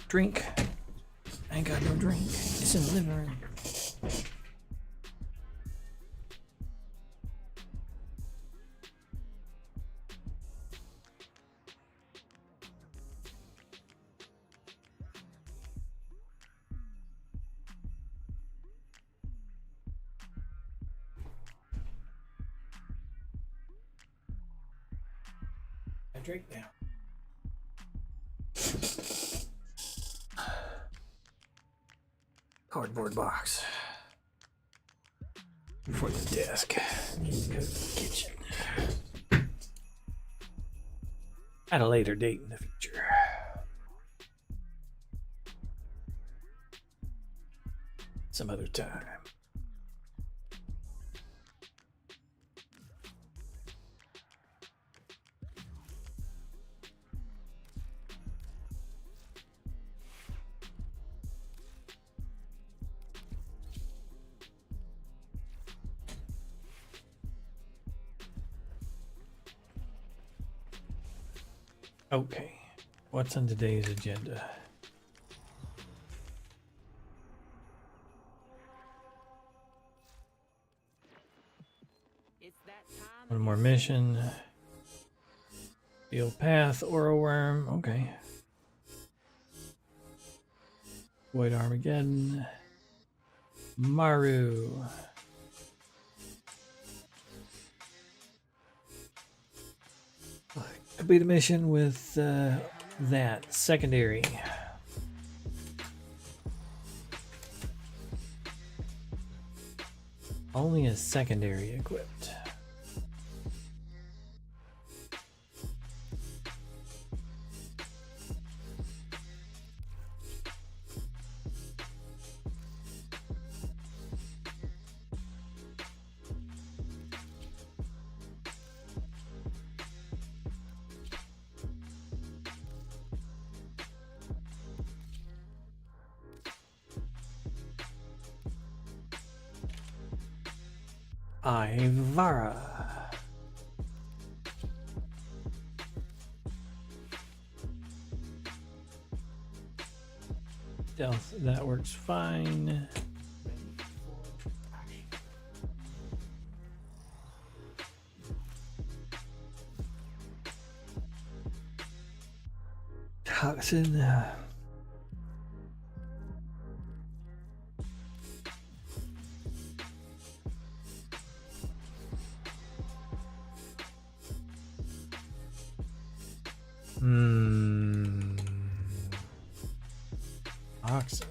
Drink. I ain't got no drink. It's in the living room. I drink now. Cardboard box for the desk. Need to go to the kitchen at a later date in the future. Some other time. Okay, what's on today's agenda? One more mission. Field path, Oro worm. Okay. Void Armageddon. Maru. Complete a mission with that secondary. Only a secondary equipped. Ivara. Stealth, that works fine. Toxin. Toxin.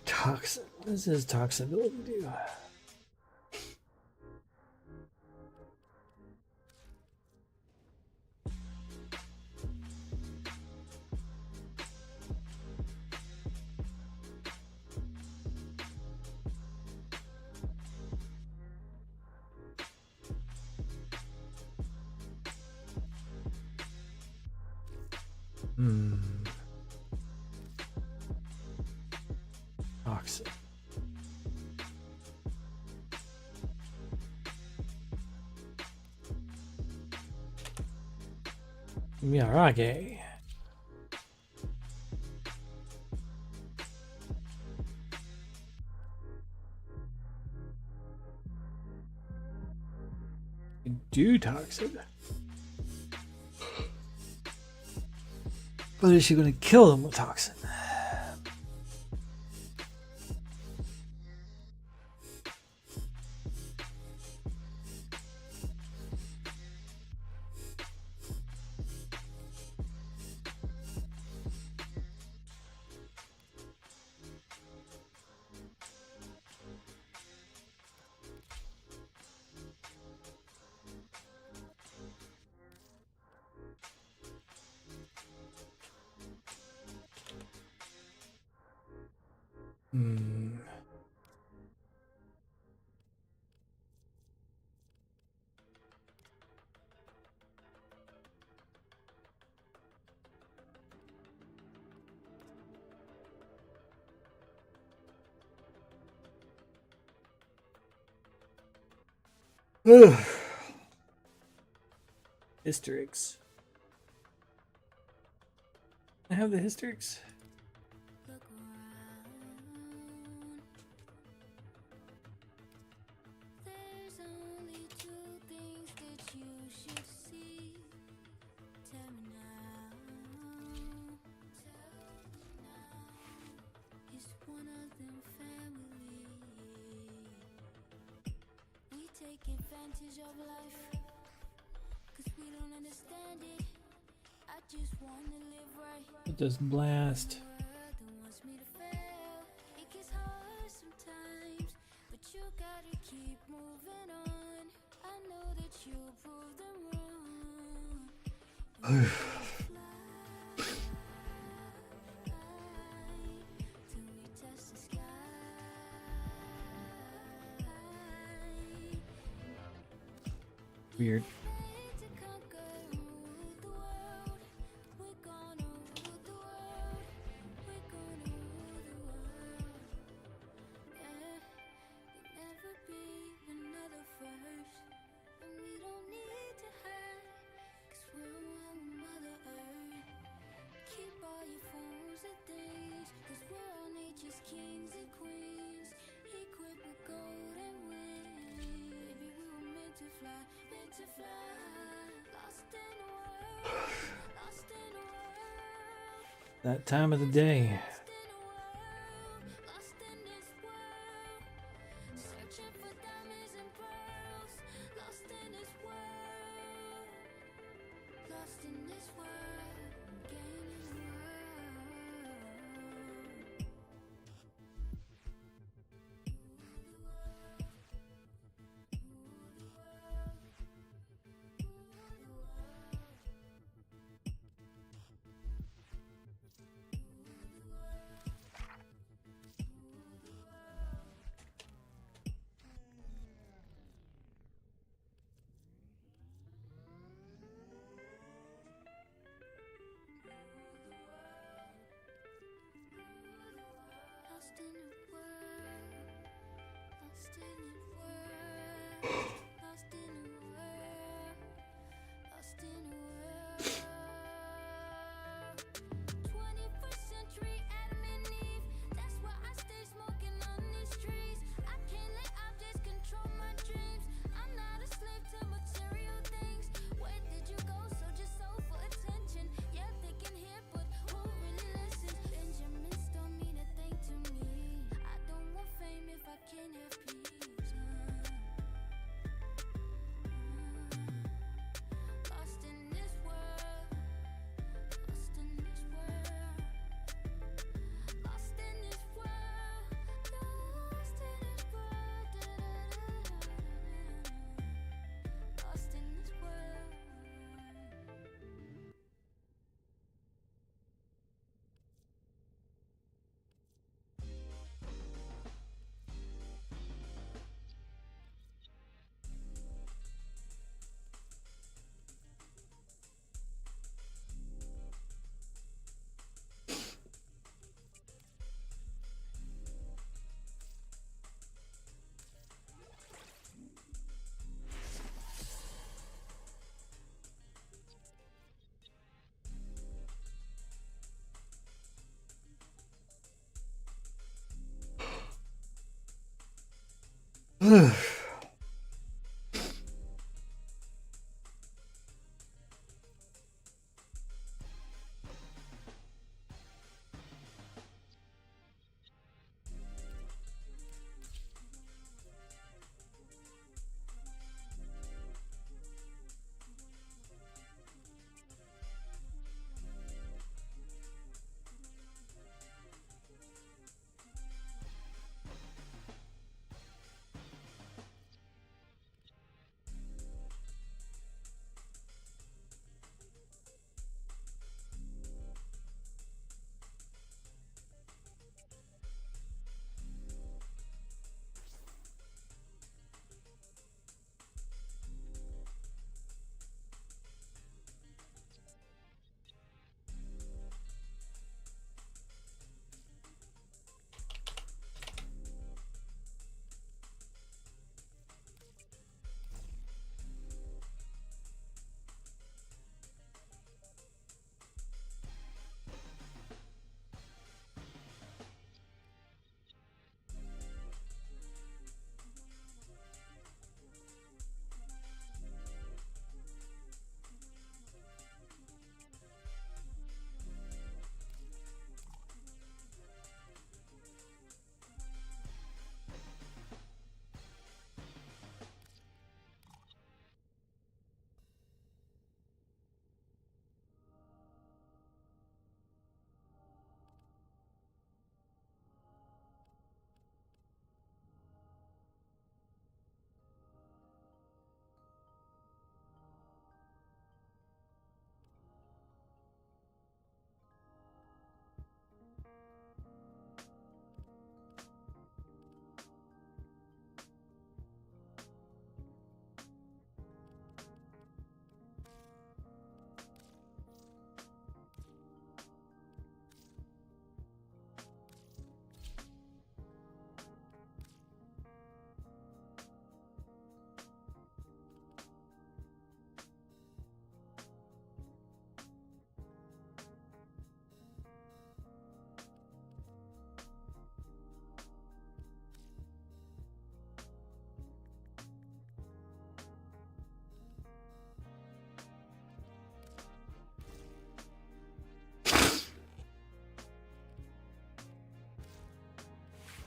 Toxin. What does his toxin ability do? Toxin. Miyarage. Do toxin. But is she going to kill them with toxin? Hysterix. I have the Hysterix. Advantage of life, 'cause we don't understand it. I just wanna live right. It doesn't blast. Wants me to fail. It gets hard sometimes, but you gotta keep moving on. I know that you prove them wrong. Till we touch the sky. Weird. Kings and queens, equipped with golden wings. Maybe we were meant to fly, lost in the world, lost in the world. That time of the day. Lost in the world, lost in this world. Searching for diamonds and pearls, lost in this world, lost in this world, gaining the world. Lost in the world, lost in the world, lost in the world, lost in the world. 21st century Adam and Eve, that's why I stay smoking on these trees. I can't let objects control my dreams. I'm not a slave to material things. Where did you go? Sold your soul for attention. Yeah, they can hear, but who really listens? Benjamin told me to think to me. I don't want fame if I can't have peace. Lost in this world, lost in this world, lost in this world, lost in this world, lost in this world.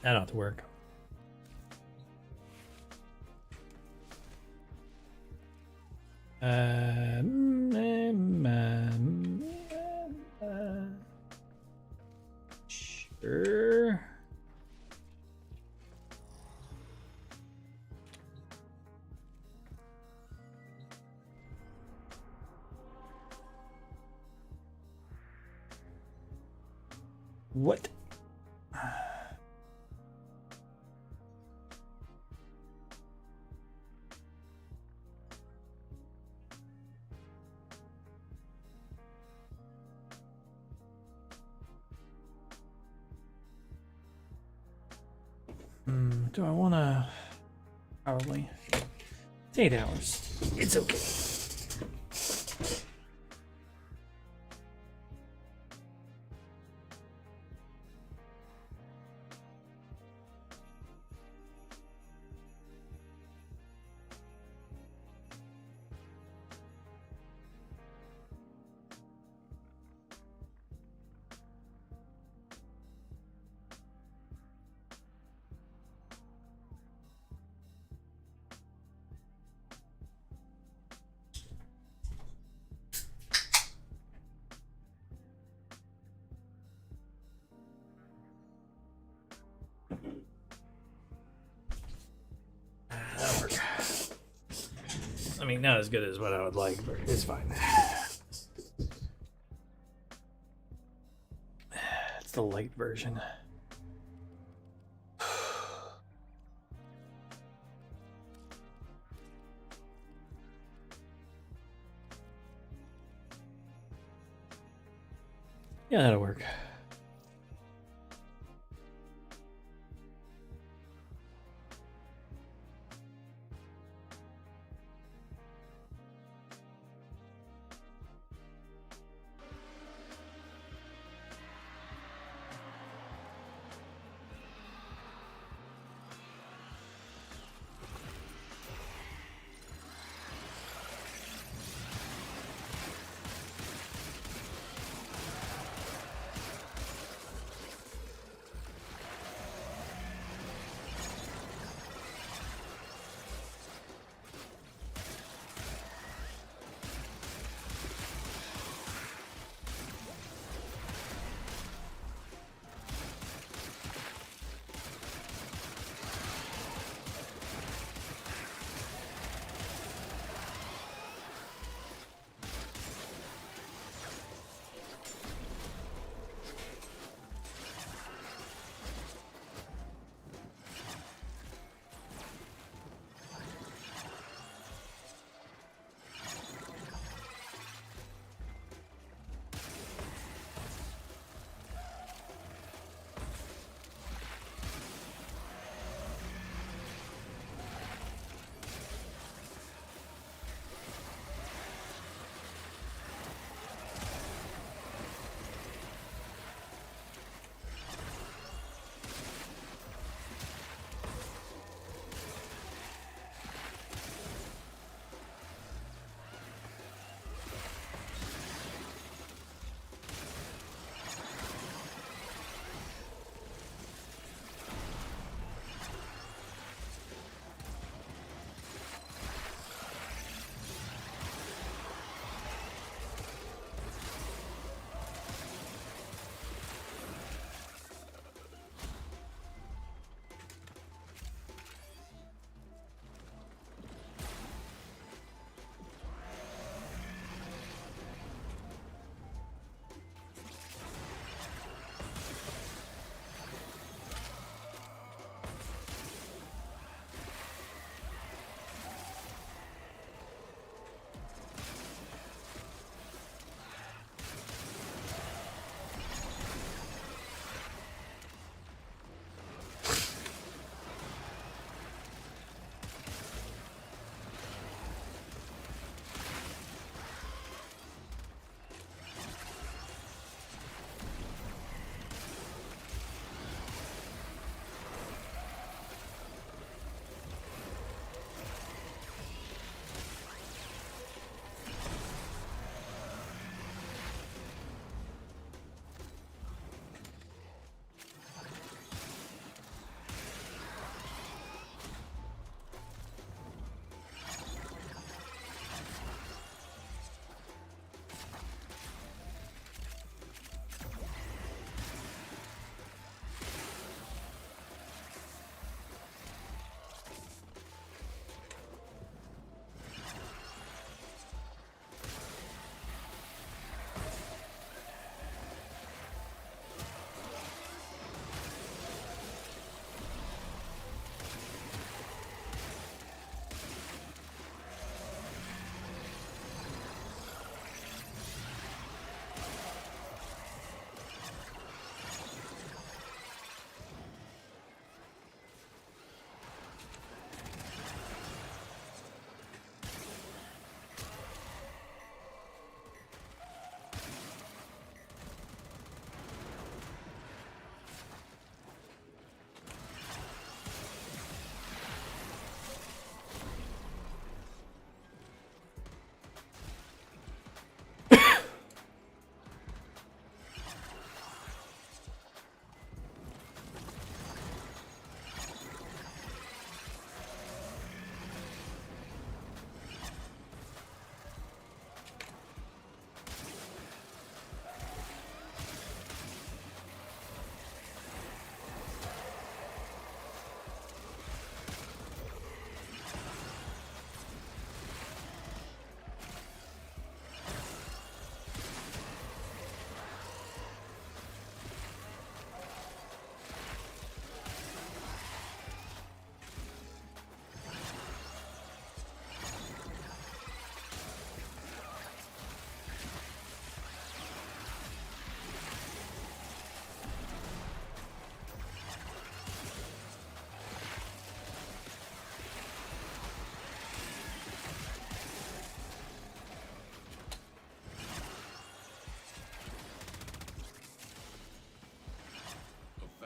That ought to work. Sure. What? Do I want to? Probably. It's 8 hours. It's okay. That'll work. I mean, not as good as what I would like, but it's fine. It's the light version. Yeah, that'll work.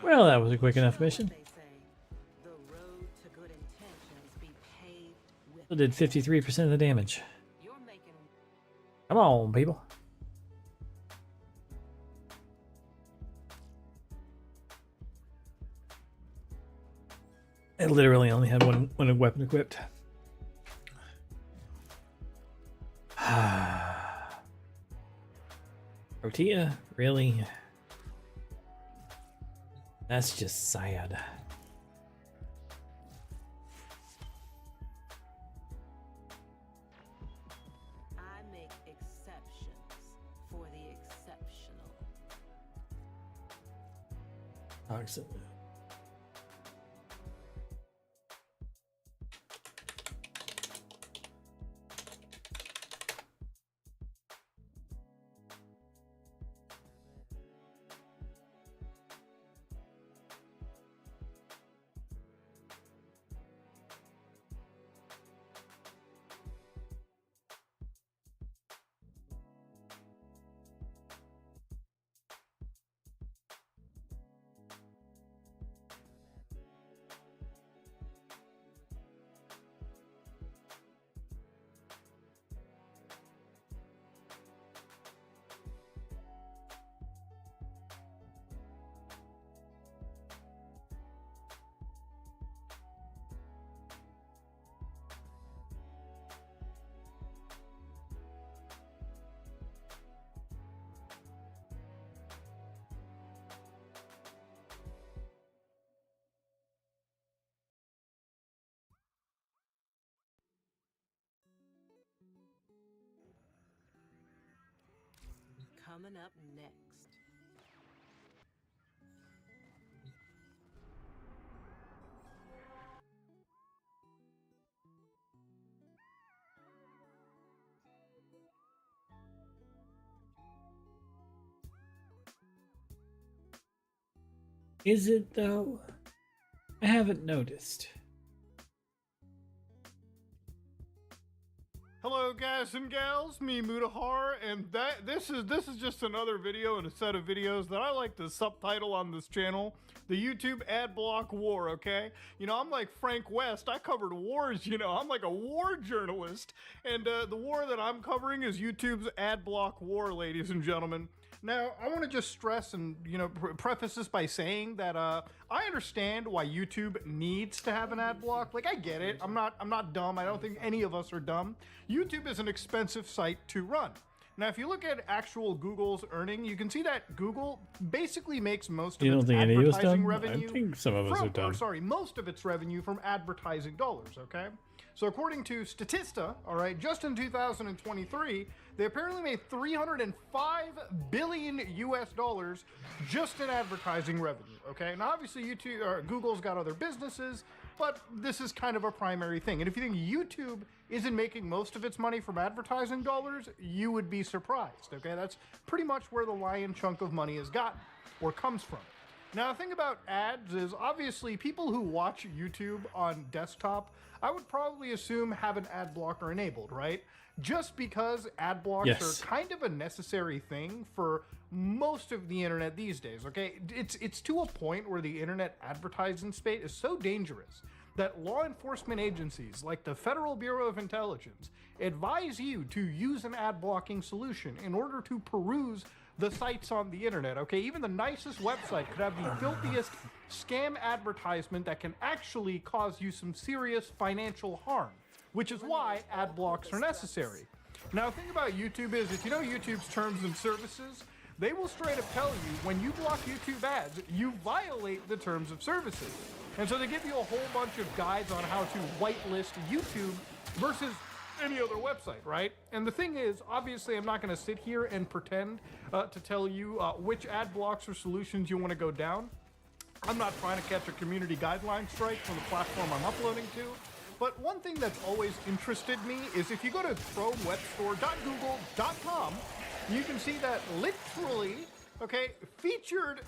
Well, that was a quick enough mission. They say the road to good intentions be paved with. It did 53% of the damage. You're making Come on, people. I literally only had one weapon equipped. Tortilla, really? That's just sad. I make exceptions for the exceptional. Toxic. Coming up next. Is it though? I haven't noticed. Hello guys and gals, me Mutahar, and this is just another video in a set of videos that I like to subtitle on this channel, the YouTube ad block war, okay? You know, I'm like Frank West, I covered wars, you know, I'm like a war journalist, and the war that I'm covering is YouTube's ad block war, ladies and gentlemen. Now, I want to just stress and, you know, preface this by saying that I understand why YouTube needs to have an ad block. Like, I get it. I'm not dumb. I don't think any of us are dumb. YouTube is an expensive site to run. Now, if you look at actual Google's earning, you can see that Google basically makes most of You don't its think any of us advertising dumb? revenue. I think some of us are dumb. Most of its revenue from advertising dollars, okay? So according to Statista, all right, just in 2023, they apparently made 305 billion US dollars just in advertising revenue, okay? Now obviously YouTube or Google's got other businesses, but this is kind of a primary thing. And if you think YouTube isn't making most of its money from advertising dollars, you would be surprised, okay? That's pretty much where the lion chunk of money is gotten or comes from. Now, the thing about ads is obviously people who watch YouTube on desktop, I would probably assume have an ad blocker enabled, right? Just because ad blocks Yes. are kind of a necessary thing for most of the internet these days, okay? It's to a point where the internet advertising space is so dangerous that law enforcement agencies like the Federal Bureau of Intelligence advise you to use an ad blocking solution in order to peruse the sites on the internet, okay? Even the nicest website could have the filthiest scam advertisement that can actually cause you some serious financial harm, which is why ad blocks are necessary. Now, the thing about YouTube is, if you know YouTube's terms and services, they will straight up tell you when you block YouTube ads, you violate the terms of services. And so they give you a whole bunch of guides on how to whitelist YouTube versus any other website, right? And the thing is, obviously, I'm not going to sit here and pretend to tell you which ad blocks or solutions you want to go down. I'm not trying to catch a community guideline strike from the platform I'm uploading to. But one thing that's always interested me is if you go to chromewebstore.google.com, you can see that literally, okay, featured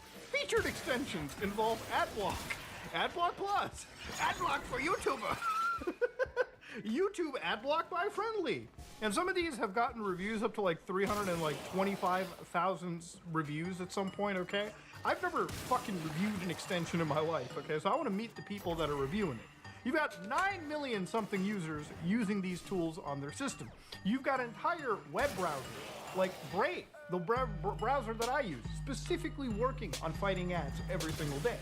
extensions involve AdBlock, AdBlock Plus, AdBlock for YouTuber. YouTube AdBlock by Friendly. And some of these have gotten reviews up to like 325,000 reviews at some point, okay? I've never fucking reviewed an extension in my life, okay? So I want to meet the people that are reviewing it. You've got 9 million something users using these tools on their system. You've got entire web browsers like Brave, the browser that I use, specifically working on fighting ads every single day.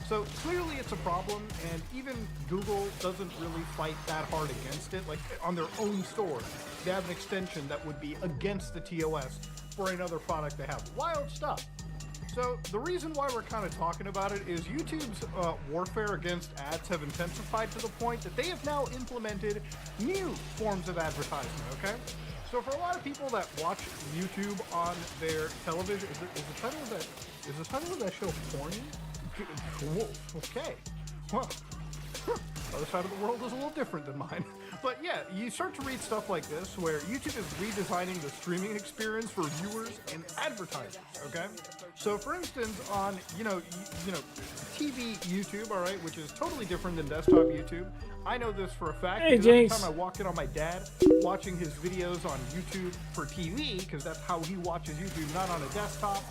So clearly it's a problem, and even Google doesn't really fight that hard against it. Like on their own store, they have an extension that would be against the TOS for another product they have. Wild stuff. So the reason why we're kind of talking about it is YouTube's warfare against ads have intensified to the point that they have now implemented new forms of advertisement, okay? So for a lot of people that watch YouTube on their television, is the title of that show corny? Whoa, okay. Well, other side of the world is a little different than mine. But yeah, you start to read stuff like this where YouTube is redesigning the streaming experience for viewers and advertisers, okay? So for instance, on, TV YouTube, all right, which is totally different than desktop YouTube. I know this for a fact. Hey, because every Jinx. time I walk in on my dad watching his videos on YouTube for TV, because that's how he watches YouTube, not on a desktop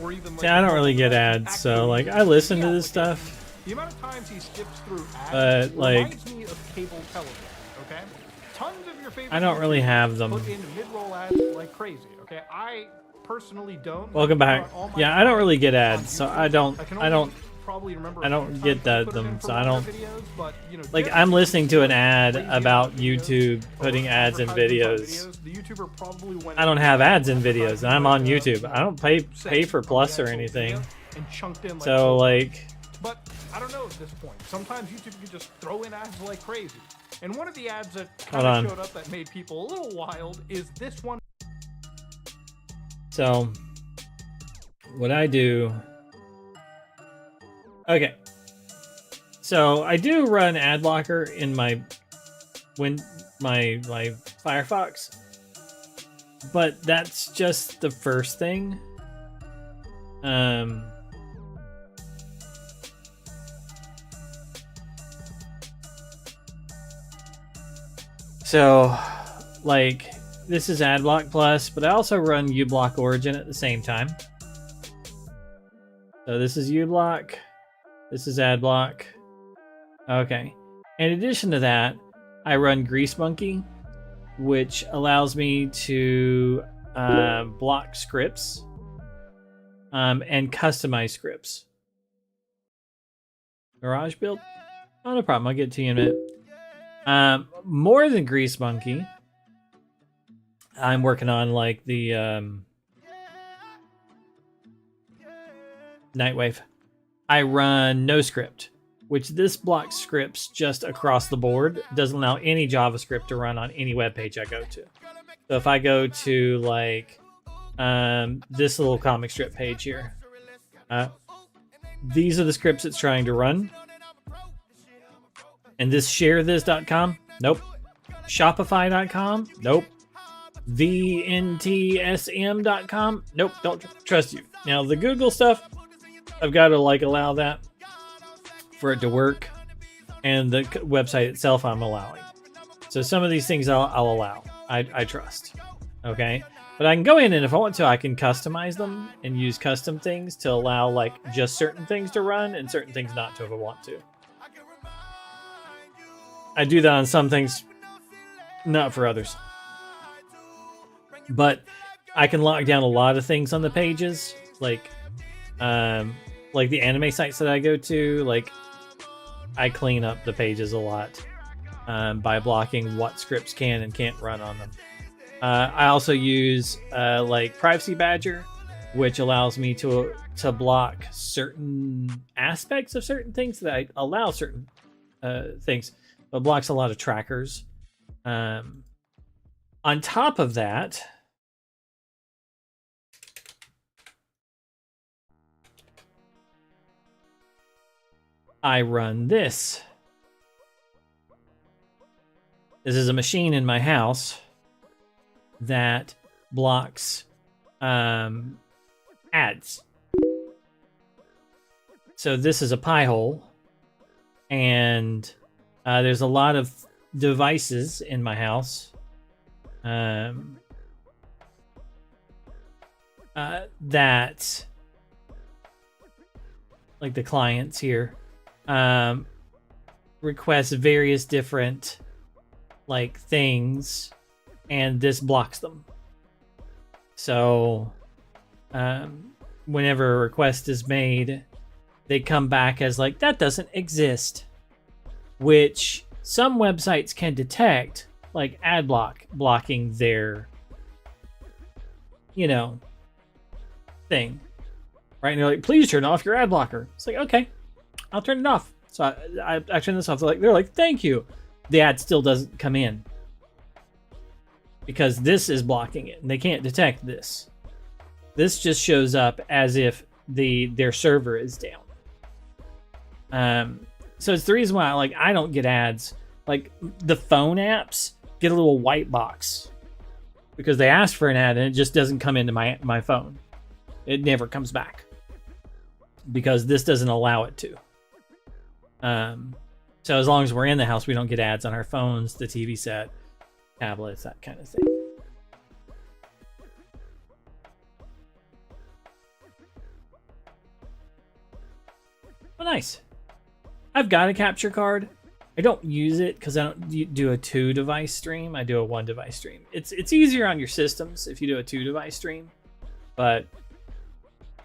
or even like... See, I don't really get ads, so like I listen to this stuff. The amount of times he skips through ads But, like, reminds me of cable television, okay? Tons of your favorite I don't really have them. put into mid-roll ads like crazy, okay? I personally don't. Welcome back. All my Yeah, I don't really get on ads, so YouTube. I don't can I only don't probably remember I a don't few get times I that put it in them, for so I one of don't my videos, but, like generally I'm listening to an speaking, ad crazy about amount of videos, YouTube a putting lot of ads in advertisements on videos. The YouTuber probably went I don't have ads in videos, and I'm on advertising, YouTube. I don't pay for on the Plus or actual anything. video and chunked in like So like But I don't know at this point. Sometimes YouTube can just throw in ads like crazy. And one of the ads that kind Hold on. of showed up that made people a little wild is this one. so what I do. Okay. So I do run ad blocker in my Firefox. But that's just the first thing. So, like, this is AdBlock Plus, but I also run uBlock Origin at the same time. So this is uBlock, this is AdBlock. Okay. In addition to that, I run Grease Monkey, which allows me to block scripts and customize scripts. Garage build? Oh, no problem. I'll get to you in a minute. More than Grease Monkey, I'm working on like the Nightwave. I run NoScript, which this blocks scripts just across the board. Doesn't allow any JavaScript to run on any web page I go to. So if I go to like this little comic strip page here, these are the scripts it's trying to run. And this sharethis.com, nope. Shopify.com, nope. VNTSM.com, nope, don't trust you. Now the Google stuff, I've got to like allow that for it to work. And the website itself I'm allowing. So some of these things I'll allow. I trust. Okay? But I can go in and if I want to, I can customize them and use custom things to allow like just certain things to run and certain things not to if I want to. I do that on some things, not for others. But I can lock down a lot of things on the pages, like the anime sites that I go to. Like, I clean up the pages a lot by blocking what scripts can and can't run on them. I also use like Privacy Badger, which allows me to block certain aspects of certain things that I allow certain things. But blocks a lot of trackers. On top of that, I run this. This is a machine in my house that blocks ads. So this is a pie hole, and there's a lot of devices in my house that like the clients here, request various different like things, and this blocks them. So whenever a request is made, they come back as like, that doesn't exist, which some websites can detect, like ad blocking their, you know, thing, right? And they're like, please turn off your ad blocker. It's like, okay, I'll turn it off. So I turn this off. They're like, thank you. The ad still doesn't come in because this is blocking it, and they can't detect this. This just shows up as if their server is down. So it's the reason why I don't get ads. Like the phone apps get a little white box because they asked for an ad and it just doesn't come into my phone. It never comes back because this doesn't allow it to. So as long as we're in the house, we don't get ads on our phones, the TV set, tablets, that kind of thing. Oh, nice. I've got a capture card. I don't use it because I don't do a 2-device stream. I do a 1-device stream. It's easier on your systems if you do a 2-device stream, but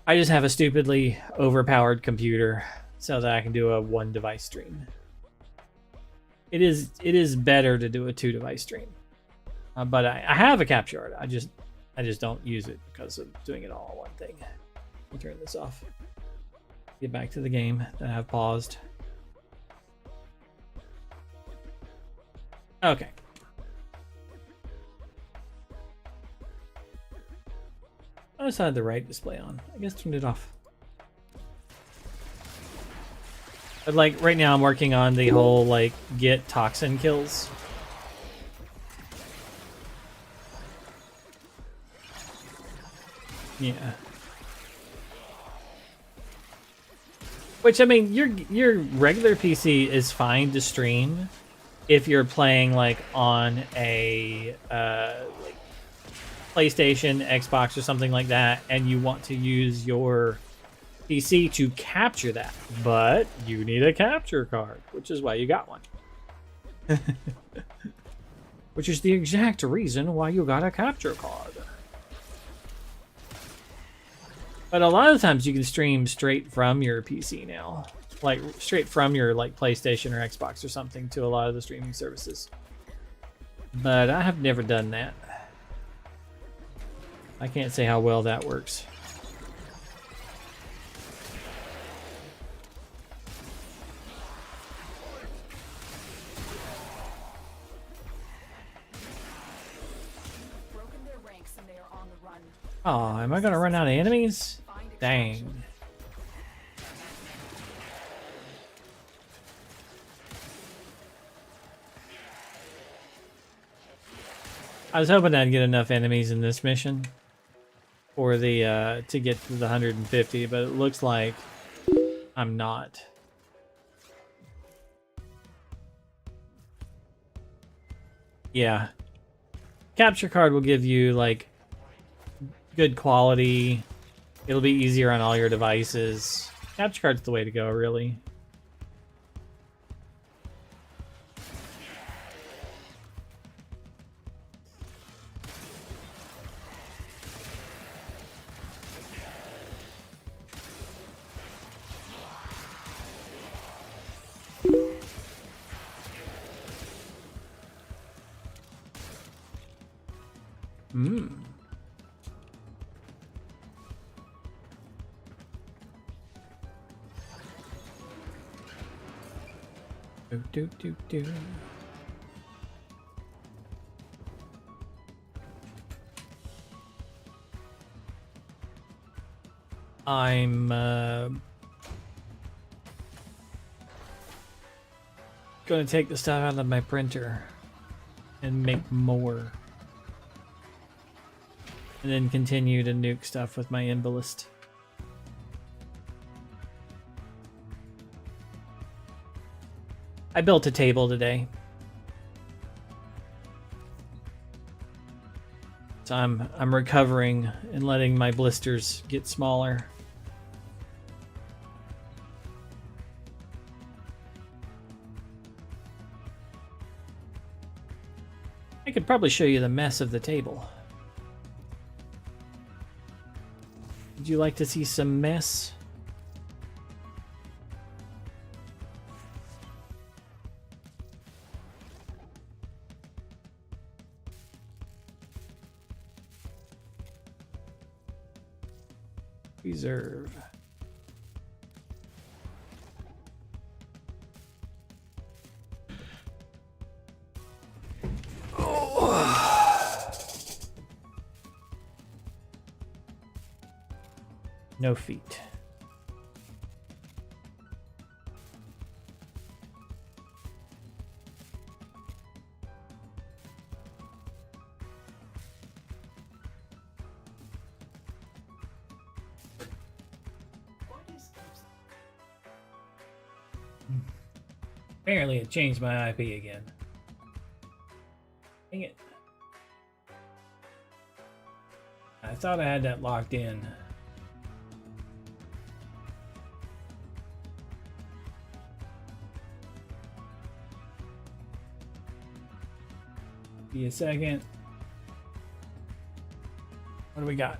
I just have a stupidly overpowered computer so that I can do a 1-device stream. It is better to do a 2-device stream, but I have a capture card. I just don't use it because of doing it all on one thing. Let me turn this off. Get back to the game that I have paused. Okay. I just had the right display on. I guess turned it off. But like right now I'm working on the whole like get toxin kills. Yeah. Which I mean, your regular PC is fine to stream if you're playing like on a like PlayStation, Xbox, or something like that, and you want to use your PC to capture that, but you need a capture card, which is why you got one. Which is the exact reason why you got a capture card. But a lot of times you can stream straight from your PC now. Like straight from your like PlayStation or Xbox or something to a lot of the streaming services. But I have never done that. I can't say how well that works. Oh, am I gonna run out of enemies? Dang. I was hoping I'd get enough enemies in this mission for the to get to the 150, but it looks like I'm not. Yeah. Capture card will give you like good quality. It'll be easier on all your devices. Capture card's the way to go, really. Do. I'm gonna take the stuff out of my printer and make more, and then continue to nuke stuff with my Embolist. I built a table today. So I'm recovering and letting my blisters get smaller. I could probably show you the mess of the table. Would you like to see some mess? Reserve. No feet. Apparently it changed my IP again. Dang it. I thought I had that locked in. Be a second. What do we got?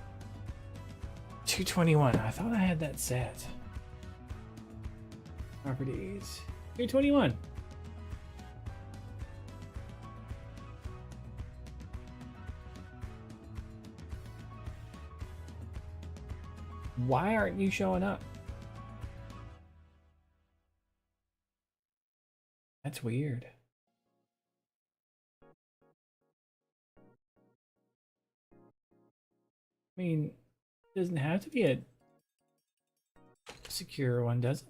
221. I thought I had that set. Properties. 221. Why aren't you showing up? That's weird. I mean, it doesn't have to be a secure one, does it?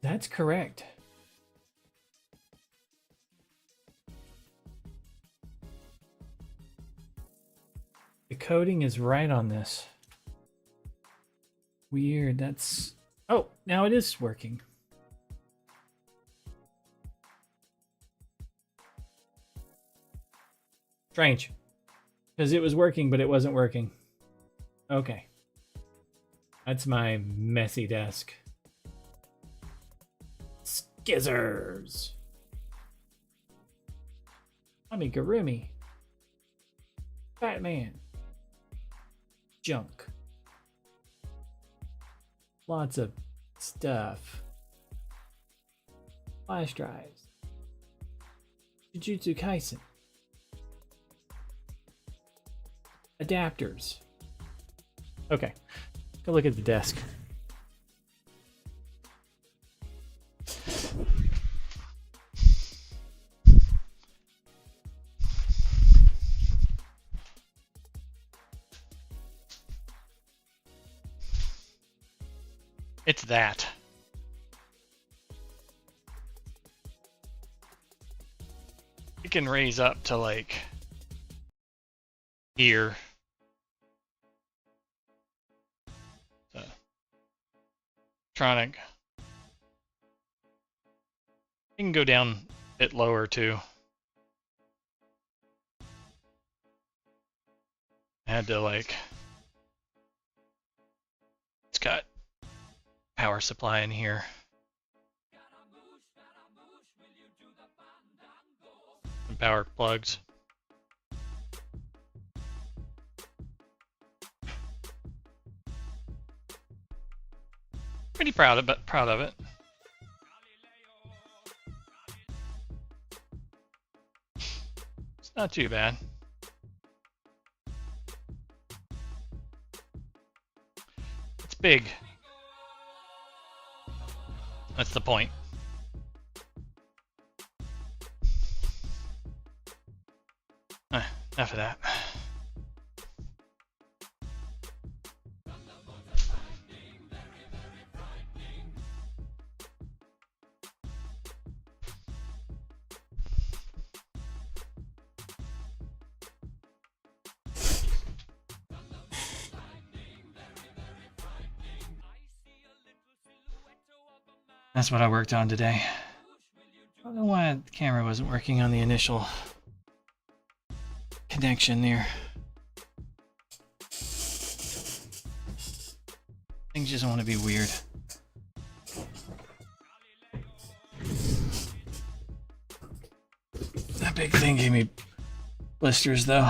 That's correct. The coding is right on this. Weird, that's... Oh, now it is working. Strange. Because it was working, but it wasn't working. Okay. That's my messy desk. Skizzers. Amigurumi. Batman. Junk. Lots of stuff. Flash drives. Jujutsu Kaisen. Adapters. Okay. Go look at the desk. It's that. It can raise up to like here. So, Tronic. It can go down a bit lower too. I had to like, it's got power supply in here. And power plugs. Pretty proud of it. It's not too bad. It's big. That's the point. Enough of that. That's what I worked on today. I don't know why the camera wasn't working on the initial connection there. Things just want to be weird. big thing gave me blisters, though.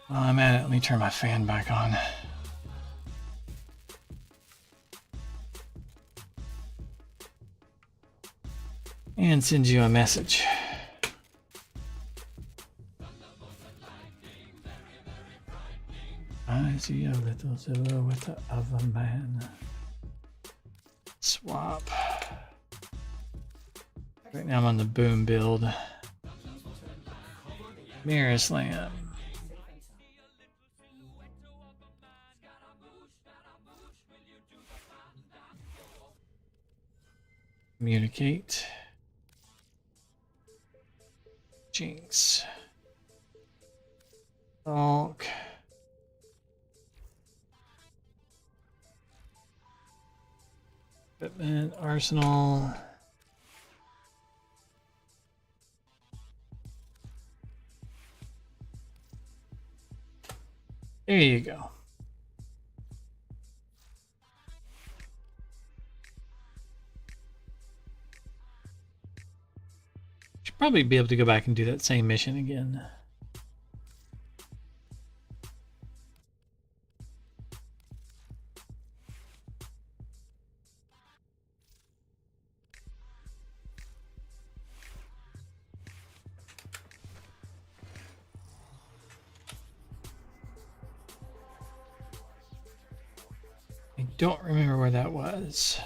While I'm at it, let me turn my fan back on. And send you a message. I see a little silhouette of a man. Swap. Right now I'm on the boom build. Mirror slam. Communicate. Jinx. Talk. Equipment, arsenal. There you go. Should probably be able to go back and do that same mission again. I don't remember where that was.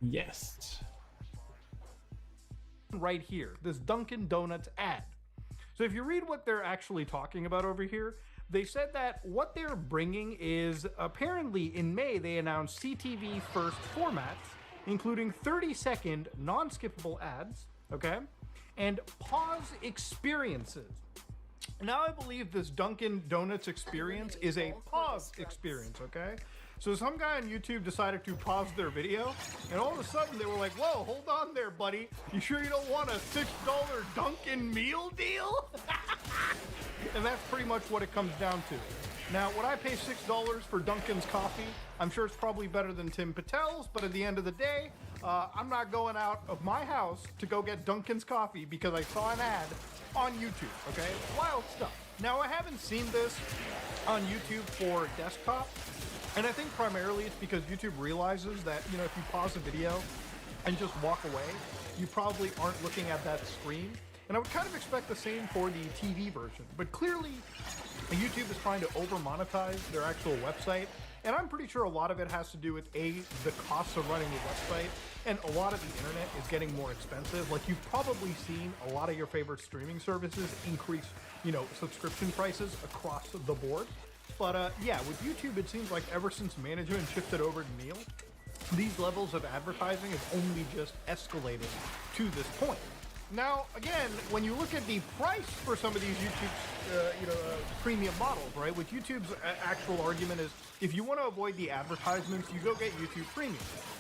Yes. Right here, this Dunkin' Donuts ad. So if you read what they're actually talking about over here, they said that what they're bringing is apparently in May they announced CTV first formats, including 30-second non-skippable ads, okay, and pause experiences. Now I believe this Dunkin' Donuts experience is a pause experience, okay? So some guy on YouTube decided to pause their video, and all of a sudden they were like, whoa, hold on there, buddy. You sure you don't want a $6 Dunkin' meal deal? And that's pretty much what it comes down to. Now, would I pay $6 for Dunkin's coffee? I'm sure it's probably better than Tim Patel's, but at the end of the day, I'm not going out of my house to go get Dunkin's coffee because I saw an ad on YouTube, okay? Wild stuff. Now, I haven't seen this on YouTube for desktop, and I think primarily it's because YouTube realizes that, you know, if you pause a video and just walk away, you probably aren't looking at that screen. And I would kind of expect the same for the TV version, but clearly YouTube is trying to over-monetize their actual website, and I'm pretty sure a lot of it has to do with the cost of running the website, and a lot of the internet is getting more expensive. Like, you've probably seen a lot of your favorite streaming services increase, you know, subscription prices across the board. But yeah, with YouTube, it seems like ever since management shifted over to Neil, these levels of advertising have only just escalated to this point. Now, again, when you look at the price for some of these YouTube, premium models, right? With YouTube's actual argument is, if you want to avoid the advertisements, you go get YouTube Premium.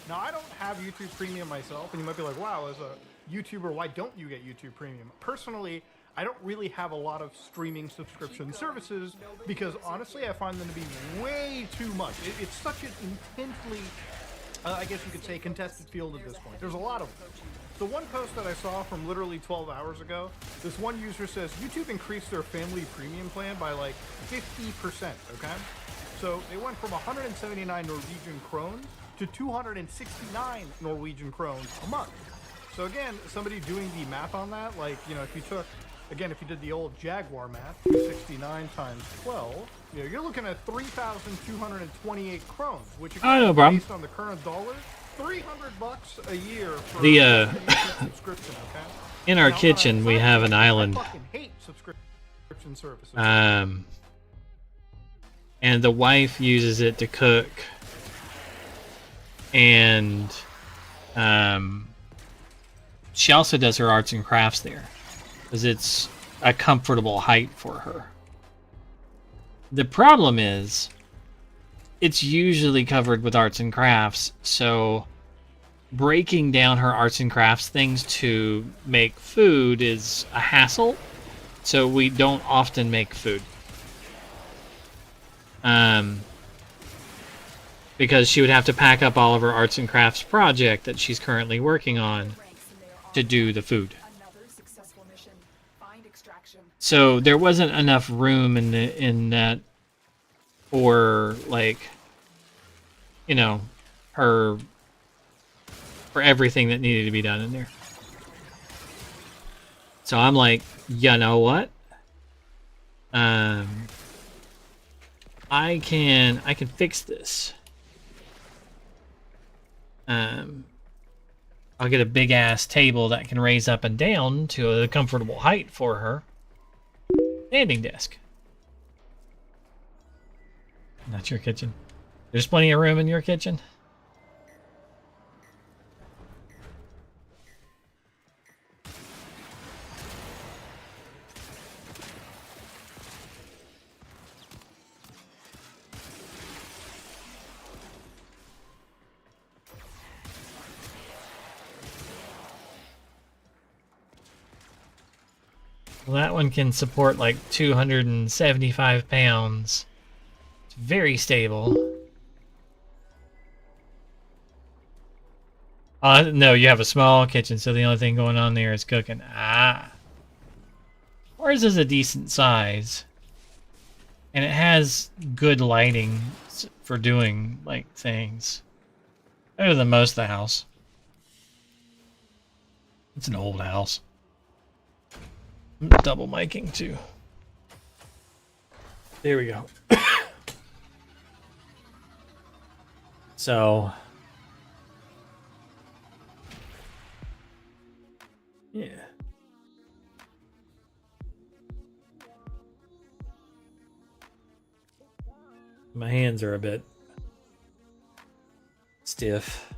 Now, I don't have YouTube Premium myself, and you might be like, wow, as a YouTuber, why don't you get YouTube Premium? Personally, I don't really have a lot of streaming subscription services because, honestly, I find them to be way too much. It's such an intensely, I guess you could say, contested field at this point. There's a lot of them. The one post that I saw from literally 12 hours ago, this one user says YouTube increased their family premium plan by like 50%, okay? So they went from 179 Norwegian krones to 269 Norwegian krones a month. So again, somebody doing the math on that, like, you know, if you took, again, if you did the old Jaguar math, 269 times 12, you know, you're looking at 3,228 krones, which is based on the current dollar, $300 a year for The subscription, okay? in our Now, kitchen we have an island. I fucking hate subscription services. And the wife uses it to cook, and she also does her arts and crafts there because it's a comfortable height for her. The problem is it's usually covered with arts and crafts, so breaking down her arts and crafts things to make food is a hassle, so we don't often make food. Because she would have to pack up all of her arts and crafts project that she's currently working on to do the food. So there wasn't enough room in that for, like, you know, her, for everything that needed to be done in there. So I'm like, you know what? I can fix this. I'll get a big ass table that can raise up and down to a comfortable height for her. Standing desk. Not your kitchen. There's plenty of room in your kitchen. Well, that one can support like 275 pounds. It's very stable. No, you have a small kitchen, so the only thing going on there is cooking. Ah. Ours is a decent size. And it has good lighting for doing, like, things. Better than most of the house. It's an old house. I'm double miking too. There we go. So, yeah. My hands are a bit stiff.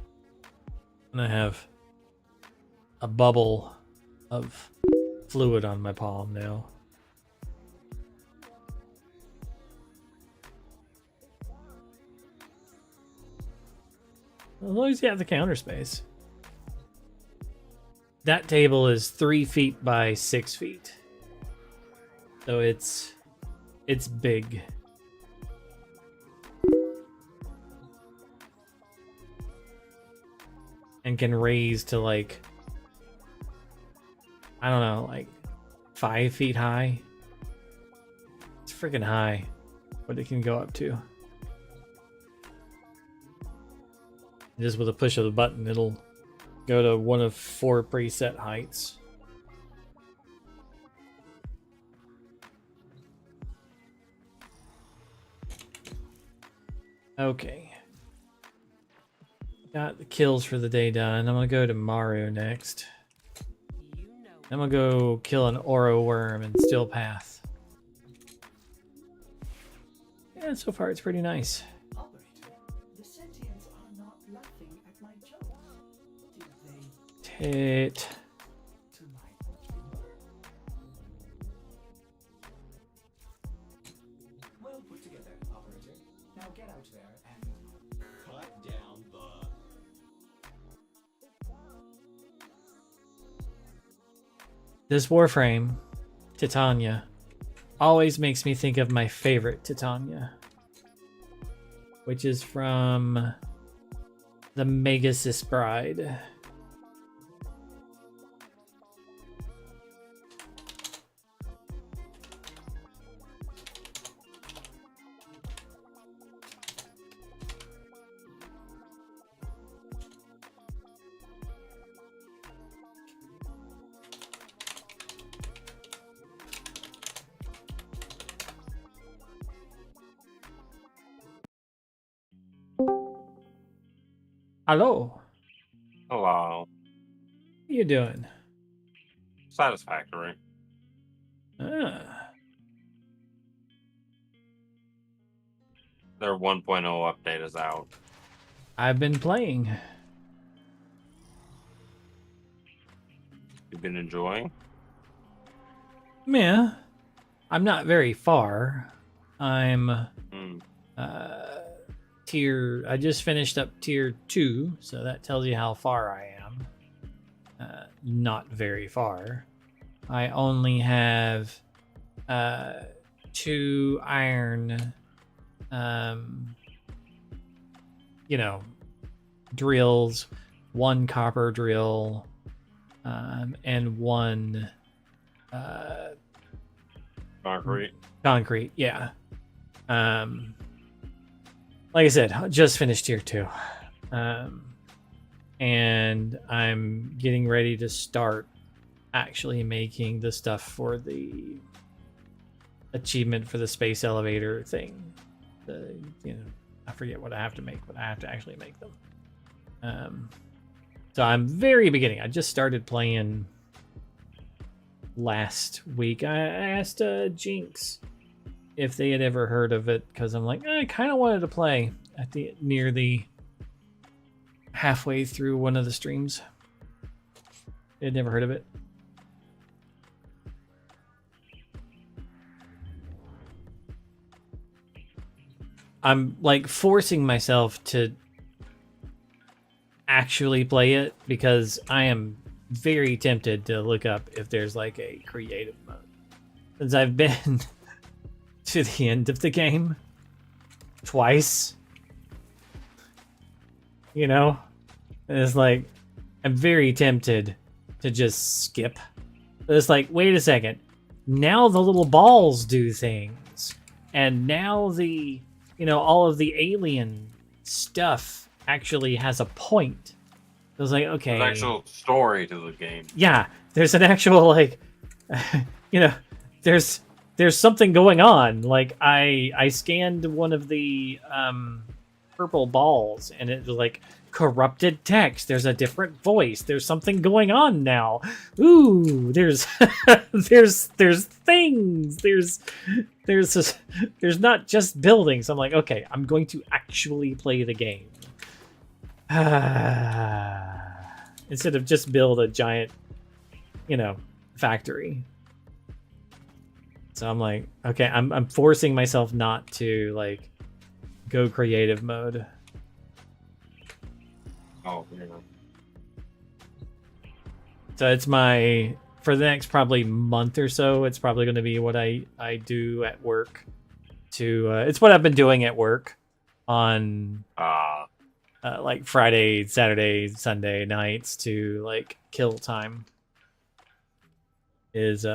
And I have a bubble of fluid on my palm now. As long as you have the counter space. That table is 3 feet by 6 feet. So it's big. And can raise to, like, I don't know, like 5 feet high. It's freaking high what it can go up to. Just with a push of the button, it'll go to one of 4 preset heights. Okay. Got the kills for the day done. I'm gonna go to Maru next. I'm gonna go kill an Oro worm and Steel Path. Yeah, so far it's pretty nice. Tit. Well put together, operator. Now get out there and cut down the... This Warframe, Titania, always makes me think of my favorite Titania, which is from the Megasis Bride. Hello. Hello. How you doing? Satisfactory. Ah, Their 1.0 update is out. I've been playing. You've been enjoying? Yeah. I'm not very far. I'm Hmm. I just finished up tier 2, so that tells you how far I am. Not very far. I only have 2 iron, drills, 1 copper drill, and 1 Concrete. Yeah. Like I said, I just finished tier 2. And I'm getting ready to start actually making the stuff for the achievement for the space elevator thing. I forget what I have to make, but I have to actually make them. So I'm very beginning. I just started playing last week. I asked Jinx if they had ever heard of it, because I'm like, I kind of wanted to play at near the halfway through one of the streams. They'd never heard of it. I'm like forcing myself to actually play it because I am very tempted to look up if there's like a creative mode. Since I've been to the end of the game twice, and it's like I'm very tempted to just skip. But it's like, wait a second, now the little balls do things, and now the all of the alien stuff actually has a point. I was like, okay, There's an actual story to the game. Yeah, there's an actual there's something going on. Like I scanned one of the purple balls, and it was like corrupted text. There's a different voice. There's something going on now. Ooh, there's there's things. There's not just buildings. I'm like, okay, I'm going to actually play the game. Instead of just build a giant, factory. So I'm like, okay, I'm forcing myself not to like go creative mode. Oh, yeah. So it's for the next probably month or so, it's probably going to be what I do at work. It's what I've been doing at work on like Friday, Saturday, Sunday nights to like kill time. Is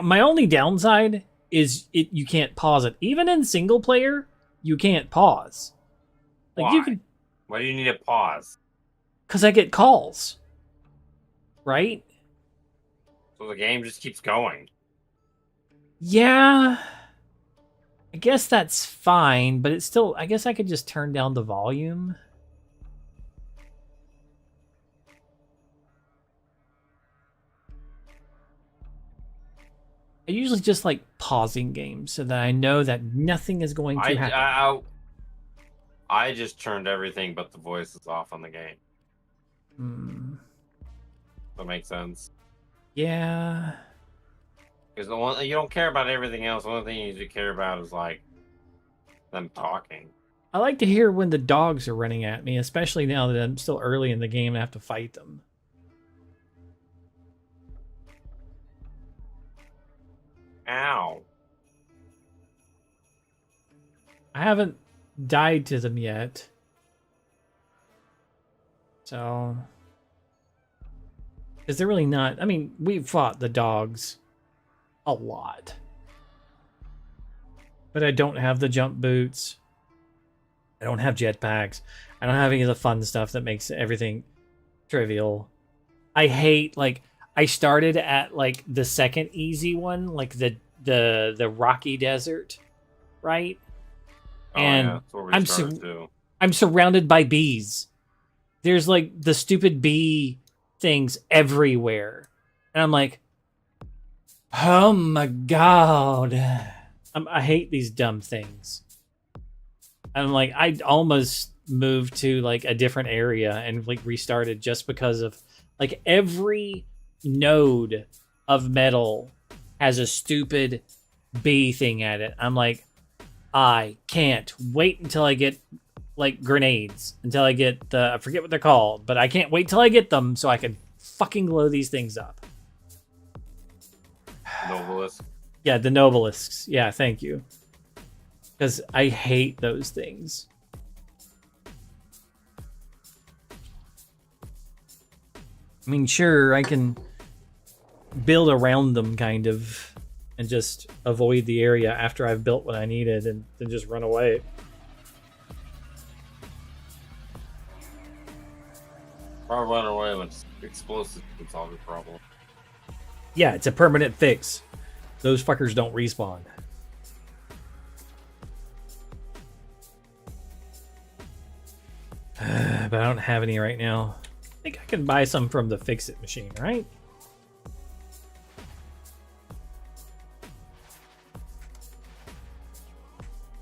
my only downside is you can't pause it. Even in single player, you can't pause. Like Why? you can. Why do you need a pause? Because I get calls. Right? So the game just keeps going. Yeah. I guess that's fine, but it's still, I guess I could just turn down the volume. I usually just like pausing games so that I know that nothing is going to happen. I just turned everything but the voices off on the game. That makes sense. Yeah. Because you don't care about everything else. The only thing you care about is like them talking. I like to hear when the dogs are running at me, especially now that I'm still early in the game and I have to fight them. Ow. I haven't died to them yet. So... Because they're really not... I mean, we've fought the dogs a lot. But I don't have the jump boots. I don't have jetpacks. I don't have any of the fun stuff that makes everything trivial. I hate, like... I started at, like, the second easy one. Like, the rocky desert. Right? Oh, and yeah, that's where we started too. I'm surrounded by bees. There's, like, the stupid bee things everywhere. And I'm like, oh my god. I hate these dumb things. I'm like, I almost moved to like a different area and like restarted just because of like every node of metal has a stupid bee thing at it. I'm like, I can't wait until I get like grenades. Until I get the I forget what they're called, but I can't wait till I get them so I can fucking blow these things up. Novelist. Yeah, the nobelisks. Yeah, thank you. Because I hate those things. I mean, sure, I can build around them kind of and just avoid the area after I've built what I needed and then just run away. Or run away with explosives can solve the problem. Yeah, it's a permanent fix. Those fuckers don't respawn. But I don't have any right now. I think I can buy some from the fix-it machine, right?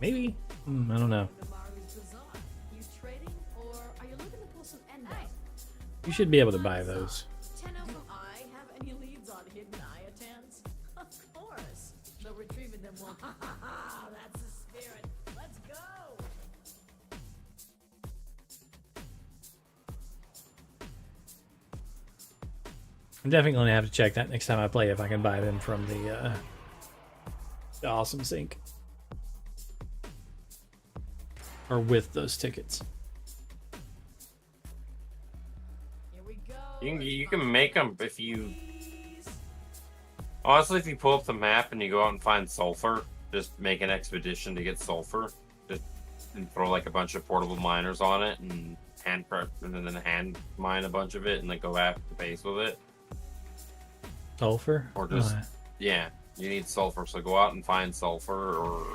Maybe? I don't know. You trading, or are you looking to pull some end out? You should be able to buy those. 10 of them. I have any leads on hidden IATANs? Of course. Though retrieving them won't. That's the spirit. Let's go. I'm definitely going to have to check that next time I play if I can buy them from the Awesome Sync. Or with those tickets. Here we go. You can make them if you... Honestly, if you pull up the map and you go out and find sulfur, just make an expedition to get sulfur. Just and throw like a bunch of portable miners on it and hand prep and then hand mine a bunch of it and then go after the base with it. Sulfur? Or just yeah, you need sulfur, so go out and find sulfur or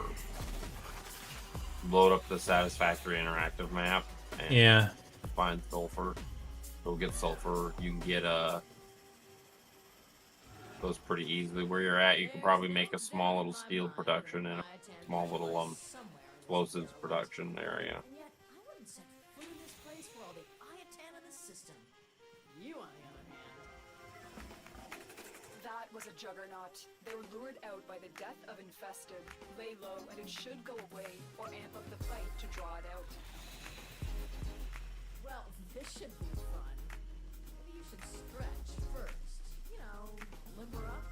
load up the Satisfactory interactive map and Yeah. find sulfur. Go get sulfur. You can get those pretty easily. Where you're at, you can probably make a small little steel production and a small little explosives production area. And yet, I wouldn't set foot in this place for all the IATAN in the system. You, on the other hand. That was a juggernaut. They were lured out by the death of infested. Lay low and it should go away or amp up the fight to draw it out. Well, this should be fun. Maybe you should stretch first. You know, limber up.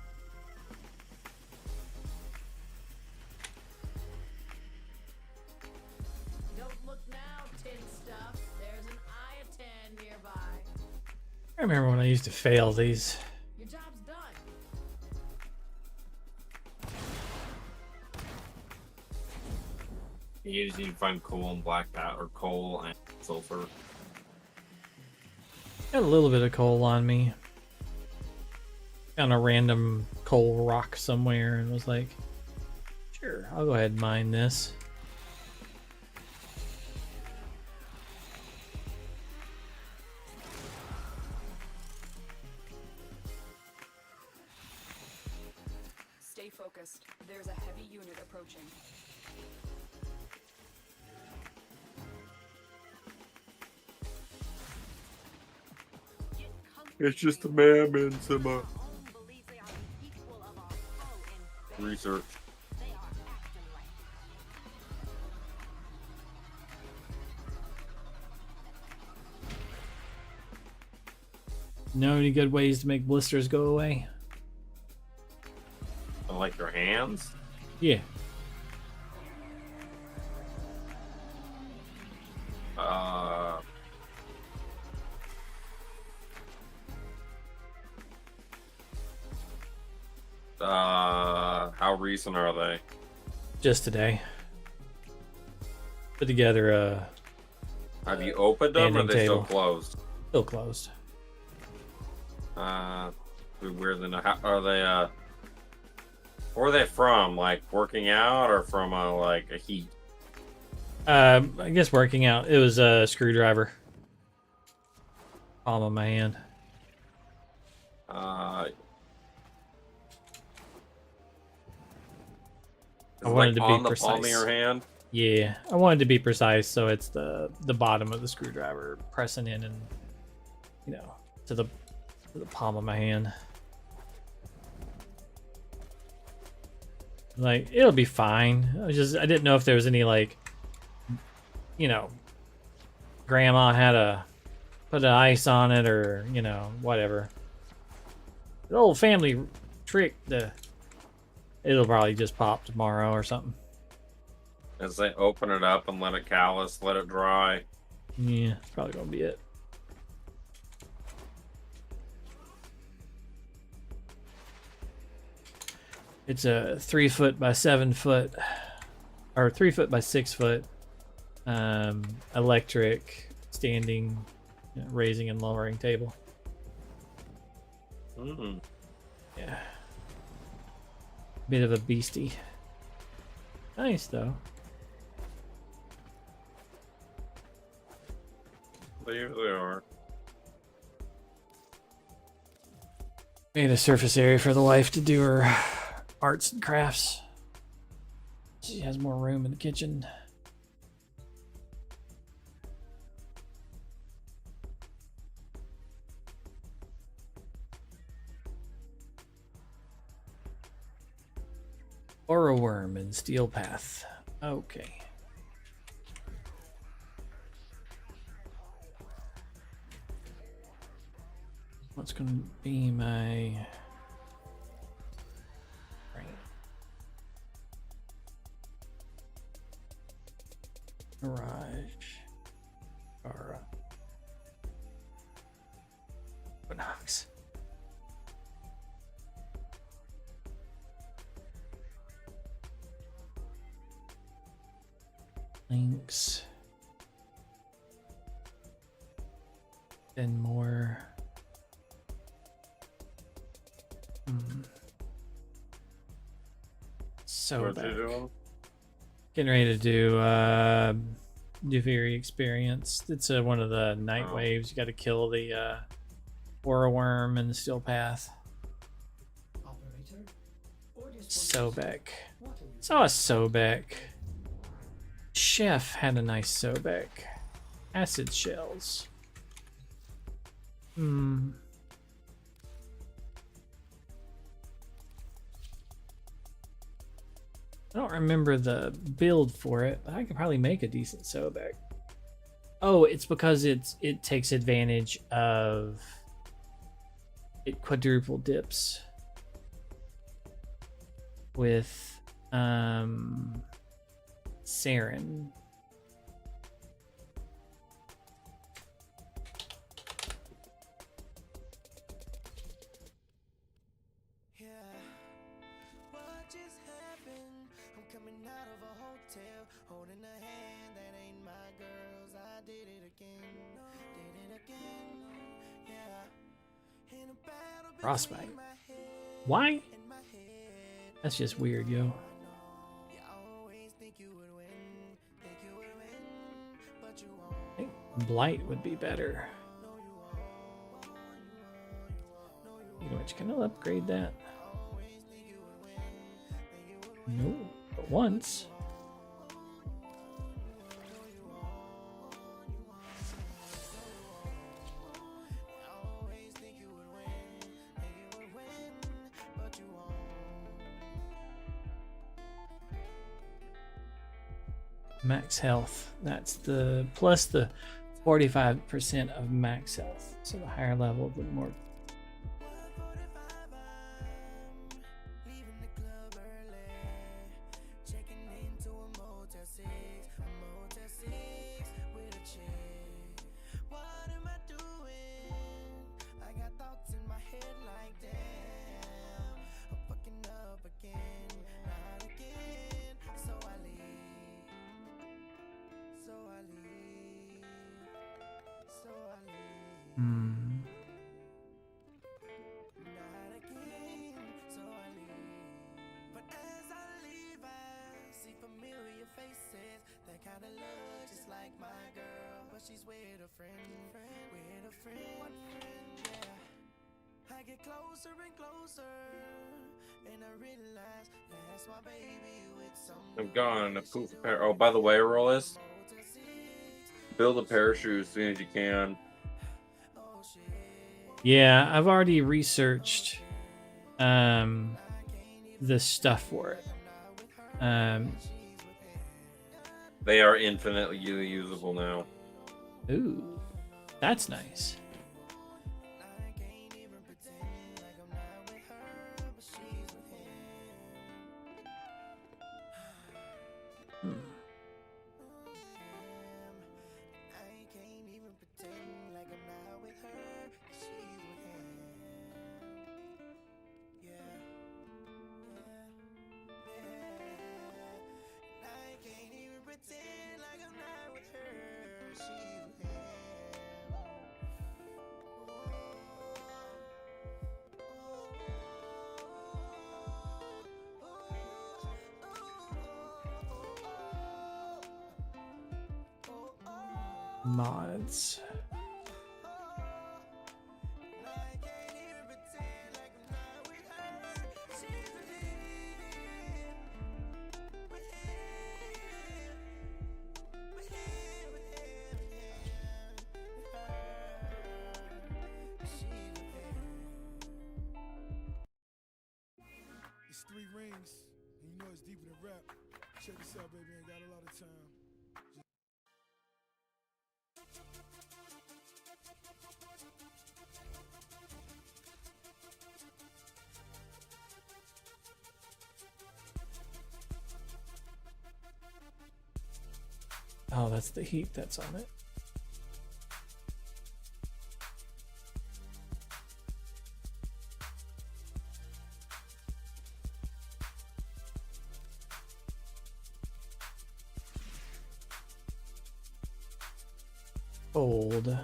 Don't look now, tin stuff. There's an IATAN nearby. I remember when I used to fail these. Your job's done. You just need to find coal and black powder, or coal and sulfur. Got a little bit of coal on me. Found a random coal rock somewhere and was like, sure, I'll go ahead and mine this. Stay focused. There's a heavy unit approaching. It's just a man and some research. Know any good ways to make blisters go away? Like your hands? Yeah. How recent are they? Just today. Put together a Have you opened them or are Standing they still table. closed? still closed. Weird to know. How are they? Where are they from? Like working out or from like a heat? I guess working out. It was a screwdriver. Palm of my hand. Is I it, wanted like, to be on the palm of precise. your hand. Yeah, I wanted to be precise, so it's the bottom of the screwdriver pressing in and to the palm of my hand. Like, it'll be fine. I didn't know if there was any, like, you know, grandma had to put an ice on it or, you know, whatever. The old family trick, it'll probably just pop tomorrow or something. As they open it up and let it callus, let it dry. Yeah, it's probably gonna be it. It's a 3 foot by 7 foot, or 3 foot by 6 foot, electric standing, raising and lowering table. Mm. Yeah. Bit of a beastie. Nice though. They usually are. Made a surface area for the wife to do her arts and crafts. She has more room in the kitchen. Or a worm in Steel Path. Okay. What's gonna be my garage? Or Equinox. Links. Then more. So What back. you doing? Getting ready to do Duviri experience. It's one of the night Oh. waves. You got to kill the Aura Worm and the Steel Path. Operator? Orders for Sobek. what are you Saw a Sobek. Chef had a nice Sobek. Acid shells. I don't remember the build for it, but I could probably make a decent Sobek. Oh, it's because it takes advantage of it quadruple dips with Saren. What just happened? I'm coming out of a hotel, holding a hand that ain't my girl's. I did it again, yeah. In a battle Frostbite. between my head Why? and my head. That's just weird, yo. You always think you would win, but you won't. I think Blight would be better. Speaking of which, can I upgrade that? No, but once. Max health. That's the plus the 45% of max health. So the higher level, the more. She's with a friend, yeah. I get closer and closer, and I realize that's my baby with some. I'm gone. A poof pair. Oh, by the way, Rollis, build a parachute as soon as you can. Yeah, I've already researched the stuff for it. They are infinitely usable now. Ooh, that's nice. Hmm. Mods. It's 3 rings, and you know it's deeper than rap. Check this out, baby, ain't got a lot of time. Oh, that's the heat that's on it. Old.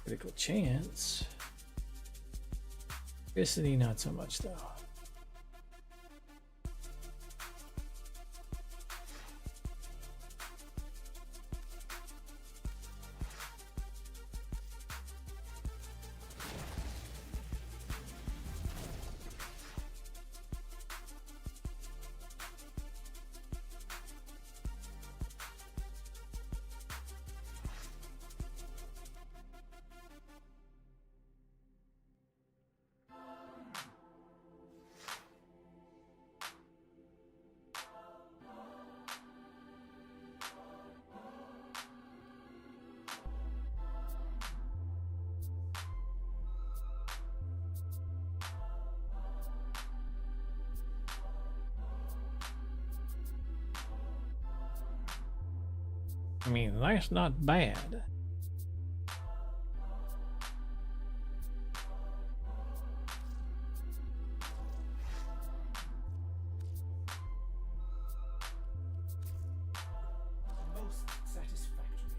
Critical chance. Electricity, not so much though. I mean, that's not bad. Most satisfactory.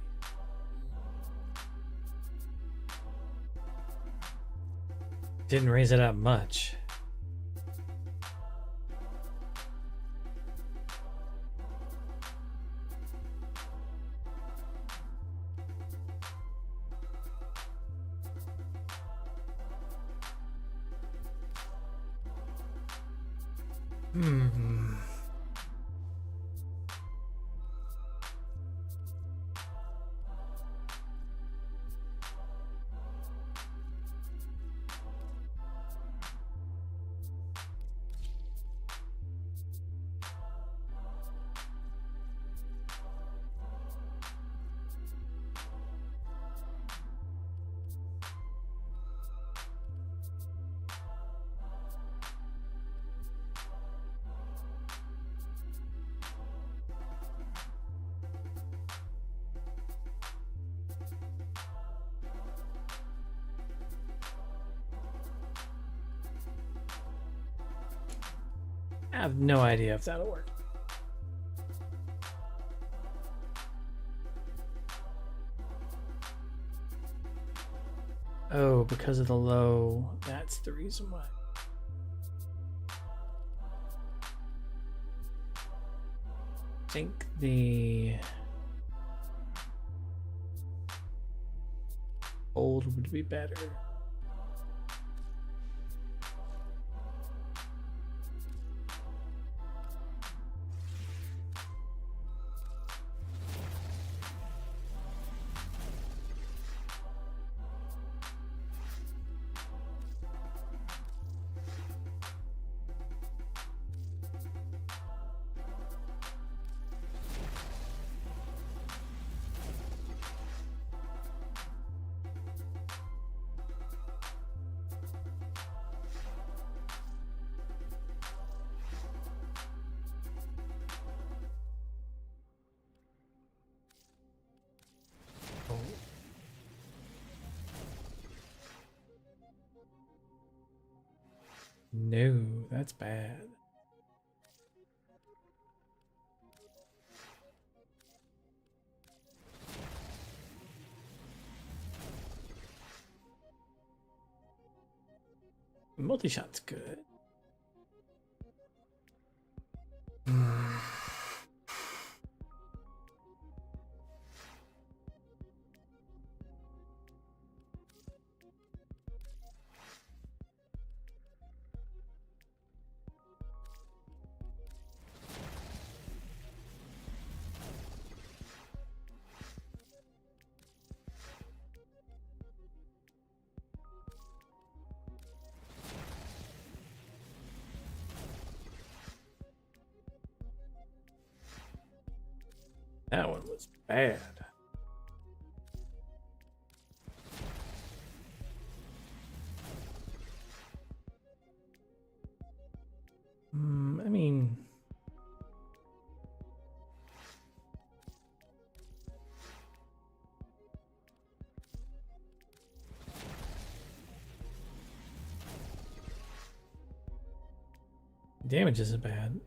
Didn't raise it up much. Hmm. I have no idea if that'll work. Oh, because of the low. That's the reason why. I think the old would be better. No, that's bad. Multi-shot's good. That one was bad. I mean, damage isn't bad.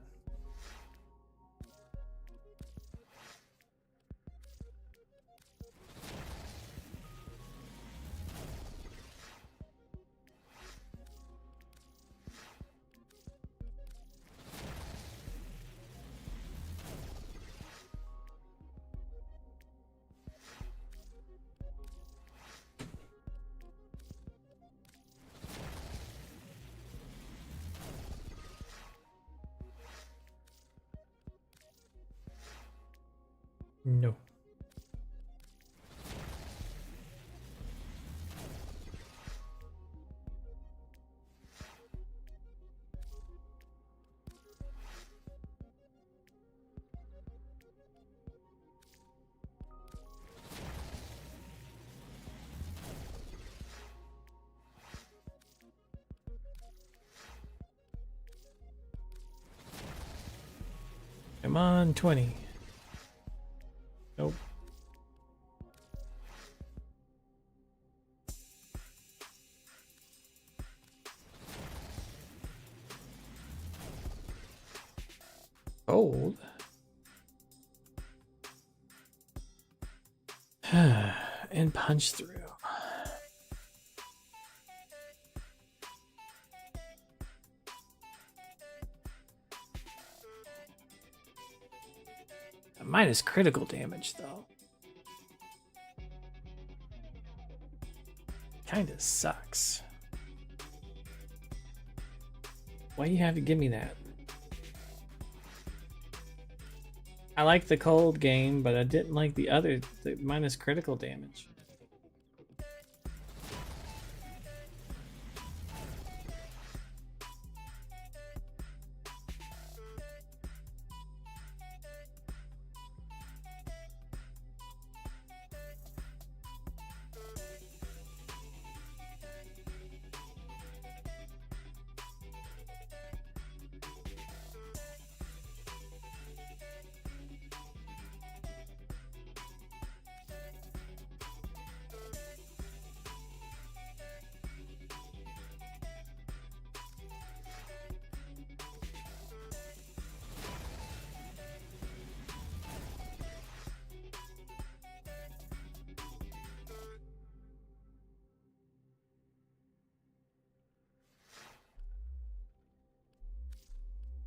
No. Come on, 20. Nope. Old. And punch through. Minus critical damage, though. Kinda sucks. Why you have to give me that? I like the cold game, but I didn't like the other, the minus critical damage.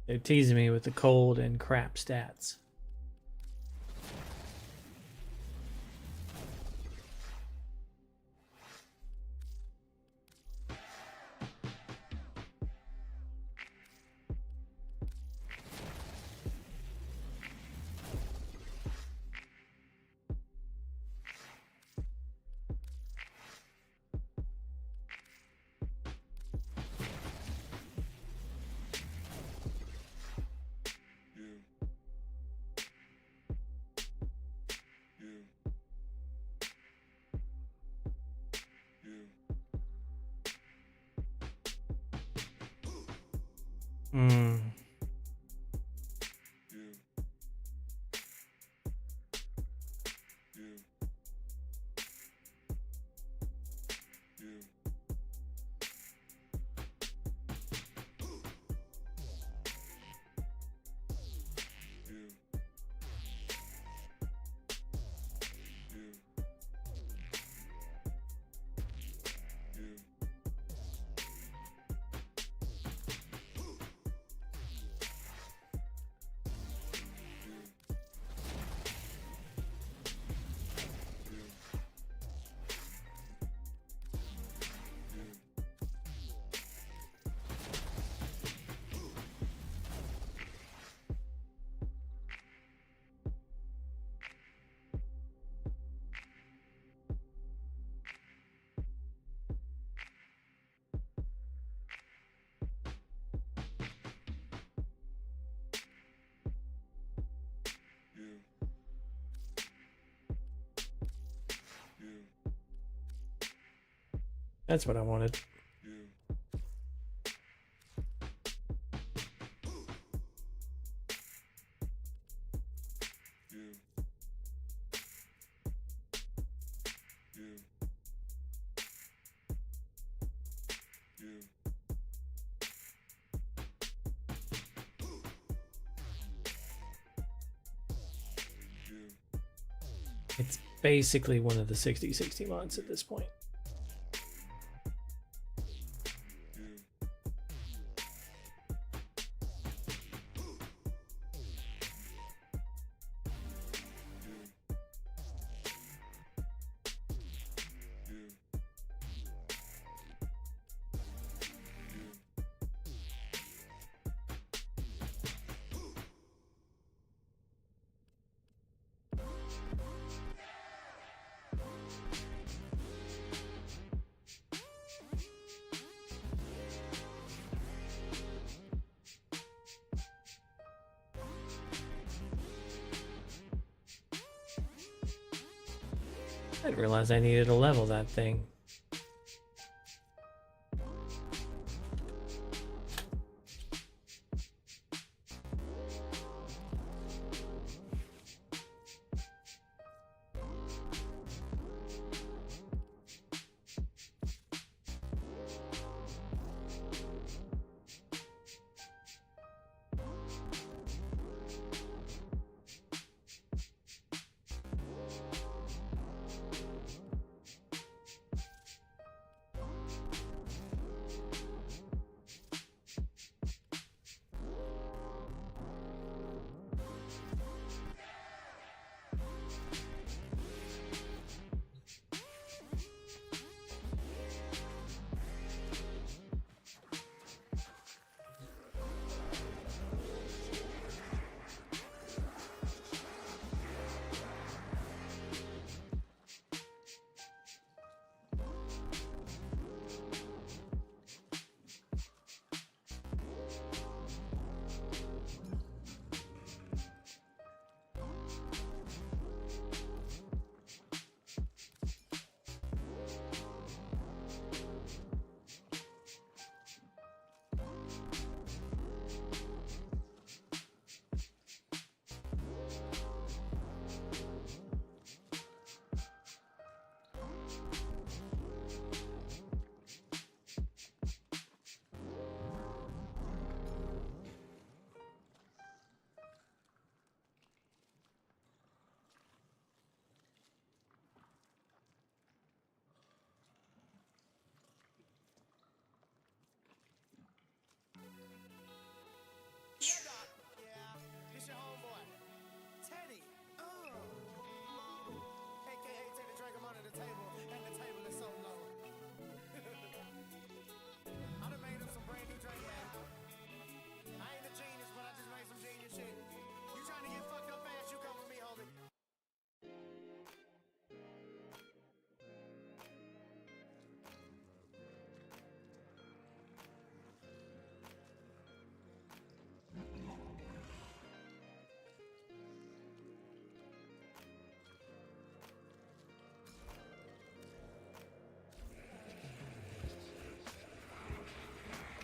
They're teasing me with the cold and crap stats. Hmm. That's what I wanted. It's basically one of the 60/60 mods at this point. I didn't realize I needed to level that thing.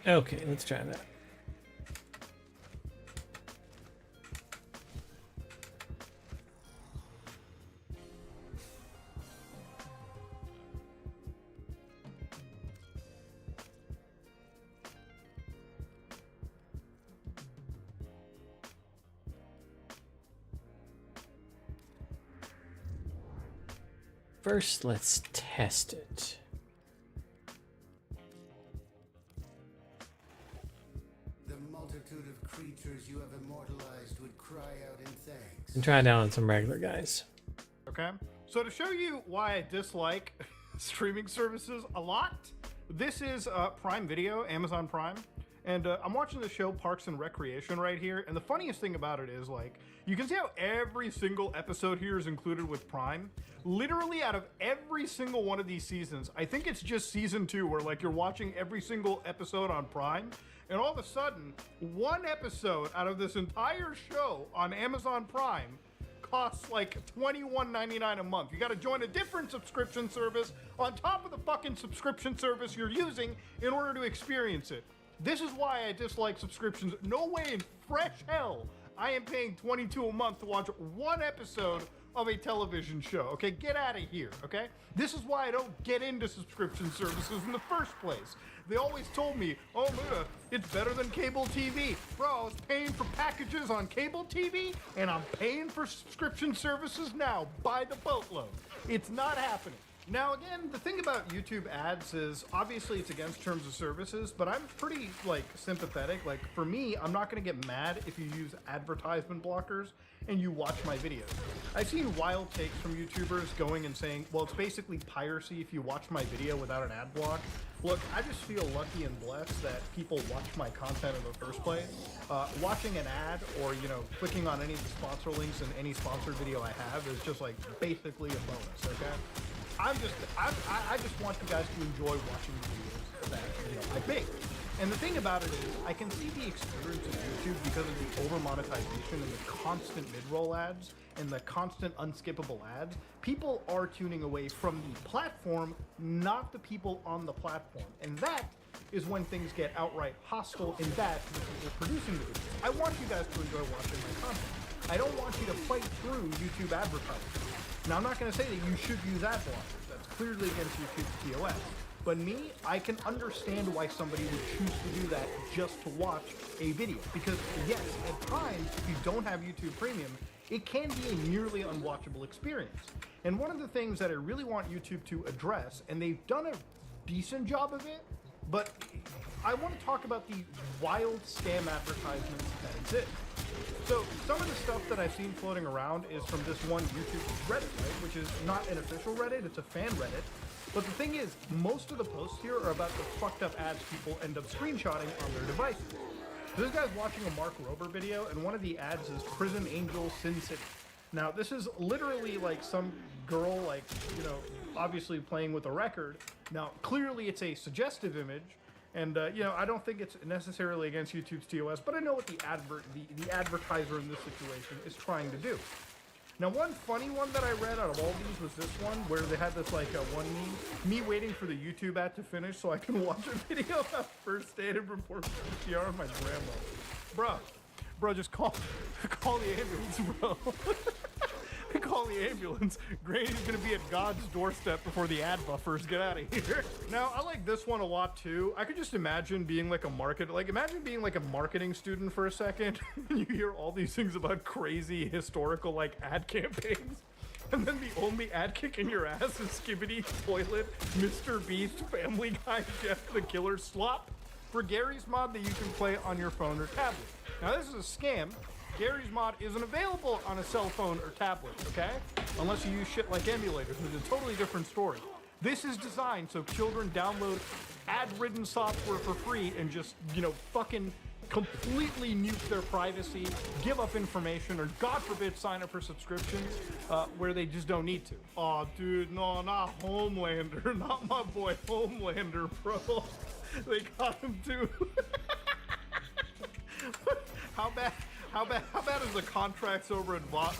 Okay, let's try that. First, let's test it. The multitude of creatures you have immortalized would cry out in thanks. And try it out on some regular guys. Okay, so to show you why I dislike streaming services a lot, this is Prime Video, Amazon Prime, and I'm watching the show Parks and Recreation right here, and the funniest thing about it is, like, you can see how every single episode here is included with Prime. Literally out of every single one of these seasons, I think it's just season 2 where, like, you're watching every single episode on Prime, and all of a sudden, one episode out of this entire show on Amazon Prime costs like $21.99 a month. You gotta join a different subscription service on top of the fucking subscription service you're using in order to experience it. This is why I dislike subscriptions. No way in fresh hell I am paying $22 a month to watch one episode of a television show. Okay, get out of here, okay? This is why I don't get into subscription services in the first place. They always told me, oh, Muda, it's better than cable TV. Bro, I was paying for packages on cable TV, and I'm paying for subscription services now by the boatload. It's not happening. Now, again, the thing about YouTube ads is obviously it's against terms of services, but I'm pretty, like, sympathetic. Like, for me, I'm not going to get mad if you use advertisement blockers and you watch my videos. I've seen wild takes from YouTubers going and saying, well, it's basically piracy if you watch my video without an ad block. Look, I just feel lucky and blessed that people watch my content in the first place. Watching an ad or, you know, clicking on any of the sponsor links in any sponsored video I have is just, like, basically a bonus, okay? I just want you guys to enjoy watching the videos that, you know, I make. And the thing about it is, I can see the experience of YouTube because of the over monetization and the constant mid-roll ads and the constant unskippable ads. People are tuning away from the platform, not the people on the platform. And that is when things get outright hostile in that to the people producing the videos. I want you guys to enjoy watching my content. I don't want you to fight through YouTube advertising. Now, I'm not going to say that you should use ad blockers. That's clearly against YouTube's TOS. But me, I can understand why somebody would choose to do that just to watch a video. Because, yes, at times, if you don't have YouTube Premium, it can be a nearly unwatchable experience. And one of the things that I really want YouTube to address, and they've done a decent job of it, but I want to talk about the wild scam advertisements that exist. So some of the stuff that I've seen floating around is from this one YouTube Reddit, right? Which is not an official Reddit, it's a fan Reddit. But the thing is, most of the posts here are about the fucked up ads people end up screenshotting on their devices. This guy's watching a Mark Rober video, and one of the ads is Prison Angel Sin City. Now, this is literally like some girl, like, you know, obviously playing with a record. Now, clearly it's a suggestive image. And, you know, I don't think it's necessarily against YouTube's TOS, but I know what the advertiser in this situation is trying to do. Now, one funny one that I read out of all these was this one, where they had this, like, one meme, me waiting for the YouTube ad to finish so I can watch a video about first aid and report PCR on my grandma. Bro, just call the ambulance, bro. Call the ambulance. Granny's gonna be at God's doorstep before the ad buffers get out of here. Now, I like this one a lot too. I could just imagine being like imagine being like a marketing student for a second, and you hear all these things about crazy historical like ad campaigns, and then the only ad kick in your ass is Skibbity Toilet, Mr. Beast, Family Guy, Jeff the Killer Slop for Gary's Mod that you can play on your phone or tablet. Now, this is a scam. Gary's Mod isn't available on a cell phone or tablet, okay? Unless you use shit like emulators, which is a totally different story. This is designed so children download ad-ridden software for free and just, you know, fucking completely nuke their privacy, give up information, or God forbid sign up for subscriptions where they just don't need to. Aw, dude, no, not Homelander, not my boy Homelander, bro. They got him too. How bad is the contracts over at Bot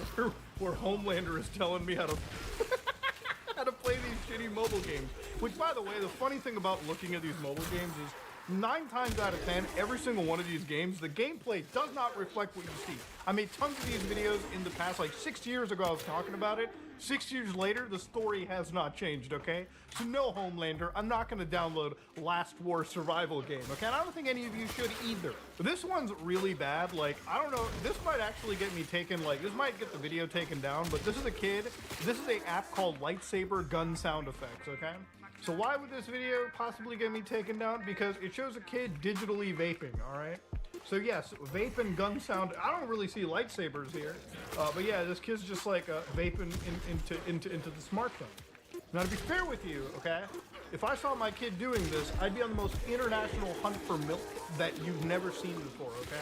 where Homelander is telling me how to how to play these shitty mobile games? Which, by the way, the funny thing about looking at these mobile games is 9 times out of 10, every single one of these games, the gameplay does not reflect what you see. I made tons of these videos in the past, like 6 years ago I was talking about it. 6 years later, the story has not changed, okay? So no, Homelander, I'm not gonna download Last War survival game, okay? And I don't think any of you should either. But this one's really bad, like, I don't know, this might actually get me taken, like, this might get the video taken down, but this is a kid, this is an app called Lightsaber Gun Sound Effects, okay? So why would this video possibly get me taken down? Because it shows a kid digitally vaping, all right? So yes, vape and gun sound. I don't really see lightsabers here, but yeah, this kid's just like vaping into the smartphone. Now to be fair with you, okay, if I saw my kid doing this, I'd be on the most international hunt for milk that you've never seen before. Okay,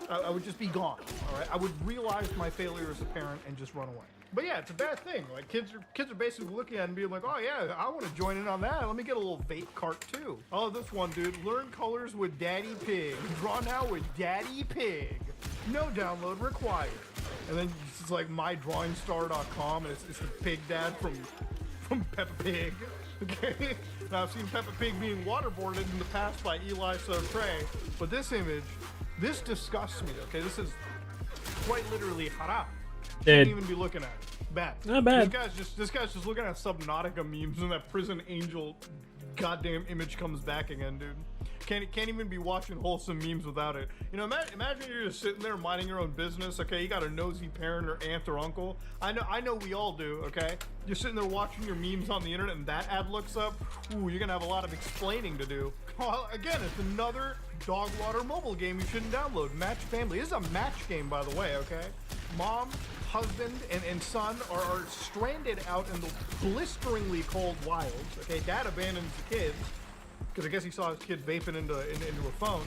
I would just be gone. All right, I would realize my failure as a parent and just run away. But yeah, it's a bad thing. Like kids are basically looking at it and being like, oh yeah, I want to join in on that. Let me get a little vape cart too. Oh, this one, dude. Learn colors with Daddy Pig. Draw now with Daddy Pig. No download required. And then it's like mydrawing.com, and it's the pig dad from Peppa Pig. Okay. Now I've seen Peppa Pig being waterboarded in the past by Eli Trey, but this image, this disgusts me. Okay, this is quite literally haram. Shouldn't even be looking at it. Bad. Not bad. This guy's just looking at Subnautica memes, and that prison angel goddamn image comes back again, dude. Can't even be watching wholesome memes without it. You know, imagine you're just sitting there minding your own business. Okay, you got a nosy parent or aunt or uncle. I know we all do. Okay, you're sitting there watching your memes on the internet, and that ad looks up. Ooh, you're gonna have a lot of explaining to do. Well, again, it's another dog water mobile game you shouldn't download. Match Family. This is a match game, by the way. Okay, mom, husband, and son are stranded out in the blisteringly cold wilds. Okay, dad abandons the kids because I guess he saw his kid vaping into a phone,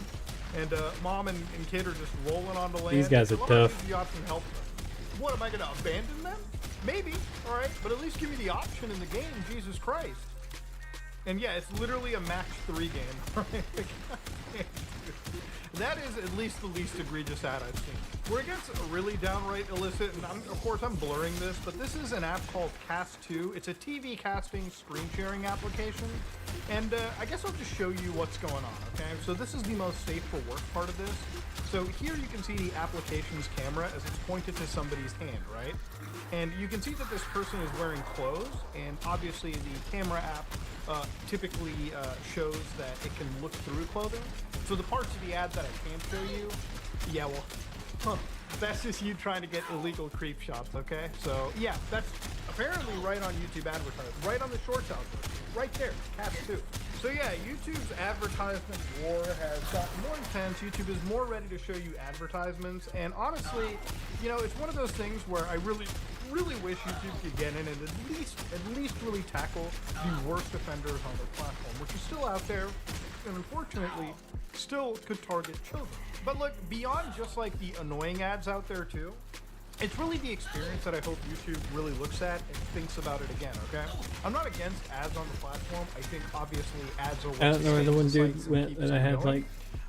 and mom and kid are just rolling onto land. These guys are tough. The option help them. What, am I gonna abandon them? Maybe. All right, but at least give me the option in the game. Jesus Christ. And yeah, it's literally a match 3 game. That is at least the least egregious ad I've seen. Where it gets really downright illicit, and of course I'm blurring this, but this is an app called Cast2. It's a TV casting screen sharing application, and I guess I'll just show you what's going on, okay? So this is the most safe for work part of this. So here you can see the application's camera as it's pointed to somebody's hand, right? And you can see that this person is wearing clothes, and obviously the camera app typically shows that it can look through clothing. So the parts of the ad that I can't show you, yeah, well, that's just you trying to get illegal creep shots, okay? So yeah, that's apparently right on YouTube advertising, right on the shorts out there, right there, Cast 2. So yeah, YouTube's advertisement war has gotten more intense. YouTube is more ready to show you advertisements, and honestly, you know, it's one of those things where I really wish YouTube could get in and at least really tackle the worst offenders on their platform, which is still out there, and unfortunately still could target children. But look, beyond just like the annoying ads out there too, it's really the experience that I hope YouTube really looks at and thinks about it again, okay? I'm not against ads on the platform. I think obviously ads are I don't know where the one dude went that I had going. like.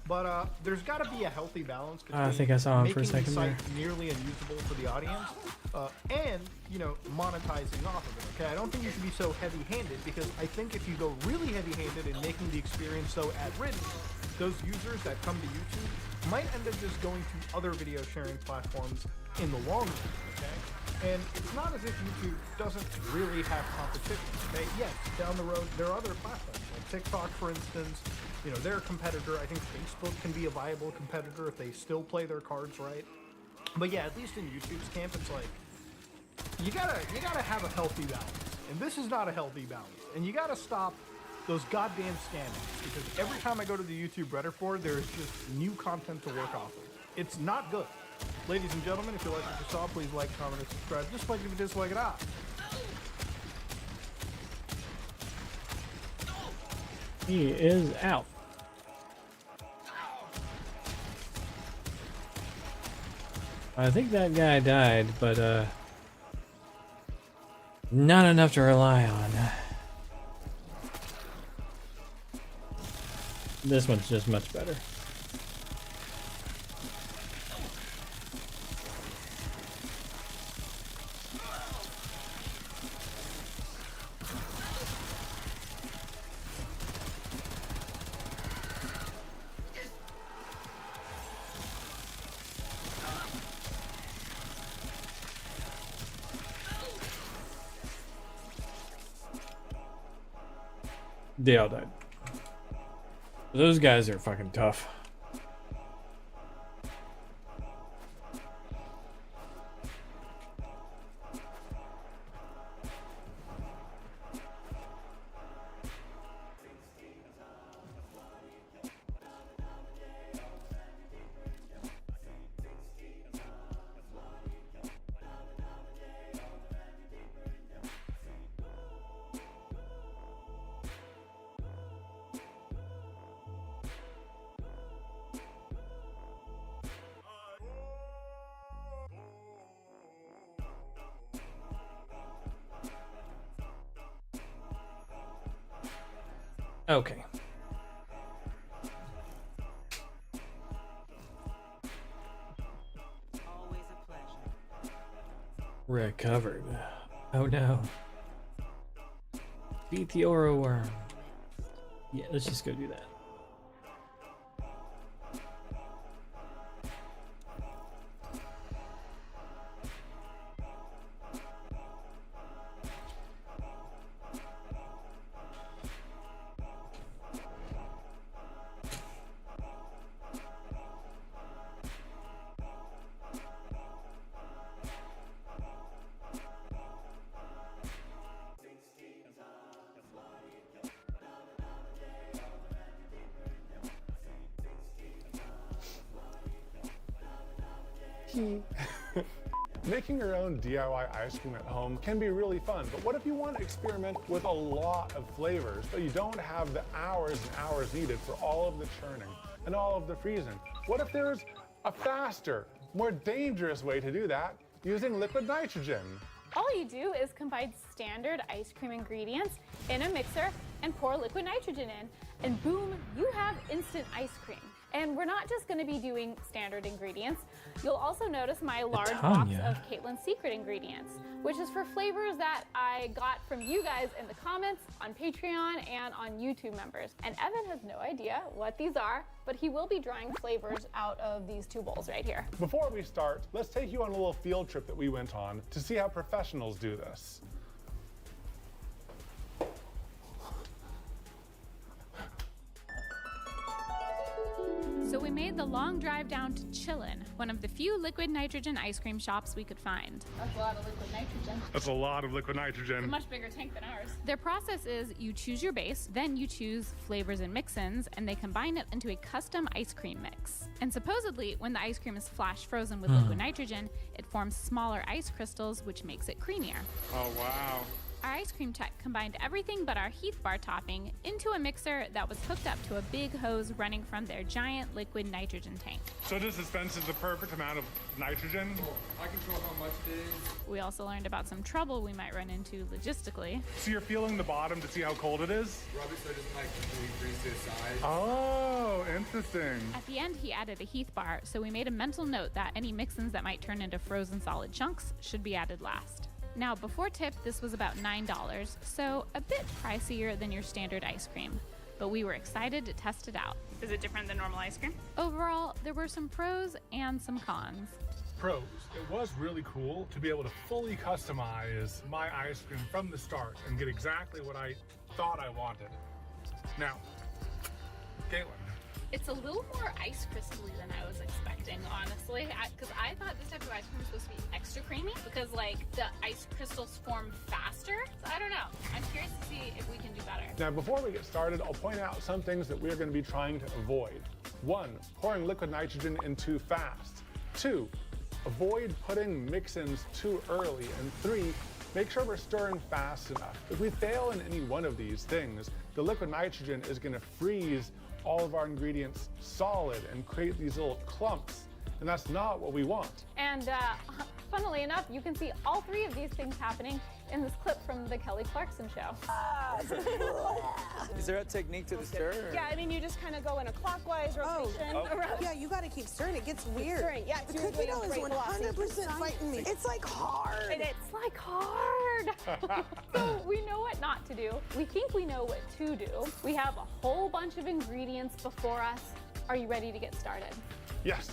But there's got to be a healthy balance between I think I saw him for a making the second site there. nearly unusable for the audience and, you know, monetizing off of it, okay? I don't think you should be so heavy-handed, because I think if you go really heavy-handed in making the experience so ad-ridden, those users that come to YouTube might end up just going to other video sharing platforms in the long run, okay? And it's not as if YouTube doesn't really have competition, okay? Yes, down the road, there are other platforms, like TikTok, for instance. You know, they're a competitor. I think Facebook can be a viable competitor if they still play their cards right. But yeah, at least in YouTube's camp, it's like, you gotta have a healthy balance. And this is not a healthy balance. And you gotta stop those goddamn scandals, because every time I go to the YouTube Reddit board, there's just new content to work off of. It's not good. Ladies and gentlemen, if you like what you saw, please like, comment, and subscribe. Just like if you dislike it out. He is out. I think that guy died, but not enough to rely on. This one's just much better. They all died. Those guys are fucking tough. Okay. Always a pleasure. Recovered. Oh no. Beat the Oro worm. Yeah, let's just go do that. Making your own DIY ice cream at home can be really fun, but what if you want to experiment with a lot of flavors, but you don't have the hours and hours needed for all of the churning and all of the freezing? What if there's a faster, more dangerous way to do that using liquid nitrogen? All you do is combine standard ice cream ingredients in a mixer and pour liquid nitrogen in, and boom, you have instant ice cream. And we're not just going to be doing standard ingredients. You'll also notice my large box of Caitlin's Secret ingredients, which is for flavors that I got from you guys in the comments, on Patreon, and on YouTube members. And Evan has no idea what these are, but he will be drawing flavors out of these two bowls right here. Before we start, let's take you on a little field trip that we went on to see how professionals do this. So we made the long drive down to Chillin', one of the few liquid nitrogen ice cream shops we could find. That's a lot of liquid nitrogen. That's a lot of liquid nitrogen. A much bigger tank than ours. Their process is you choose your base, then you choose flavors and mix-ins, and they combine it into a custom ice cream mix. And supposedly, when the ice cream is flash frozen with liquid nitrogen, it forms smaller ice crystals, which makes it creamier. Oh, wow. Our ice cream tech combined everything but our Heath bar topping into a mixer that was hooked up to a big hose running from their giant liquid nitrogen tank. So this dispenses the perfect amount of nitrogen? I control how much it is. We also learned about some trouble we might run into logistically. So you're feeling the bottom to see how cold it is? Rub it so it doesn't like completely freeze to its size. Oh, interesting. At the end, he added a Heath bar, so we made a mental note that any mix-ins that might turn into frozen solid chunks should be added last. Now, before tip, this was about $9, so a bit pricier than your standard ice cream, but we were excited to test it out. Is it different than normal ice cream? Overall, there were some pros and some cons. Pros. It was really cool to be able to fully customize my ice cream from the start and get exactly what I thought I wanted. Now, Caitlin. It's a little more ice crystally than I was expecting, honestly, because I thought this type of ice cream was supposed to be extra creamy because, like, the ice crystals form faster. So I don't know. I'm curious to see if we can do better. Now, before we get started, I'll point out some things that we're going to be trying to avoid. 1, pouring liquid nitrogen in too fast. 2, avoid putting mix-ins too early. And 3, make sure we're stirring fast enough. If we fail in any one of these things, the liquid nitrogen is going to freeze all of our ingredients solid and create these little clumps, and that's not what we want. And funnily enough, you can see all three of these things happening in this clip from the Kelly Clarkson show. Is there a technique to the stir? Yeah, I mean, you just kind of go in a clockwise rotation. Oh. Yeah, you got to keep stirring. It gets weird. Yeah, The cookie dough is 100% fighting me. It's like hard. And it's like hard. So we know what not to do. We think we know what to do. We have a whole bunch of ingredients before us. Are you ready to get started? Yes.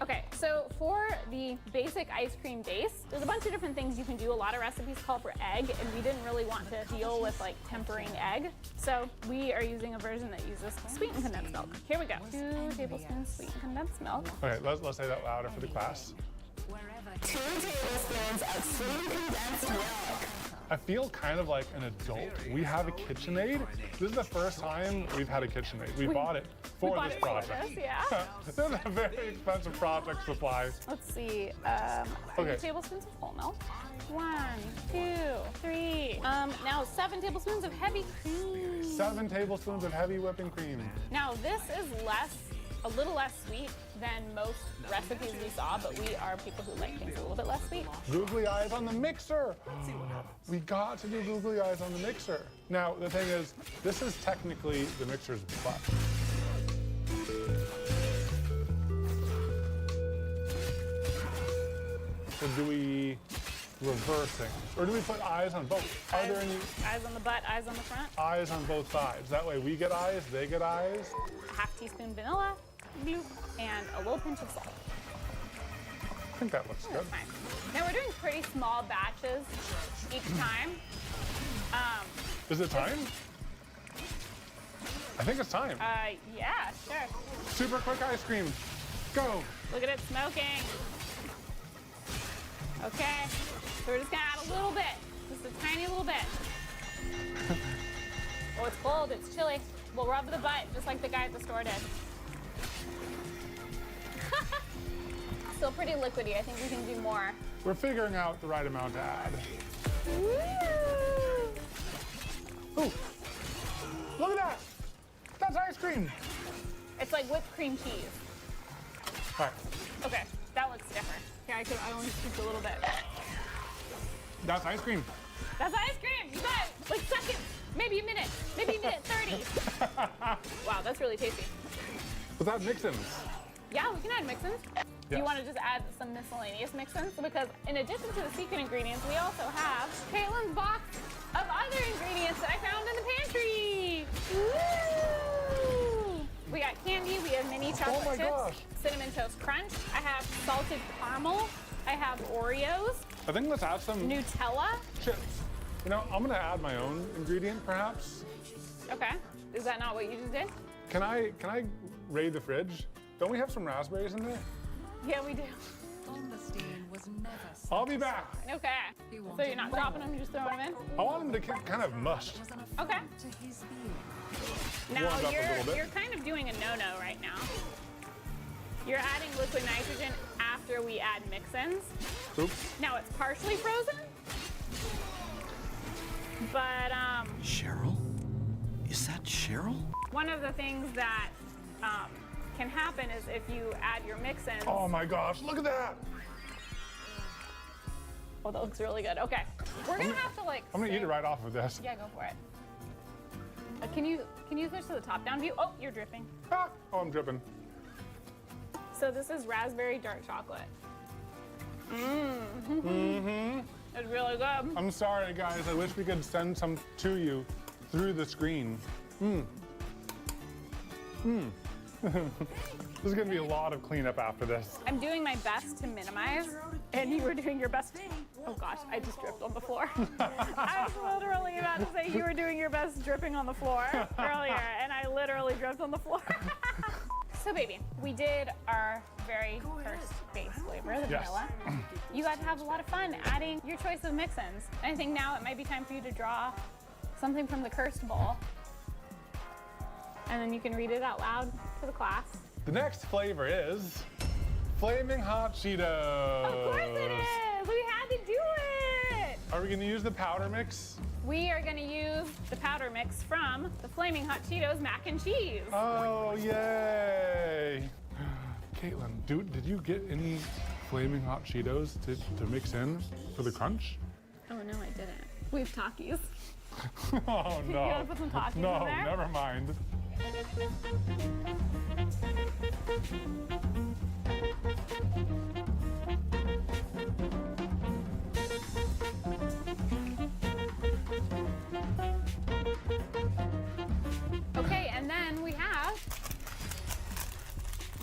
Okay, So for the basic ice cream base, there's a bunch of different things you can do. A lot of recipes call for egg, and we didn't really want to deal with like tempering egg. So we are using a version that uses sweetened condensed milk. Here we go. 2 tablespoons sweetened condensed milk. Okay, let's say that louder for the class. 2 tablespoons of sweetened condensed milk. I feel kind of like an adult. We have a KitchenAid. This is the first time we've had a KitchenAid. We bought it for this project. Yeah. This is a very expensive project supply. Let's see. 3 tablespoons of whole milk. 1, 2, 3. Now 7 tablespoons of heavy cream. 7 tablespoons of heavy whipping cream. Now this is a little less sweet than most recipes we saw, but we are people who like things a little bit less sweet. Googly eyes on the mixer. We got to do googly eyes on the mixer. Now, the thing is, this is technically the mixer's butt. So do we reverse things? Or do we put eyes on both? Are there any eyes on the butt, eyes on the front? eyes on both sides? That way we get eyes, they get eyes. A half teaspoon vanilla, bloop, and a little pinch of salt. I think that looks good. That's fine. Now we're doing pretty small batches each time. Is it time? I think it's time. Yeah, sure. Super quick ice cream. Go. Look at it smoking. Okay, so we're just gonna add a little bit, just a tiny little bit. Oh, it's cold, it's chilly. We'll rub the butt just like the guy at the store did. Still pretty liquidy. I think we can do more. We're figuring out the right amount to add. Ooh, look at that. That's ice cream. It's like whipped cream cheese. All right. Okay, that looks different. Yeah, I only scooped a little bit. That's ice cream. That's ice cream. You got it. Like seconds, maybe a minute 30. Wow, that's really tasty. Was that mix-ins? Yeah, we can add mix-ins. Yes. You want to just add some miscellaneous mix-ins? Because in addition to the secret ingredients, we also have Caitlin's box of other ingredients that I found in the pantry. Woo! We got candy, we have mini chocolate chips, cinnamon toast crunch. I have salted caramel. I have Oreos. I think let's add some Nutella. chips. You know, I'm gonna add my own ingredient, perhaps. Okay. Is that not what you just did? Can I raid the fridge? Don't we have some raspberries in there? Yeah, we do. I'll be back. Okay. So you're not dropping them, you're just throwing them in? I want them to get kind of mushed. Okay. Now Warmed up a little bit. you're kind of doing a no-no right now. You're adding liquid nitrogen after we add mix-ins. Oops. Now it's partially frozen, but Cheryl? Is that Cheryl? one of the things that can happen is if you add your mix-ins. Oh my gosh, look at that. Oh, that looks really good. Okay, we're gonna have to like. I'm gonna eat it right off of this. Yeah, go for it. Can you switch to the top-down view? Oh, you're dripping. Ah, oh, I'm dripping. So this is raspberry dark chocolate. It's really good. I'm sorry, guys. I wish we could send some to you through the screen. There's gonna be a lot of cleanup after this. I'm doing my best to minimize, and you were doing your best. Oh gosh, I just dripped on the floor. I was literally about to say you were doing your best dripping on the floor earlier, and I literally dripped on the floor. So baby, we did our very first base flavor, the vanilla. You got to have a lot of fun adding your choice of mix-ins. And I think now it might be time for you to draw something from the cursed bowl. And then you can read it out loud to the class. The next flavor is Flaming Hot Cheetos. Of course it is! We had to do it! Are we gonna use the powder mix? We are gonna use the powder mix from the Flaming Hot Cheetos mac and cheese. Oh, yay! Caitlin, did you get any Flaming Hot Cheetos to mix in for the crunch? Oh no, I didn't. We have Takis. Oh no. You wanna put some Takis in there? No, never mind. Okay, and then we have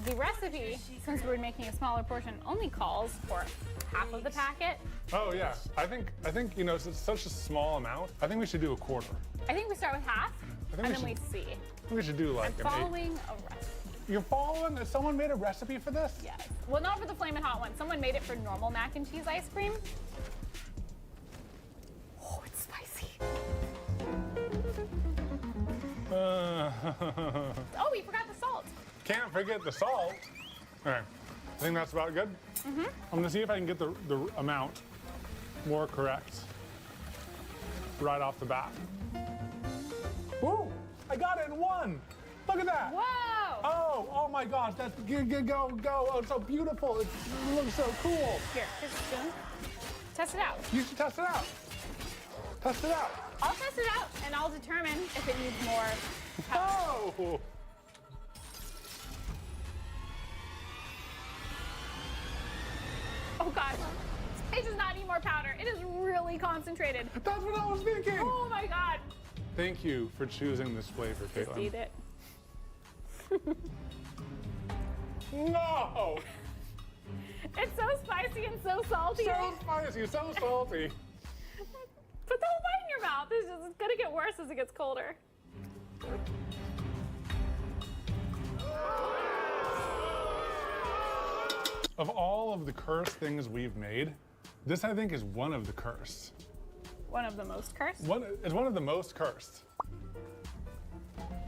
the recipe, since we're making a smaller portion, only calls for half of the packet. Oh yeah, I think you know, it's such a small amount. I think we should do a quarter. I think we start with half, think and we then we see. I think we should do like I'm an 8. following a recipe. You're following? Someone made a recipe for this? Yes. Well, not for the flamin' hot one. Someone made it for normal mac and cheese ice cream. Oh, it's spicy. Oh, we forgot the salt. Can't forget the salt. All right, I think that's about good. Mm-hmm. I'm gonna see if I can get the amount more correct right off the bat. Woo! I got it in 1. Look at that. Whoa! Oh my gosh, that's go. Oh, it's so beautiful. It looks so cool. Here, here's a spoon. Test it out. You should test it out. Test it out. I'll test it out, and I'll determine if it needs more powder. Oh! Oh God, it does not need more powder. It is really concentrated. That's what I was thinking. Oh my God. Thank you for choosing this flavor, Just Caitlin. eat it. No! It's so spicy and so salty. So spicy, so salty. Put the whole bite in your mouth. It's gonna get worse as it gets colder. Of all of the cursed things we've made, this I think is one of the cursed. One of the most cursed. It's one of the most cursed.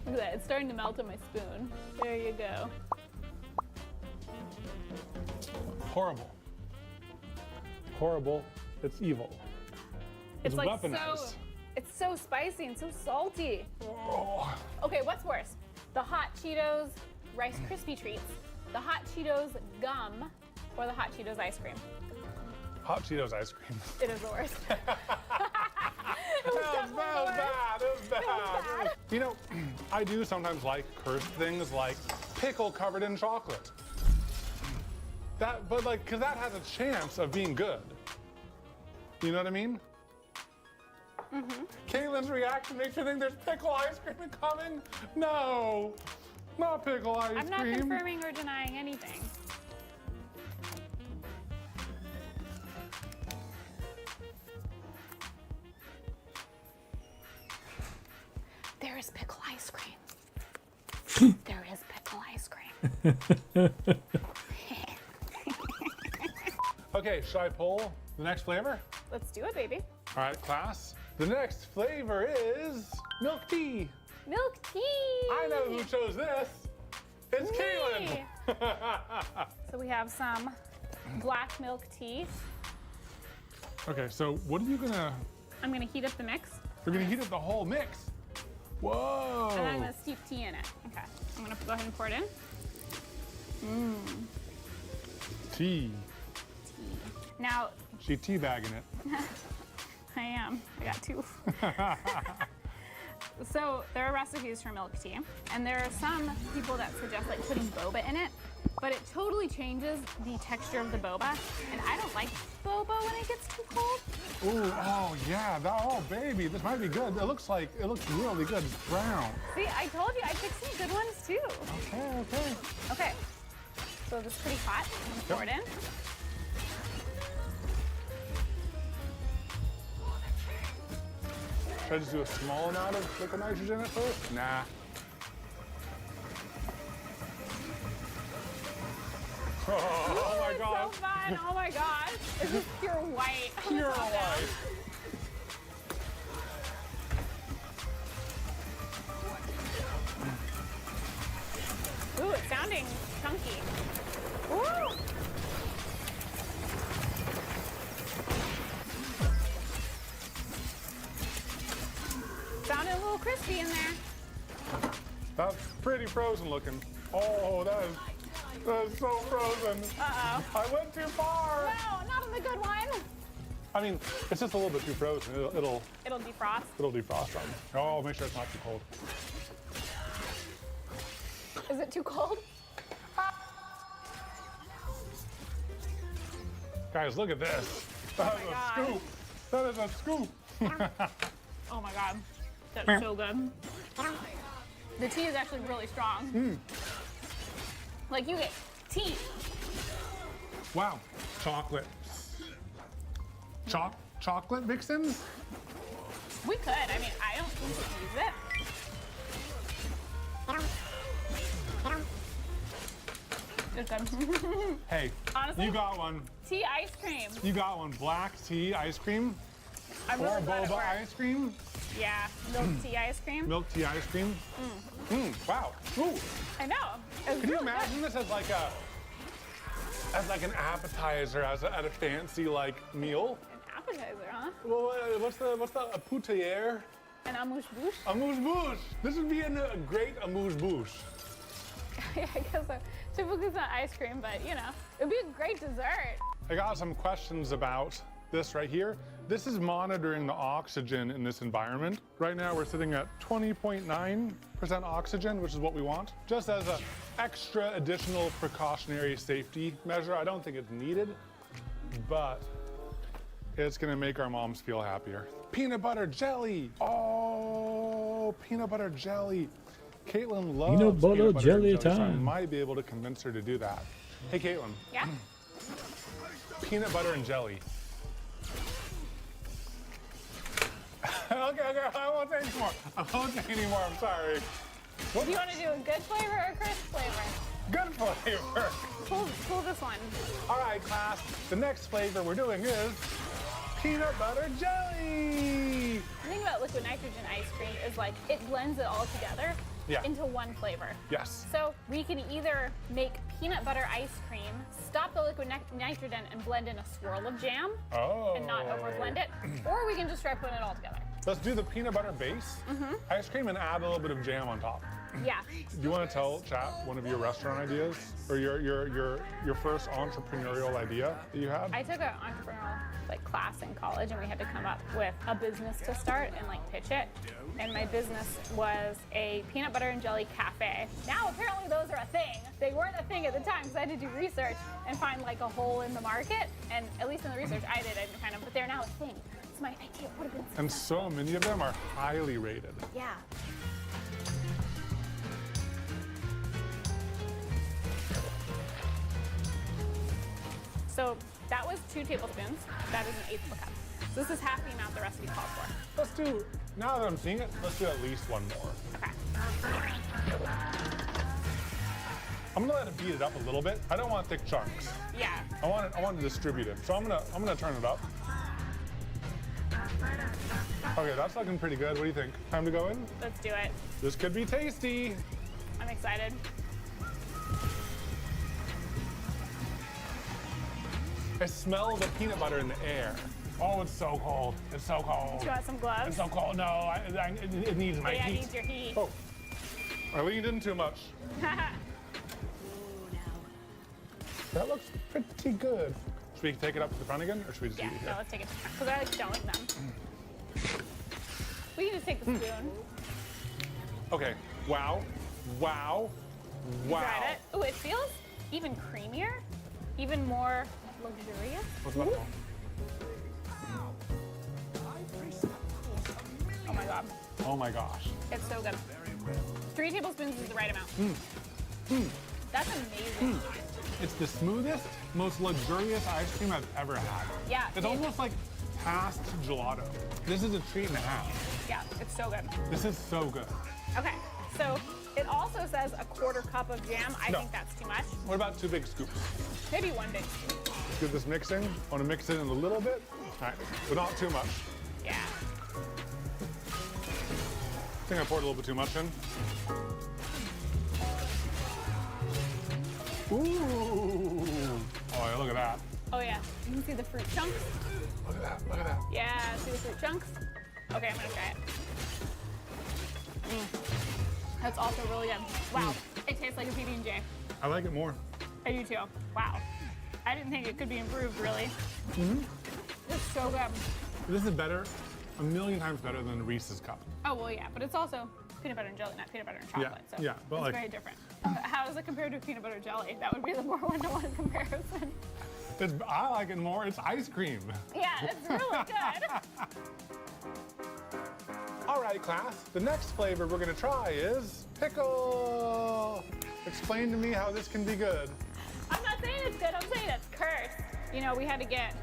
Look at that. It's starting to melt on my spoon. There you go. Horrible. Horrible. It's evil. It's like weaponized. it's so spicy and so salty. Oh. Okay, what's worse? The Hot Cheetos Rice Krispie treats, the Hot Cheetos gum, or the Hot Cheetos ice cream? Hot Cheetos ice cream. It is the worst. That was bad. You know, I do sometimes like cursed things like pickle covered in chocolate. But like, cause that has a chance of being good. You know what I mean? Mm-hmm. Caitlin's reaction makes me think there's pickle ice cream coming. No, not pickle ice cream. I'm not confirming or denying anything. There is pickle ice cream. There is pickle ice cream. Okay, should I pull the next flavor? Let's do it, baby. All right, class. The next flavor is milk tea. Milk tea. I know who chose this. It's Me. Caitlin. So we have some black milk tea. Okay, so what are you gonna? I'm gonna heat up the mix. We're gonna heat up the whole mix. Whoa. And I'm gonna steep tea in it. Okay, I'm gonna go ahead and pour it in. Mmm. Tea. Now, She teabagging it. I am. I got 2. So there are recipes for milk tea, and there are some people that suggest like putting boba in it, but it totally changes the texture of the boba, and I don't like boba when it gets too cold. Ooh, oh yeah, oh baby, this might be good. It looks really good. It's brown. See, I told you I picked some good ones too. Okay. Okay, so this is pretty hot. I'm gonna pour it in. Should I just do a small amount of liquid nitrogen at first? Nah. Oh my god. So fun. Oh my god. This is pure white. Pure white. Ooh, it's sounding chunky. Ooh. Sounded a little crispy in there. That's pretty frozen looking. Oh, that is so frozen. Uh-oh. I went too far. No, not on the good one. I mean, it's just a little bit too frozen. It'll defrost. It'll defrost on. Oh, make sure it's not too cold. Is it too cold? Guys, look at this. That is a scoop. That is a scoop. Oh my god. That's so good. The tea is actually really strong. Like you get tea. Wow, chocolate. Chocolate mix-ins? We could. I mean, I don't think we use it. It's good. Hey, Honestly, you got one. tea ice cream. You got one. Black tea ice cream I'm or really glad it boba worked. ice cream. Yeah, milk tea ice cream. Milk tea ice cream. Wow. Ooh. I know. It was Can you really imagine this as like an appetizer at a fancy like meal? good. Appetizer, huh? Well, what's the a poutier? An amuse-bouche. Amuse-bouche. This would be a great amuse-bouche. Yeah, I guess so. Typically it's not ice cream, but you know, it'd be a great dessert. I got some questions about this right here. This is monitoring the oxygen in this environment. Right now we're sitting at 20.9% oxygen, which is what we want. Just as an extra additional precautionary safety measure. I don't think it's needed, but it's gonna make our moms feel happier. Peanut butter jelly. Oh, peanut butter jelly. Caitlin loves Peanut butter and jelly so I time. might be able to convince her to do that. Hey, Caitlin. Yeah? Peanut butter and jelly. Okay, I won't say anymore. I won't say anymore, I'm sorry. Do you want to do a good flavor or a crisp flavor? Good flavor. Pull this one. All right, class. The next flavor we're doing is peanut butter jelly. The thing about liquid nitrogen ice cream is like it blends it all together into one flavor. Yes. So we can either make peanut butter ice cream, stop the liquid nitrogen and blend in a swirl of jam and not over blend it, or we can just try putting it all together. Let's do the peanut butter base ice cream and add a little bit of jam on top. Yeah. Do you want to tell chat one of your restaurant ideas or your first entrepreneurial idea that you had? I took an entrepreneurial class in college and we had to come up with a business to start and pitch it. And my business was a peanut butter and jelly cafe. Now apparently those are a thing. They weren't a thing at the time because I had to do research and find a hole in the market. And at least in the research I didn't find them, but they're now a thing. It's my idea. What a good And so many of them are highly rated. Yeah. So that was 2 tablespoons. That is an 1/8 of a cup. So this is half the amount the recipe called for. Let's do, now that I'm seeing it, let's do at least one more. Okay. I'm gonna let it beat it up a little bit. I don't want thick chunks. Yeah. I want to distribute it. So I'm gonna turn it up. Okay, that's looking pretty good. What do you think? Time to go in? Let's do it. This could be tasty. I'm excited. I smell the peanut butter in the air. Oh, it's so cold. It's so cold. Do you want some gloves? It's so cold. No, it needs my Yeah, heat. it needs your heat. Oh, I leaned in too much. That looks pretty good. Should we take it up to the front again, or should we just eat it here? No, let's take it because I like showing them. We can just take the spoon. Okay. Wow. Wow. You Wow. tried it. Oh, it feels even creamier, even more luxurious. What's that called? Oh my god. Oh my gosh. It's so good. 3 tablespoons is the right amount. That's amazing. It's the smoothest, most luxurious ice cream I've ever had. Yeah. It's almost like past gelato. This is a treat and a half. Yeah, it's so good. This is so good. Okay, so it also says a 1/4 cup of jam. I No. think that's too much. What about 2 big scoops? Maybe 1 big scoop. Get this mixing. I want to mix it in a little bit. All right, but not too much. Yeah. I think I poured a little bit too much in. Ooh. Oh, yeah, look at that. Oh yeah, you can see the fruit chunks. Look at that, look at that. Yeah, see the fruit chunks? Okay, I'm gonna try it. That's also really good. Wow, it tastes like a PB&J. I like it more. I do too. Wow. I didn't think it could be improved, really. It's so good. This is better, a million times better than Reese's Cup. Oh, well, yeah, but it's also peanut butter and jelly, not peanut butter and Yeah, chocolate. So yeah, but it's like- very different. How is it compared to peanut butter jelly? That would be the more one-to-one comparison. I like it more. It's ice cream. Yeah, it's really good. All right, class. The next flavor we're gonna try is pickle. Explain to me how this can be good. I'm not saying it's good, I'm saying it's cursed. You know, we had to get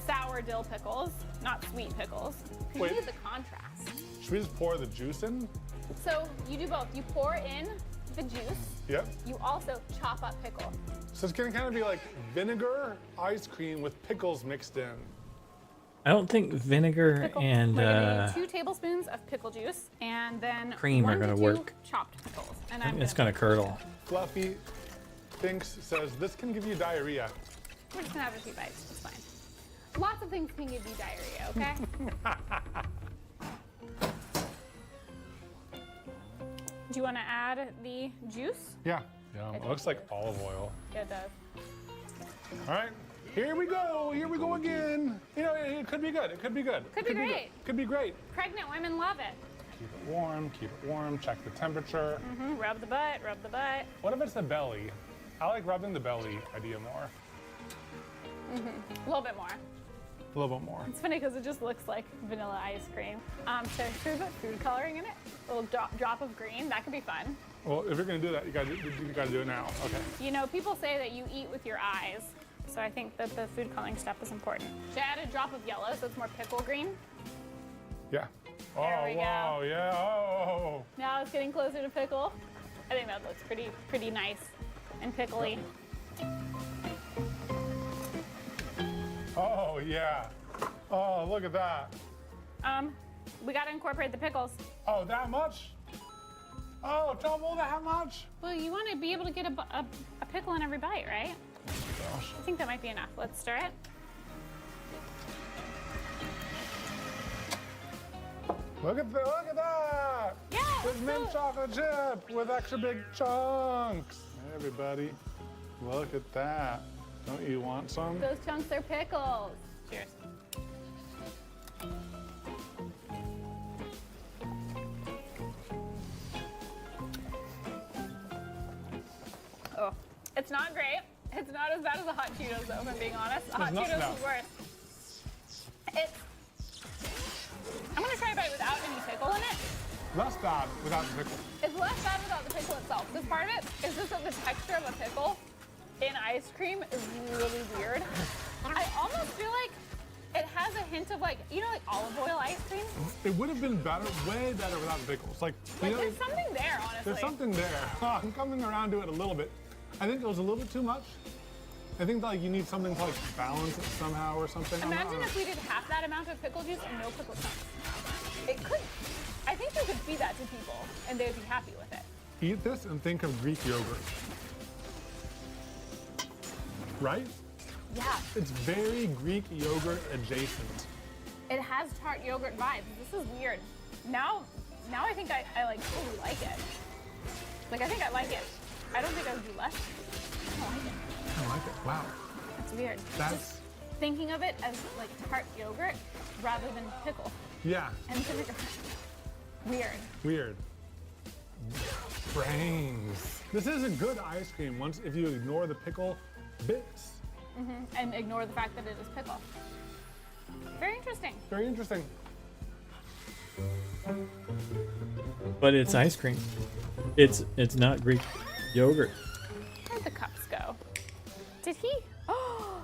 sour dill pickles, not sweet pickles. 'Cause Wait. you need the contrast. Should we just pour the juice in? So you do both. You pour in the juice. Yep. You also chop up pickle. So it's gonna kind of be like vinegar ice cream with pickles mixed in. I don't think vinegar Pickle. and We're gonna do 2 tablespoons of pickle juice and then cream are 1 to gonna 2 work. chopped pickles. And I I'm think it's gonna gonna curdle. Fluffy says this can give you diarrhea. We're just gonna have a few bites. It's fine. Lots of things can give you diarrhea, okay? Do you want to add the juice? Yeah. Yeah. It looks like olive oil. Yeah, it does. All right. Here we go. Here we go again. You know, it could be good. It could be good. Could be good. great. Could be great. Pregnant women love it. Keep it warm. Keep it warm. Check the temperature. Rub the butt, rub the butt. What if it's the belly? I like rubbing the belly idea more. A little bit more. A little bit more. It's funny because it just looks like vanilla ice cream. So should we put food coloring in it? A little drop of green, that could be fun. Well, if you're gonna do that, you gotta do it now. Okay. You know, people say that you eat with your eyes, so I think that the food coloring step is important. Should I add a drop of yellow so it's more pickle green? Yeah. There Oh we go. wow. Yeah. Oh. Now it's getting closer to pickle. I think that looks pretty nice and pickly. Oh yeah. Oh, look at that. We gotta incorporate the pickles. Oh, that much? Oh, double that much? Well, you want to be able to get a pickle in every bite, right? Gosh. I think that might be enough. Let's stir it. Look at that! Yeah, It's mint chocolate chip with extra big chunks. Everybody, look at that. Don't you want some? Those chunks are pickles. Cheers. Oh, it's not great. It's not as bad as the hot Cheetos, though, if I'm being honest. The hot Cheetos is worse. I'm gonna try a bite without any pickle in it. Less bad without the pickle. It's less bad without the pickle itself. Because part of it is just that the texture of a pickle in ice cream is really weird. I almost feel like it has a hint of like, you know, like olive oil ice cream? It would have been better, way better without the pickles. Like, you know, There's something there, honestly. there's something there. I'm coming around to it a little bit. I think it was a little bit too much. I think like you need something to like balance it somehow or something. Imagine if we did half that amount of pickle juice and no pickle chunks. It could, I think you could feed that to people and they'd be happy with it. Eat this and think of Greek yogurt. Right? Yeah. It's very Greek yogurt adjacent. It has tart yogurt vibes. This is weird. Now I think I like totally like it. Like I think I like it. I don't think I would do less. I don't like it. I like it. Wow. That's weird. That's Just thinking of it as like tart yogurt rather than pickle yeah. and vinegar. Weird. Weird. Brains. This is a good ice cream once if you ignore the pickle bits. And ignore the fact that it is pickle. Very interesting. Very interesting. But it's ice cream. It's not Greek yogurt. Where'd the cups go? Did he? Oh!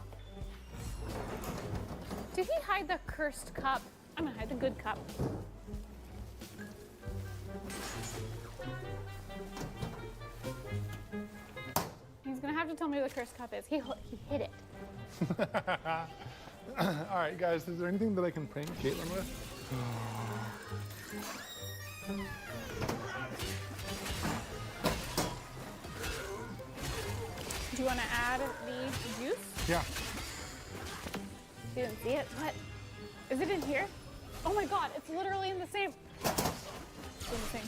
Did he hide the cursed cup? I'm gonna hide the good cup. He's gonna have to tell me where the cursed cup is. He hid it. All right, guys, is there anything that I can prank Caitlin with? Do you want to add the juice? Yeah. You didn't see it? What? Is it in here? Oh my god, it's literally in the same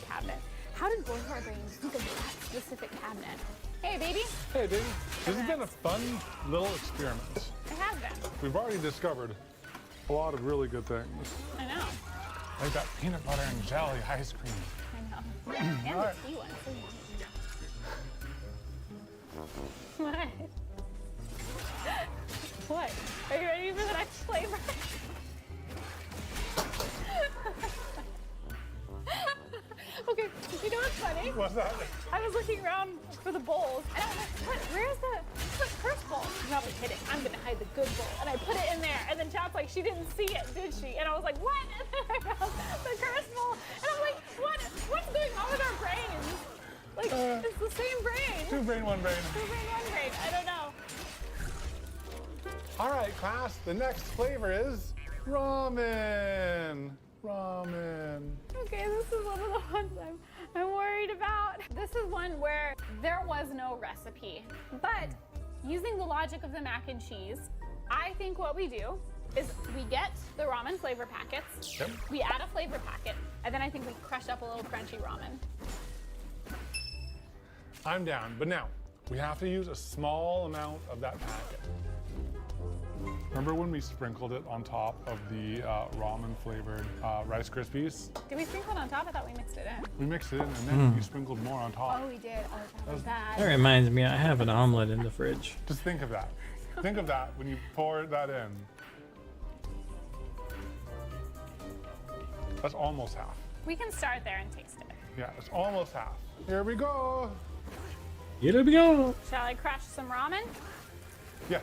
cabinet. How did both of our brains think of that specific cabinet? Hey, baby. Hey, baby. This has been a fun little experiment. It has been. We've already discovered a lot of really good things. I know. Like that peanut butter and jelly ice cream. I know. And All right. the tea one. What? What? Are you ready for the next flavor? Okay, you know what's funny? What's that? I was looking around for the bowls, and I was like, where's the cursed bowl? I'm probably kidding. I'm gonna hide the good bowl. And I put it in there, and then Chat's like, she didn't see it, did she? And I was like, what? And then I found the cursed bowl, and I'm like, what's going on with our brains? Like, it's the same brain. Two brain, one brain. Two brain, one brain. I don't know. All right, class. The next flavor is ramen. Ramen. Okay, this is one of the ones I'm worried about. This is one where there was no recipe, but using the logic of the mac and cheese, I think what we do is we get the ramen flavor packets, Yep. we add a flavor packet, and then I think we crush up a little crunchy ramen. I'm down, but now we have to use a small amount of that packet. Remember when we sprinkled it on top of the ramen flavored Rice Krispies? Did we sprinkle it on top? I thought we mixed it in. We mixed it in and then we sprinkled more on top. Oh, we did. Oh, that was bad. That reminds me, I have an omelet in the fridge. Just think of that. Think of that when you pour that in. That's almost half. We can start there and taste it. Yeah, it's almost half. Here we go. Here we go. Shall I crush some ramen? Yeah.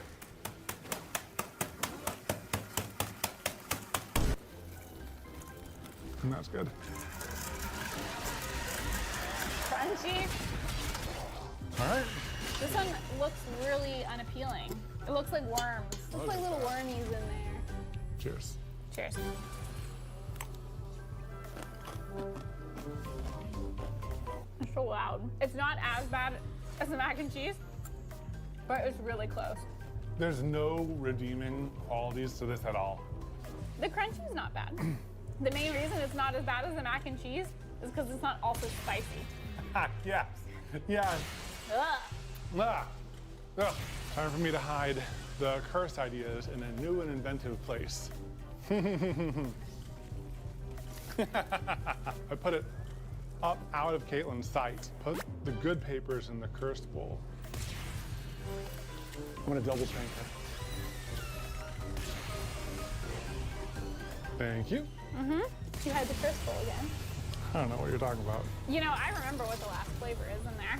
And that's good. Crunchy. All right. This one looks really unappealing. It looks like worms. It looks like little wormies in there. Cheers. Cheers. It's so loud. It's not as bad as the mac and cheese, but it's really close. There's no redeeming qualities to this at all. The crunchy is not bad. The main reason it's not as bad as the mac and cheese is because it's not also spicy. Yes. Yes. Ugh. Ah. Ugh. Time for me to hide the curse ideas in a new and inventive place. I put it up out of Caitlin's sight. Put the good papers in the cursed bowl. I'm gonna double shank it. Thank you. Mm-hmm. You had the cursed bowl again. I don't know what you're talking about. You know, I remember what the last flavor is in there.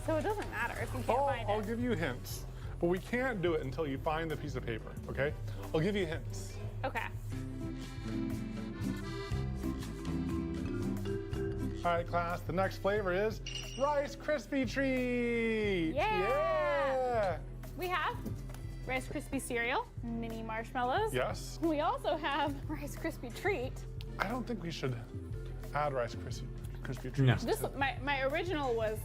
So it doesn't matter if you can't find I'll it. give you hints, but we can't do it until you find the piece of paper, okay? I'll give you hints. Okay. All right, class, the next flavor is Rice Krispie Treat. Yeah. We have Rice Krispie cereal, mini marshmallows. Yes. We also have Rice Krispie treat. I don't think we should add Rice Krispie Treat. No. This my original was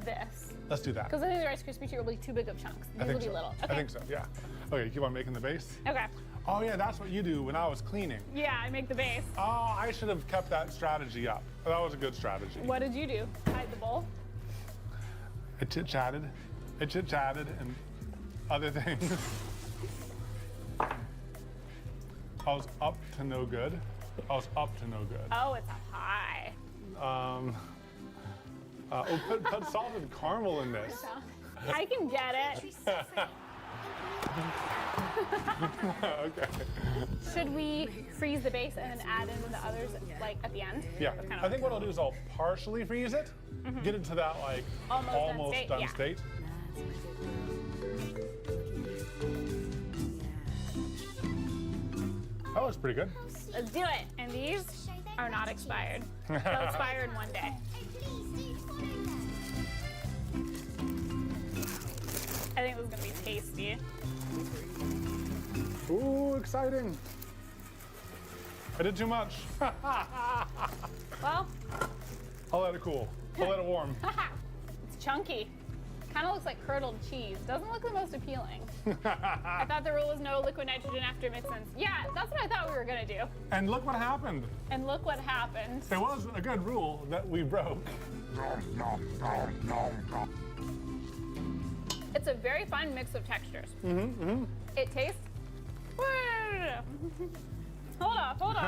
this. Let's do that. Because I think the Rice Krispie treat will be too big of chunks. These will be little. Okay. I think so, yeah. Okay, keep on making the base. Okay. Oh yeah, that's what you do when I was cleaning. Yeah, I make the base. Oh, I should have kept that strategy up. That was a good strategy. What did you do? Hide the bowl? I chit-chatted and other things. I was up to no good. Oh, it's up high. Put salted caramel in this. I can get it. Okay. Should we freeze the base and then add in the others like at the end? Yeah, Or kind I think what I'll do is I'll partially freeze it, get it to that like almost done state. That looks pretty good. Let's do it. And these are not expired. They'll expire in one day. I think this is gonna be tasty. Ooh, exciting. I did too much. Well, I'll let it cool. I'll let it warm. it's chunky. Kind of looks like curdled cheese. Doesn't look the most appealing. I thought the rule was no liquid nitrogen after mix-ins. Yeah, that's what I thought we were gonna do. And look what happened. And look what happened. It was a good rule that we broke. It's a very fun mix of textures. It tastes. Hold off on it.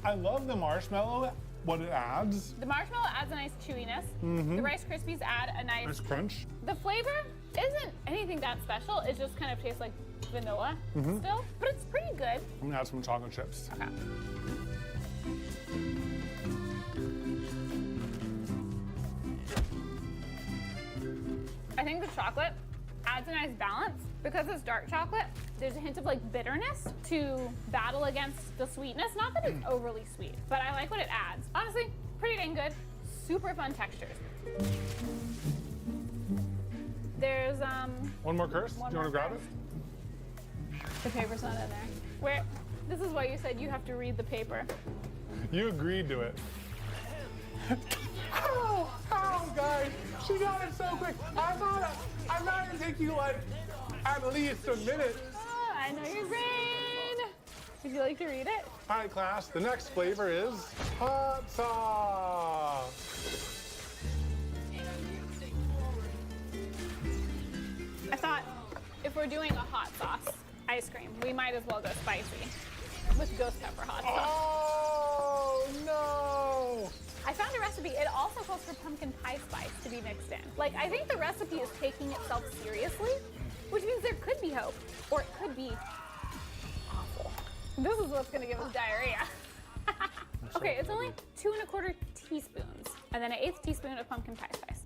I love the marshmallow, what it adds. The marshmallow adds a nice chewiness. The Rice Krispies add a nice Nice crunch. The flavor isn't anything that special. It just kind of tastes like vanilla still, but it's pretty good. I'm gonna add some chocolate chips. Okay. I think the chocolate adds a nice balance. Because it's dark chocolate, there's a hint of like bitterness to battle against the sweetness. Not that it's overly sweet, but I like what it adds. Honestly, pretty dang good. Super fun textures. There's One more curse? Do you want to grab it? The paper's not in there. Where? This is why you said you have to read the paper. You agreed to it. Ow, guys, she got it so quick. I thought it'd take you like at least a minute. Oh, I know your brain. Would you like to read it? All right, class, the next flavor is hot sauce. I thought if we're doing a hot sauce ice cream, we might as well go spicy with ghost pepper hot sauce. Oh, no. I found a recipe. It also calls for pumpkin pie spice to be mixed in. Like, I think the recipe is taking itself seriously, which means there could be hope, or it could be awful. This is what's gonna give us diarrhea. Okay, it's only 2 1/4 teaspoons, and then an 1/8 teaspoon of pumpkin pie spice.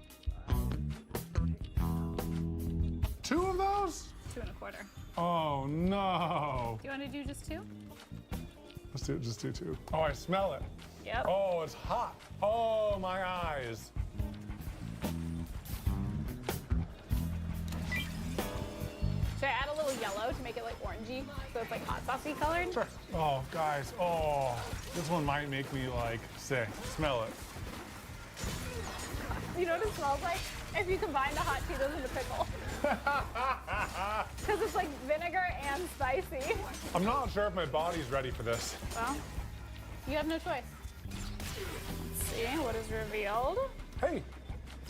2 of those? 2 1/4. Oh, no. Do you want to do just 2? Let's do it, just do 2. Oh, I smell it. Yep. Oh, it's hot. Oh, my eyes. Should I add a little yellow to make it like orangey, so it's like hot saucy colored? Sure. Oh, guys. Oh, this one might make me like sick. Smell it. You know what it smells like? If you combine the hot Cheetos and the pickle. Because it's like vinegar and spicy. I'm not sure if my body's ready for this. Well, you have no choice. Let's see what is revealed. Hey,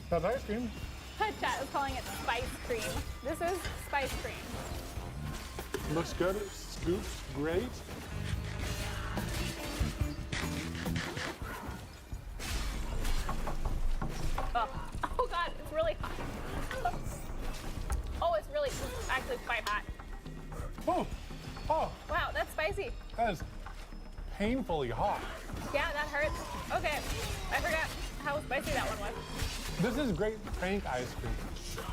that's ice cream. Chat is calling it spice cream. This is spice cream. Looks good. It scoops great. Oh God, it's really hot. Oh, it's actually quite hot. Oh, oh. Wow, that's spicy. That is painfully hot. Yeah, that hurts. Okay, I forgot how spicy that one was. This is great prank ice cream,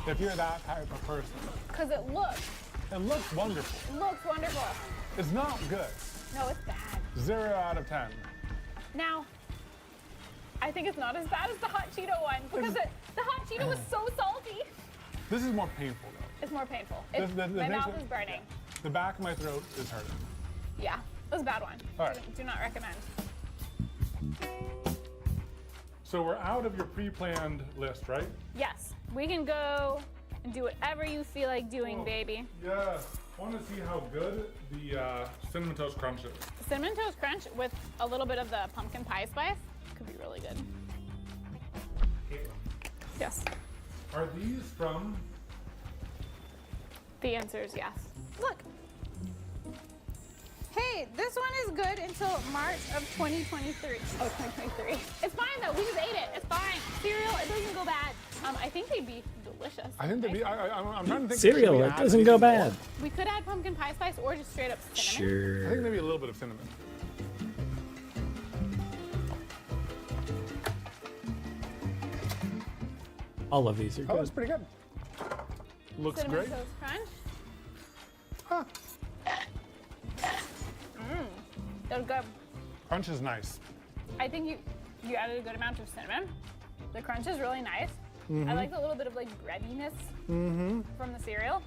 if you're that type of person. Because it looks wonderful. It looks wonderful. It's not good. No, it's bad. 0 out of 10. Now, I think it's not as bad as the hot Cheeto one because the hot Cheeto was so salty. This is more painful though. It's more painful. My mouth is burning. The back of my throat is hurting. Yeah, it was a bad one. All right. Do not recommend. So we're out of your pre-planned list, right? Yes, we can go and do whatever you feel like doing, baby. Yeah. I want to see how good the Cinnamon Toast Crunch is. Cinnamon Toast Crunch with a little bit of the pumpkin pie spice could be really good. Yes. Are these from? The answer is yes. Look. Hey, this one is good until March of 2023. Oh, 2023. It's fine though, we just ate it. It's fine. Cereal, it doesn't go bad. I think they'd be delicious. I think they'd be, I'm trying to think. Cereal, it doesn't go bad. We could add pumpkin pie spice or just straight up cinnamon. Sure. I think maybe a little bit of cinnamon. All of these are good. Oh, it's pretty good. Looks Cinnamon great. Toast Crunch. Huh. That was good. Crunch is nice. I think you added a good amount of cinnamon. The crunch is really nice. I like a little bit of like breadiness from the cereal.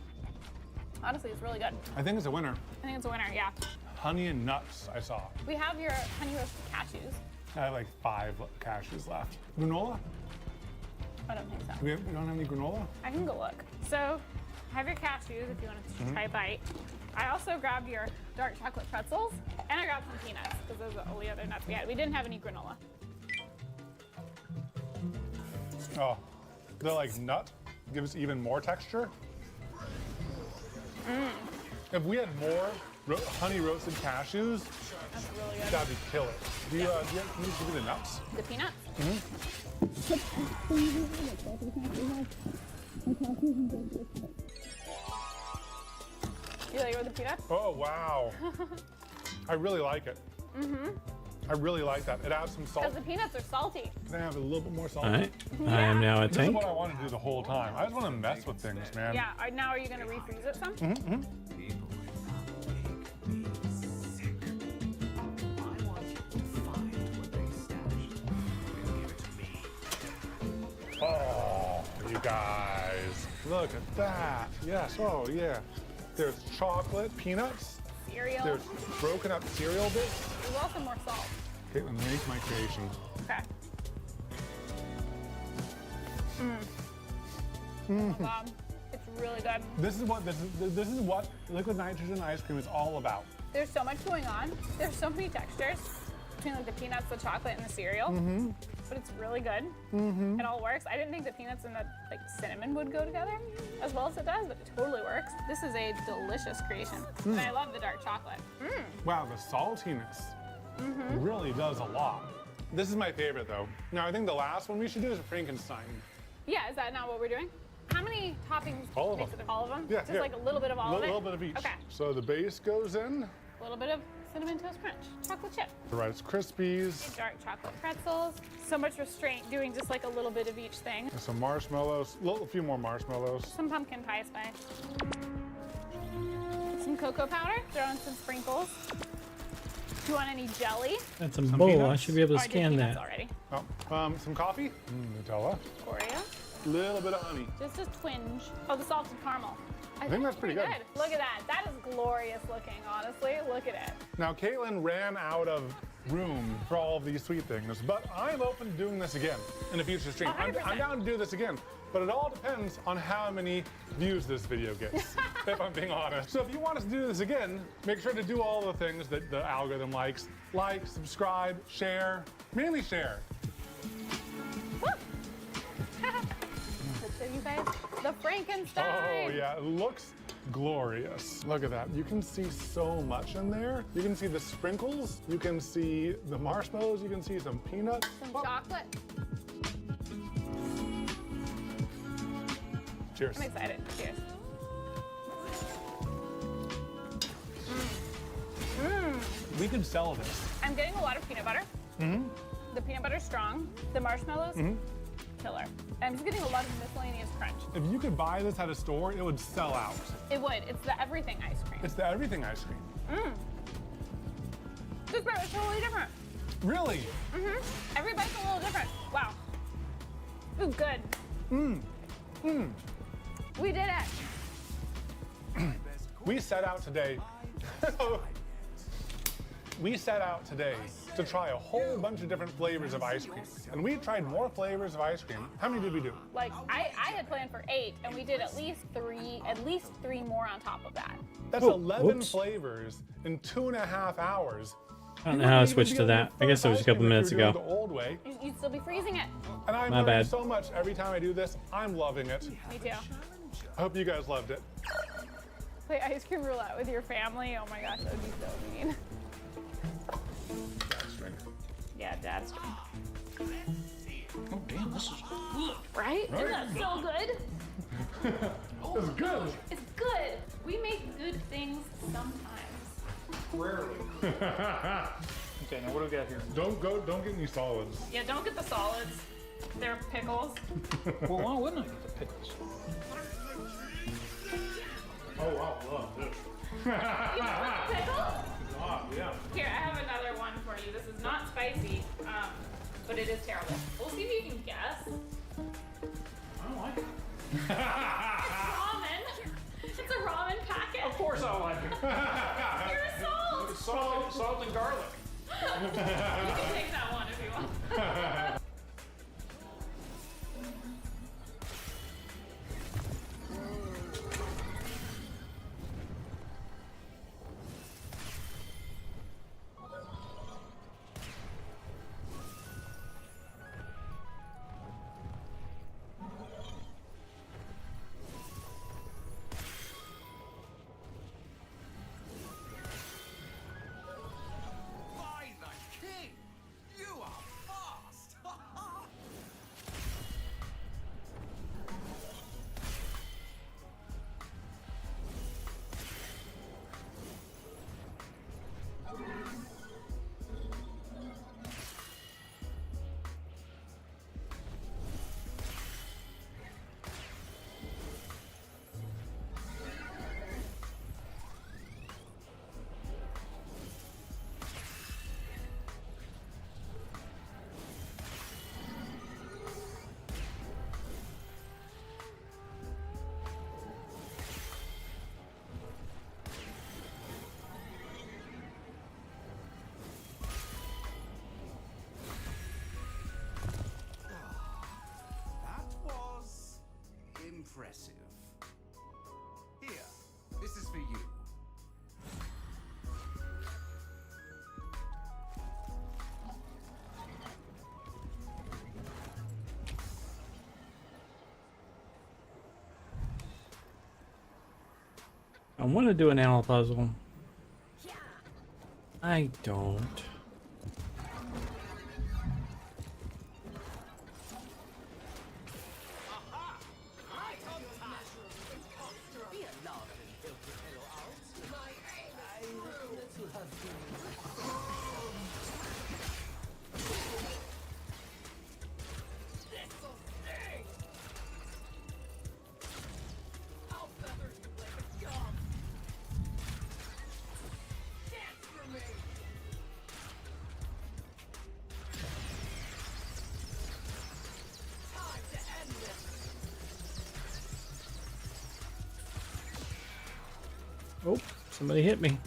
Honestly, it's really good. I think it's a winner. I think it's a winner, yeah. Honey and nuts, I saw. We have your honey roasted cashews. I have like 5 cashews left. Granola? I don't think so. We don't have any granola? I can go look. So, have your cashews if you want to try a bite. I also grabbed your dark chocolate pretzels, and I grabbed some peanuts, because those are the only other nuts we had. We didn't have any granola. Oh, the like nut gives even more texture. If we had more honey roasted cashews, That's really good. that'd be killer. Can you give me the nuts? The peanuts? You like it with the peanuts? Oh, wow. I really like it. I really like that. It adds some salt. Because the peanuts are salty. Can I have a little bit more salt? All right. I am now a This is tank. what I want to do the whole time. I just want to mess with things, man. Yeah, now are you going to refreeze it some? Oh, you guys, look at that. Yes, oh yeah. There's chocolate, peanuts. Cereal. There's broken up cereal bits. There's also more salt. Caitlin, make my creation. Okay. Oh my God. It's really good. This is what liquid nitrogen ice cream is all about. There's so much going on. There's so many textures between like the peanuts, the chocolate, and the cereal. But it's really good. It all works. I didn't think the peanuts and the like cinnamon would go together as well as it does, but it totally works. This is a delicious creation. And I love the dark chocolate. Wow, the saltiness really does a lot. This is my favorite though. Now I think the last one we should do is a Frankenstein. Yeah, is that not what we're doing? How many toppings? All of makes them. it? All of them? Yeah, Just here. like a little bit of all of it? A little bit of each. Okay. So the base goes in. A little bit of Cinnamon Toast Crunch, chocolate chip, The Rice Krispies. dark chocolate pretzels. So much restraint doing just like a little bit of each thing. And some marshmallows. A few more marshmallows. Some pumpkin pie spice. Some cocoa powder, throw in some sprinkles. Do you want any jelly? That's some Some bull. I peanuts? should be able Oh, to I did scan peanuts that. already. Oh, some coffee. Nutella. Oreo. Little bit of honey. Just a twinge. Oh, the salted caramel. I think that's pretty good. Look at that. That is glorious looking, honestly. Look at it. Now Caitlin ran out of room for all of these sweet things, but I'm open to doing this again in a future stream. I'm 100%. down to do this again, but it all depends on how many views this video gets, if I'm being honest. So if you want us to do this again, make sure to do all the things that the algorithm likes. Like, subscribe, share, mainly share. So you guys, the Frankenstein. Oh yeah, it looks glorious. Look at that. You can see so much in there. You can see the sprinkles. You can see the marshmallows. You can see some peanuts. Some chocolate. Cheers. I'm excited. Cheers. We could sell this. I'm getting a lot of peanut butter. The peanut butter's strong. The marshmallows, killer. I'm just getting a lot of miscellaneous crunch. If you could buy this at a store, it would sell out. It would. It's the everything ice cream. It's the everything ice cream. This part is totally different. Really? Every bite's a little different. Wow. Ooh, good. We did it. We set out today. We set out today to try a whole bunch of different flavors of ice cream. And we tried more flavors of ice cream. How many did we do? Like I had planned for 8, and we did at least three more on top of that. That's Oh, 11 whoops. flavors in 2.5 hours. I don't know how to switch to that. I guess it was a couple minutes The ago. old way. You'd still be freezing it. And I'm My learning bad. so much every time I do this. I'm loving it. Me too. I hope you guys loved it. Play ice cream roulette with your family. Oh my gosh, that would be so mean. Yeah, dad's drink. Oh, damn, this is good. Right? Isn't that so good? It's good. It's good. We make good things sometimes. Rarely. Okay, now what do we got here? Don't get any solids. Yeah, don't get the solids. They're pickles. Well, why wouldn't I get the pickles? Oh, wow, love this. You want a pickle? Yeah. Here, I have another one for you. This is not spicy, but it is terrible. We'll see if you can guess. I don't like it. It's ramen. It's a ramen packet. Of course I like it. You're a salt. Salt and garlic. You can take that one if you want. By the king! You are fast! impressive. Here, this is for you. I want to do an owl puzzle. I don't. Oh, somebody hit me.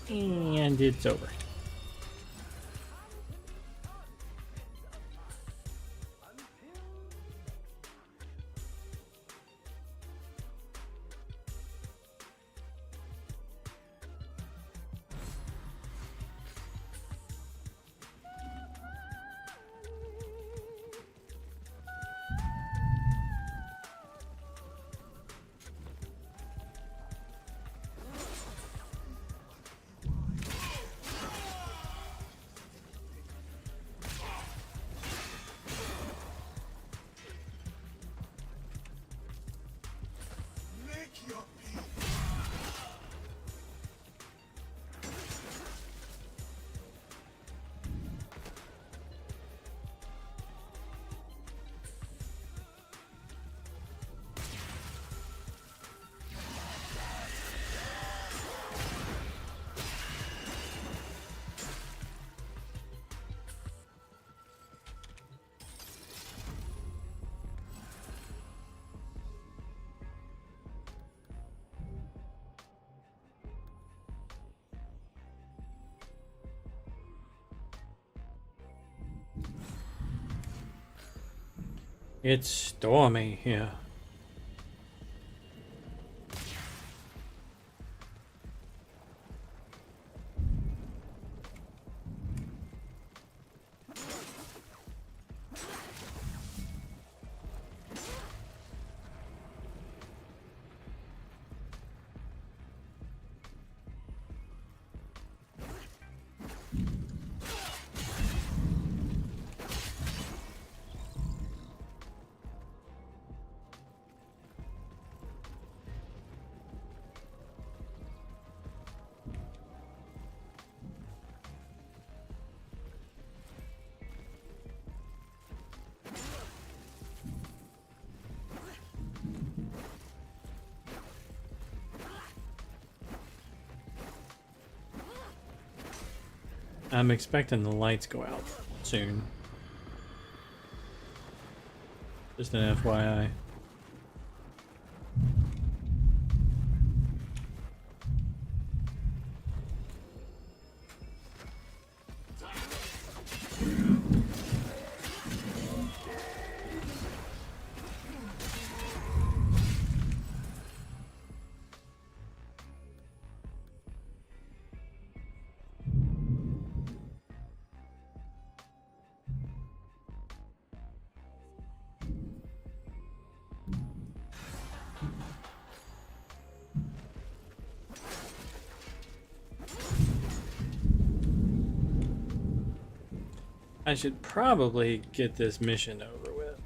And it's over. It's stormy here. I'm expecting the lights go out soon. Just an FYI. I should probably get this mission over with.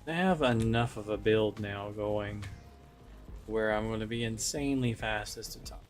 I have enough of a build now going where I'm going to be insanely fast as to top.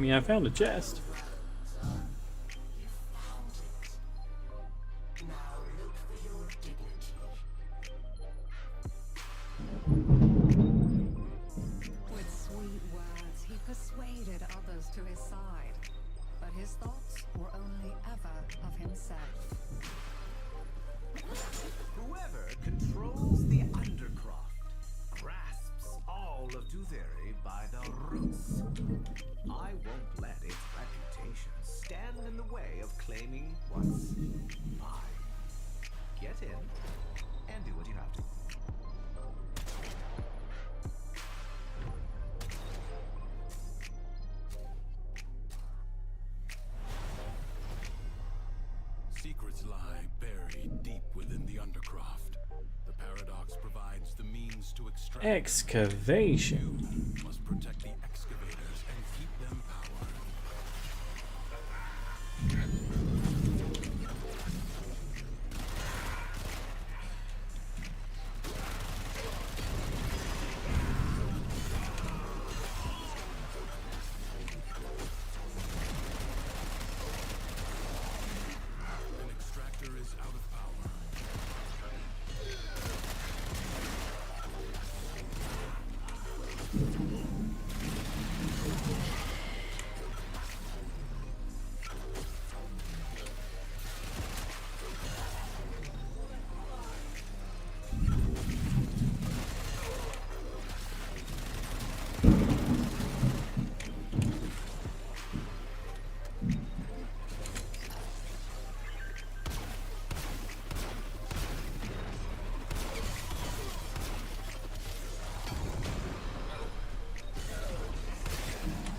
mean, I found a chest. With sweet words, he persuaded others to his side, but his thoughts were only ever of himself. Whoever controls the Undercroft grasps all of Duveri by the roots. I won't let its reputation stand in the way of claiming what's mine. Get in and do what you have to. Secrets lie buried deep within the Undercroft. The paradox provides the means to extract. Excavation. You must protect the excavators and keep them powered. An extractor is out of power.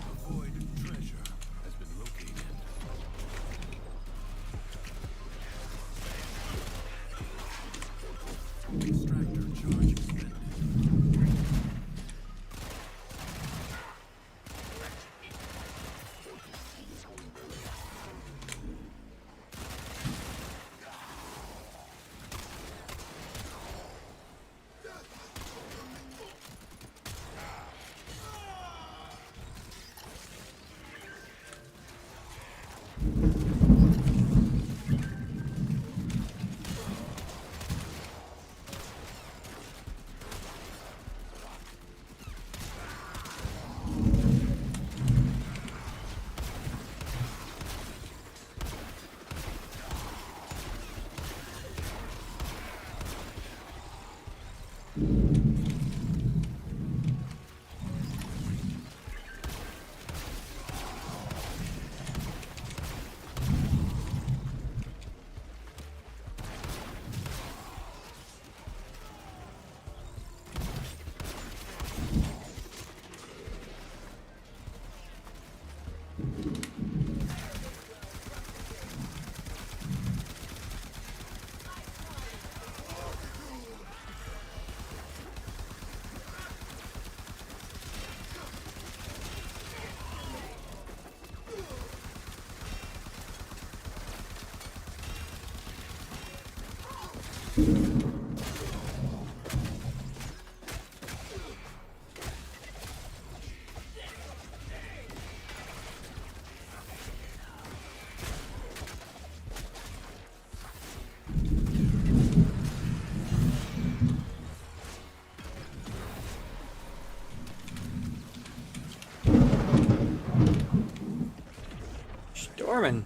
A void treasure has been located. Extractor charge expended. Stormin'.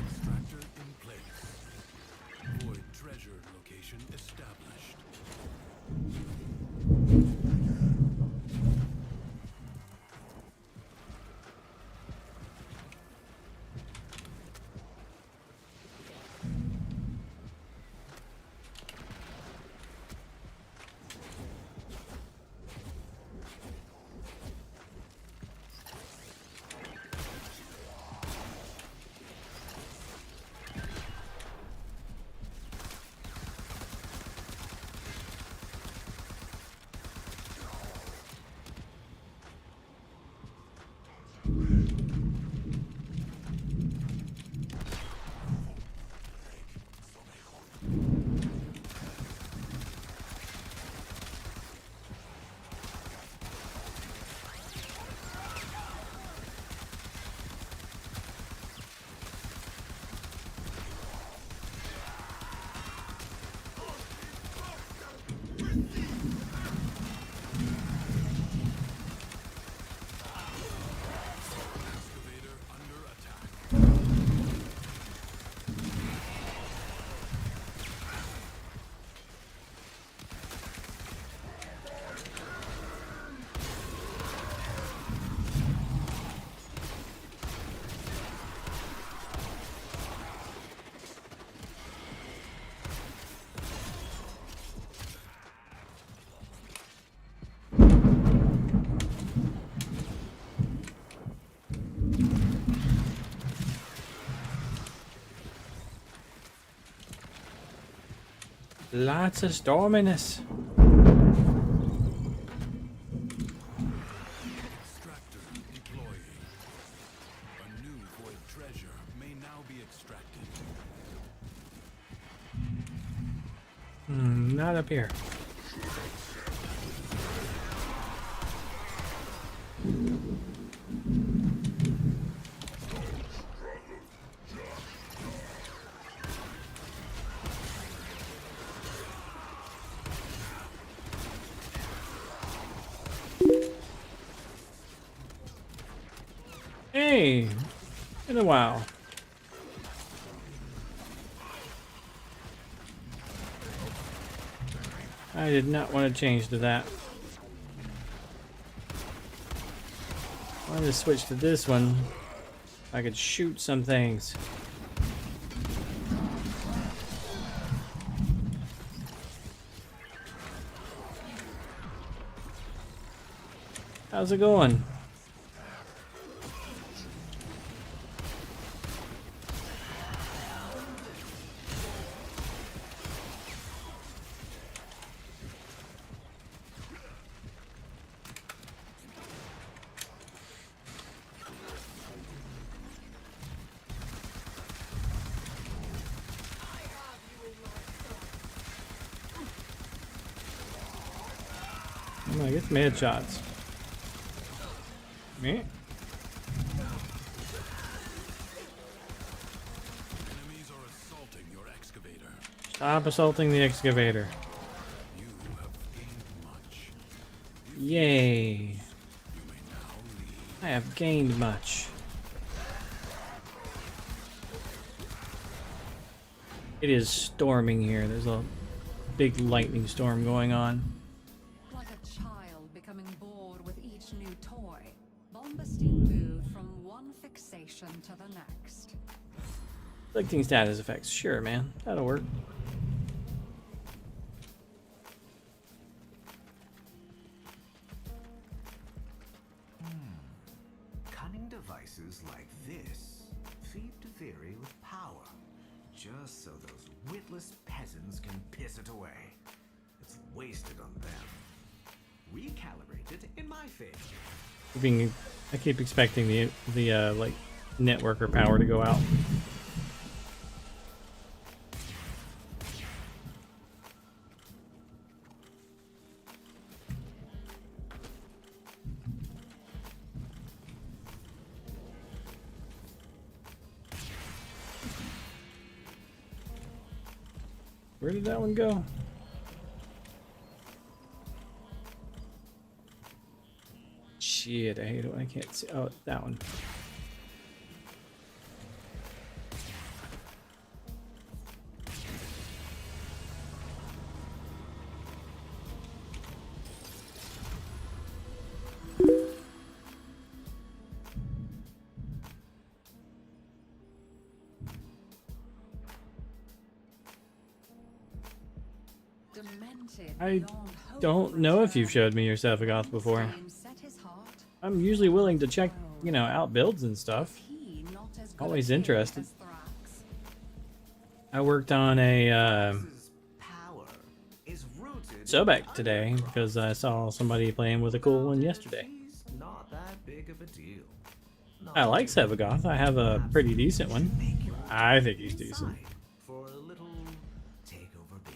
Extractor in place. Void treasure location established. Lots of storminess. Extractor deploying. A new void treasure may now be extracted. Not up here. Hey, been a while. I did not want to change to that. I wanted to switch to this one. I could shoot some things. How's it going? Come on, get some headshots. Me? Enemies are assaulting your excavator. Stop assaulting the excavator. You have gained much. Yay. You may now leave. I have gained much. It is storming here. There's a big lightning storm going on. Like a child becoming bored with each new toy, Bombastine moved from one fixation to the next. Collecting status effects. Sure, man. That'll work. Cunning devices like this feed the theory with power, just so those witless peasants can piss it away. It's wasted on them. Recalibrate it in my favor. I keep expecting the like network or power to go out. Where did that one go? Shit, I hate it when I can't see. Oh, that one. Demented I beyond hope don't know if you've showed me your Sephiroth before. Flame set his heart. I'm usually willing to check, you know, out builds and stuff. He not as good Always a king interested. as Thrax. I worked on a Power is rooted Sobek today because I saw somebody playing with a cool one yesterday. not that big of a deal. I like Sevagoth. I have a pretty decent one. I think he's decent. For a little takeover bid.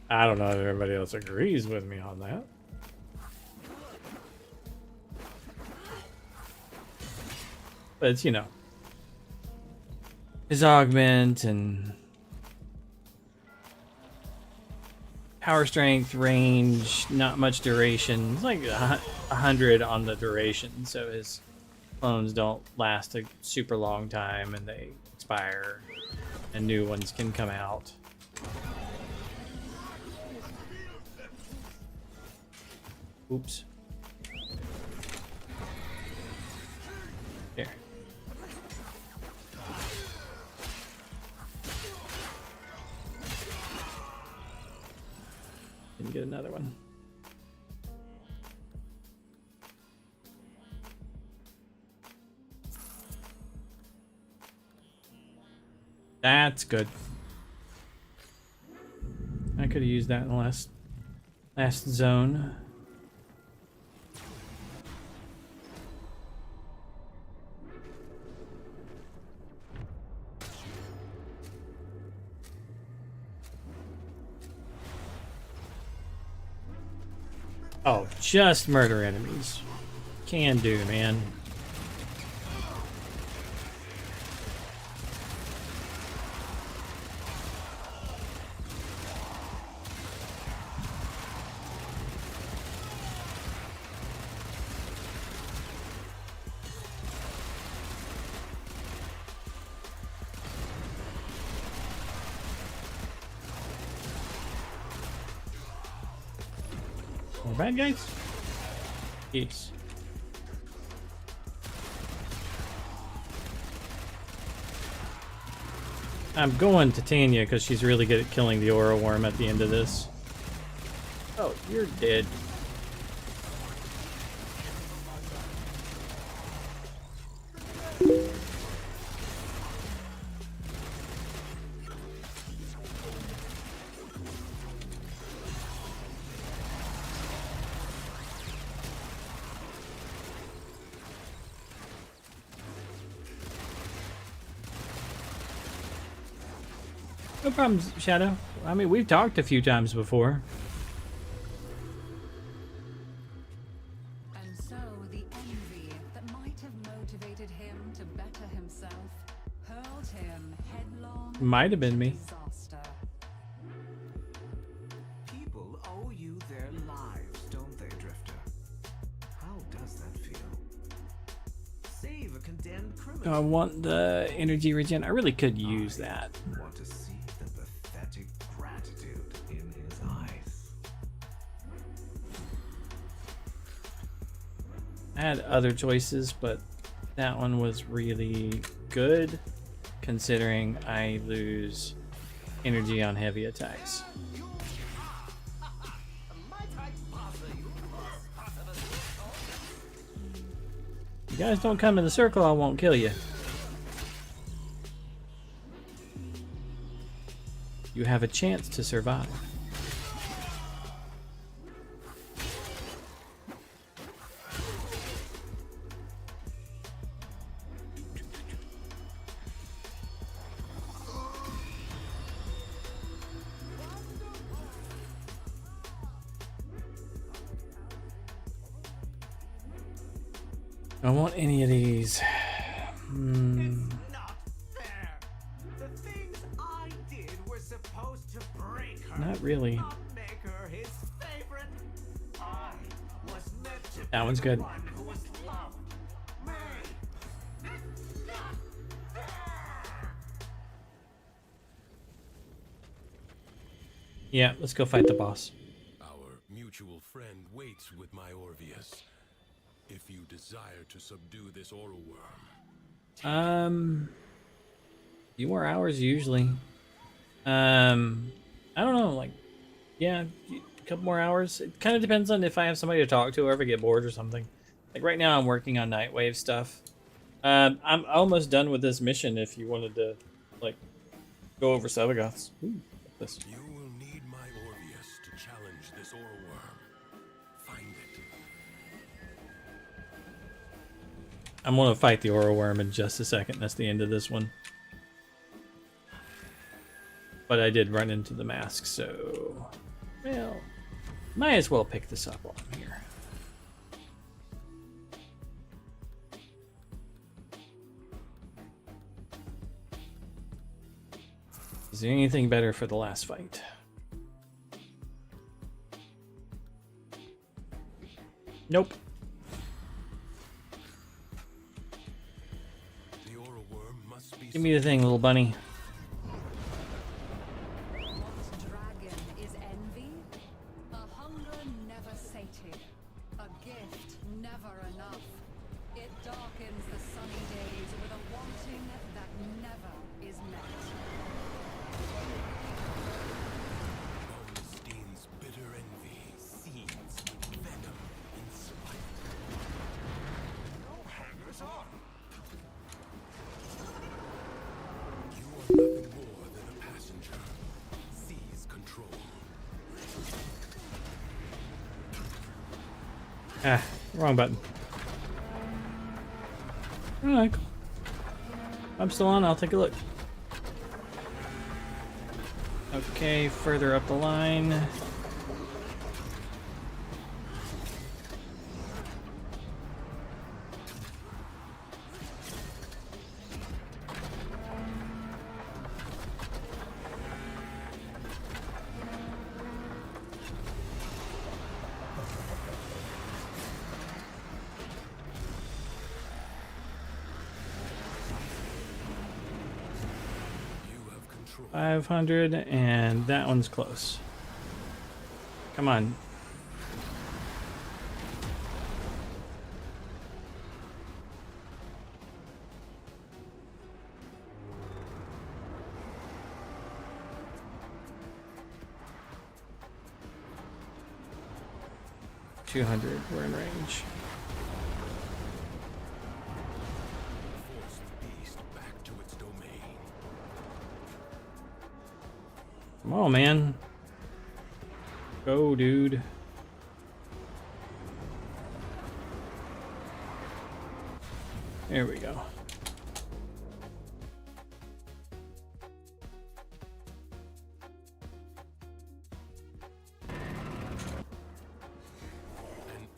I don't know if everybody else agrees with me on that. But it's, you know, his augment and power strength, range, not much duration. It's like 100 on the duration, so his clones don't last a super long time and they expire and new ones can come out. Oops. Here. Didn't get another one. That's good. I could have used that in the last zone. Oh, just murder enemies. Can do, man. More bad guys? Yes. I'm going to Tanya because she's really good at killing the aura worm at the end of this. Oh, you're dead. No problems, Shadow. I mean, we've talked a few times before. And so the envy that might have motivated him to better himself hurled him headlong Might have been me. disaster. People owe you their lives, don't they, Drifter? How does that feel? Save a condemned criminal. I want the energy regen. I really could use that. Want to see the pathetic gratitude in his eyes. I had other choices, but that one was really good considering I lose energy on heavy attacks. You guys don't come in the circle, I won't kill you. You have a chance to survive. I don't want any of these. The things I did were supposed to break her. Not really. Not make her his favorite. I was meant to That one's be the good. one who was loved. Me. Yeah, let's go fight the boss. Our mutual friend waits with my Orvius. If you desire to subdue this oral worm. Few more hours usually. I don't know, like, yeah, a couple more hours. It kind of depends on if I have somebody to talk to or if I get bored or something. Like right now I'm working on Nightwave stuff. I'm almost done with this mission if you wanted to, like, go over Sevagoths. Ooh, this. You will need my Orvius to challenge this oral worm. Find it. I'm gonna fight the aura worm in just a second. That's the end of this one. But I did run into the mask, so... Well, might as well pick this up while I'm here. Is there anything better for the last fight? Nope. The oral worm must be Give me the thing, little bunny. What dragon is envy? A hunger never sated, a gift never enough. It darkens the sunny days with a wanting that never is met. Ornstein's bitter envy seeds venom in spite. No hangers on. You Ah, wrong button. Alright, cool. I'm still on, I'll take a look. Okay, further up the line. You have control. 500, and that one's close. Come on. $200, we're in range. Force the beast back to its domain. Come on, man. Go, dude. There we go.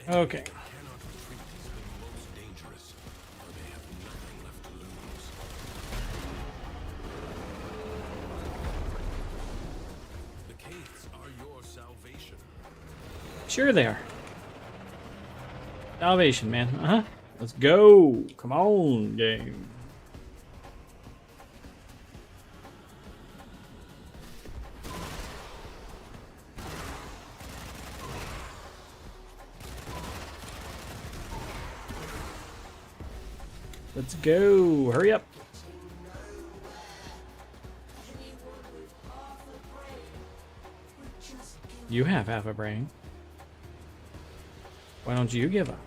Okay. Cannot retreat has been most dangerous, for they have nothing left to lose. The caves are your salvation. Sure they are. Salvation, man. Uh-huh. Let's go. Come on, game. Let's go. Hurry up. You have half a brain. Why don't you give up?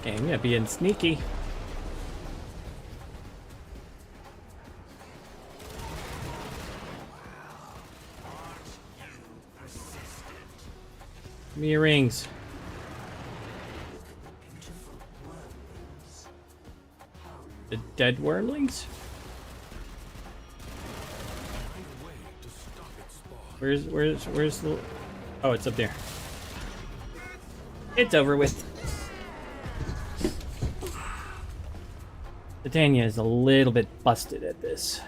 Game, yeah, being sneaky. Give me your rings. The dead wormlings? Where's the... Oh, it's up there. It's over with. Titania is a little bit busted at this.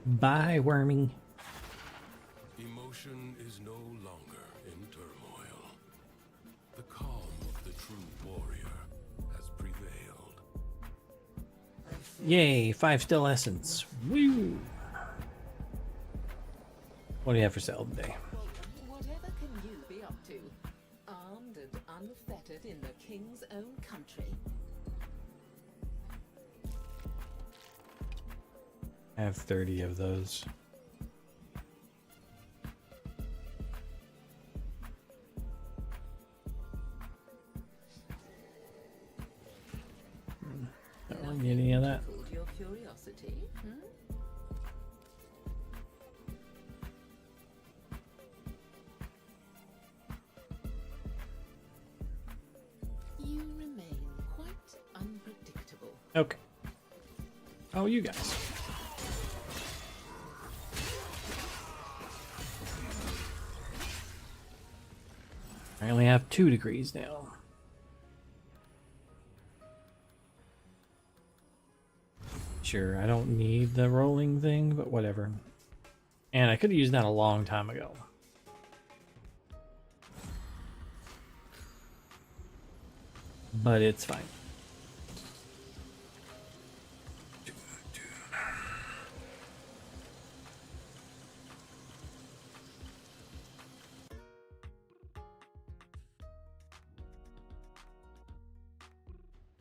Bye, worming. Emotion is no longer in turmoil. The calm of the true warrior has prevailed. Yay, 5 still essence. Woo! What do you have for sale today? Whatever can you be up to? Armed and unfettered in the king's own country. I have 30 of those. Don't get any of that. Tickled your curiosity, You remain quite unpredictable. Okay. Oh, you guys. I only have 2 degrees now. Sure, I don't need the rolling thing, but whatever. And I could have used that a long time ago. But it's fine.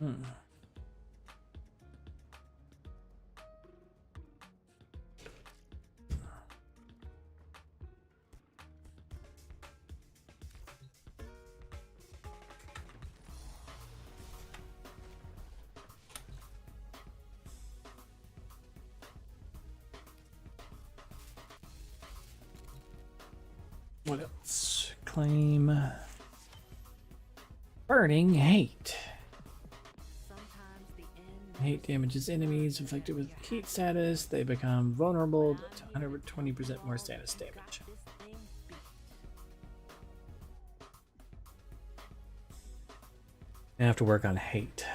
Hmm. What else? Claim burning hate. Hate damages enemies inflicted with heat status. They become vulnerable to 120% more status damage. I have to work on hate.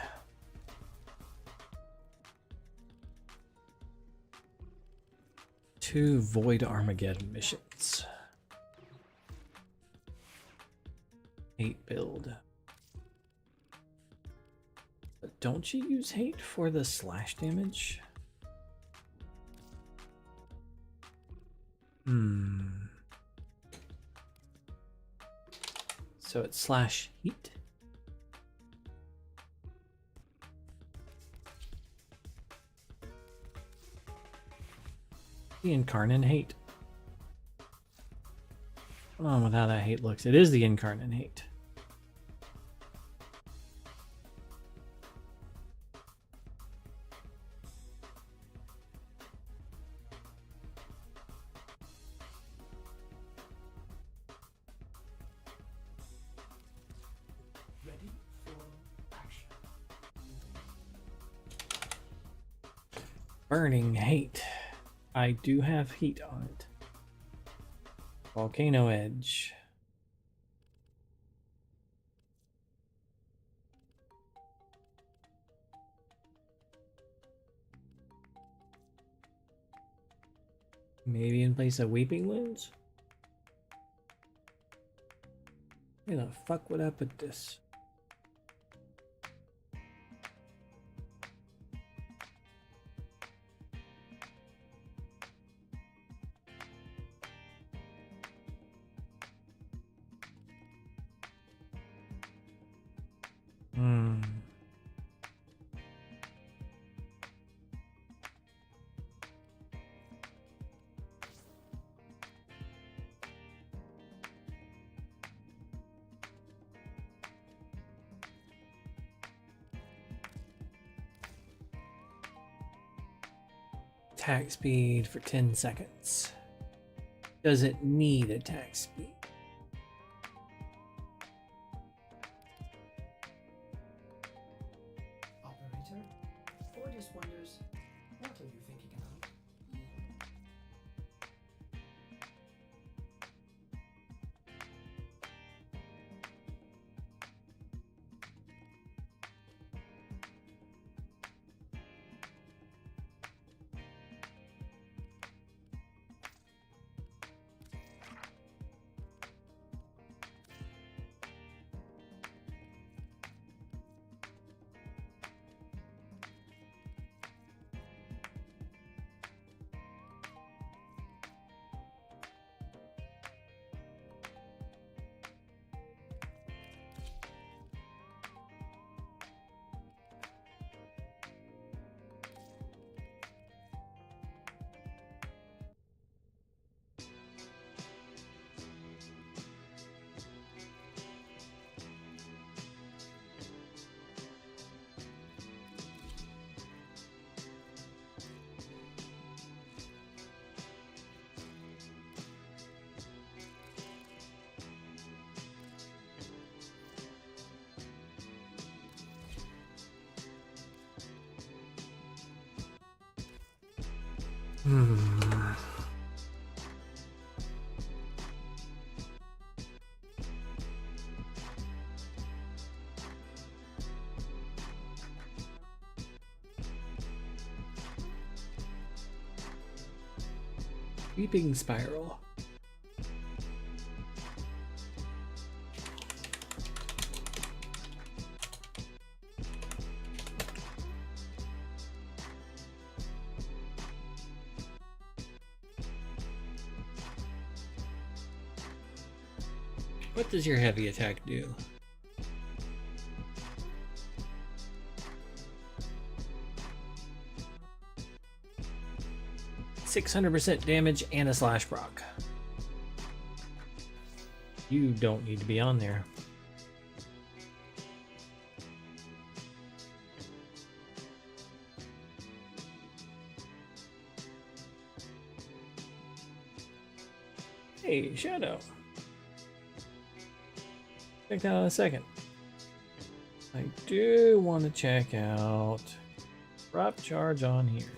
Two Void Armageddon missions. Hate build. But don't you use hate for the slash damage? So it's slash heat. The incarnate hate. Hold on with how that hate looks. It is the incarnate hate. Ready for action. Burning hate. I do have heat on it. Volcano Edge. Maybe in place of Weeping Wounds? Where the fuck would I put this? Attack speed for 10 seconds. Does it need attack speed? Operator, Ordis wonders, what are you thinking about? Weeping Spiral. What does your heavy attack do? 600% damage and a slash proc. You don't need to be on there. Hey, Shadow. Check that out in a second. I do want to check out drop charge on here.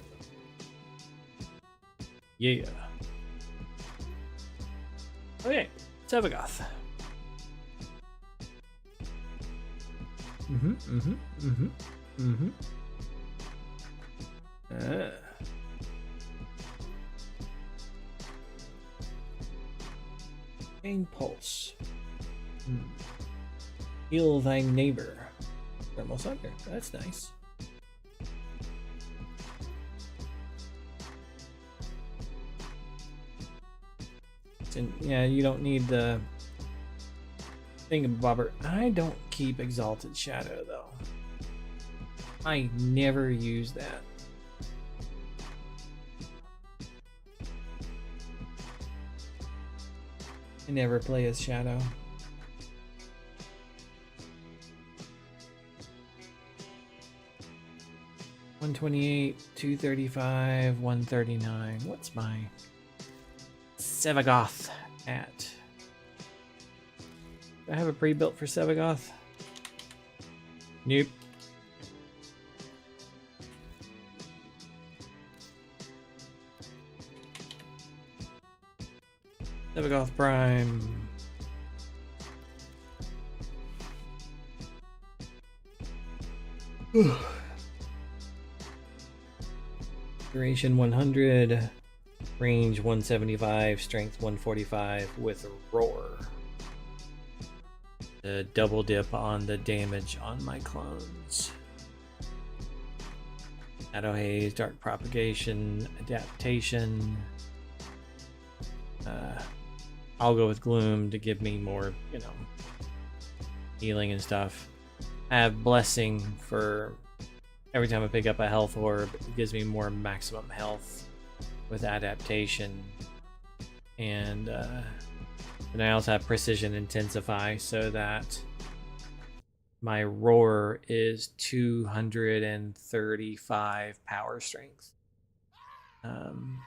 Yeah. Okay, Sevagoth. Gain pulse. Heal thy neighbor. Thermal sucker. That's nice. And yeah, you don't need the thingamabobber. I don't keep Exalted Shadow though. I never use that. I never play as Shadow. $128, $235, $139. What's my Sevagoth at? Do I have a pre-built for Sevagoth? Nope. Sevagoth Prime. Duration 100, range 175, strength 145 with roar. The double dip on the damage on my clones. Shadow Haze, Dark Propagation, Adaptation. I'll go with Gloom to give me more, you know, healing and stuff. I have Blessing for every time I pick up a health orb, it gives me more maximum health with Adaptation. And then I also have Precision Intensify so that my Roar is 235 power strength. And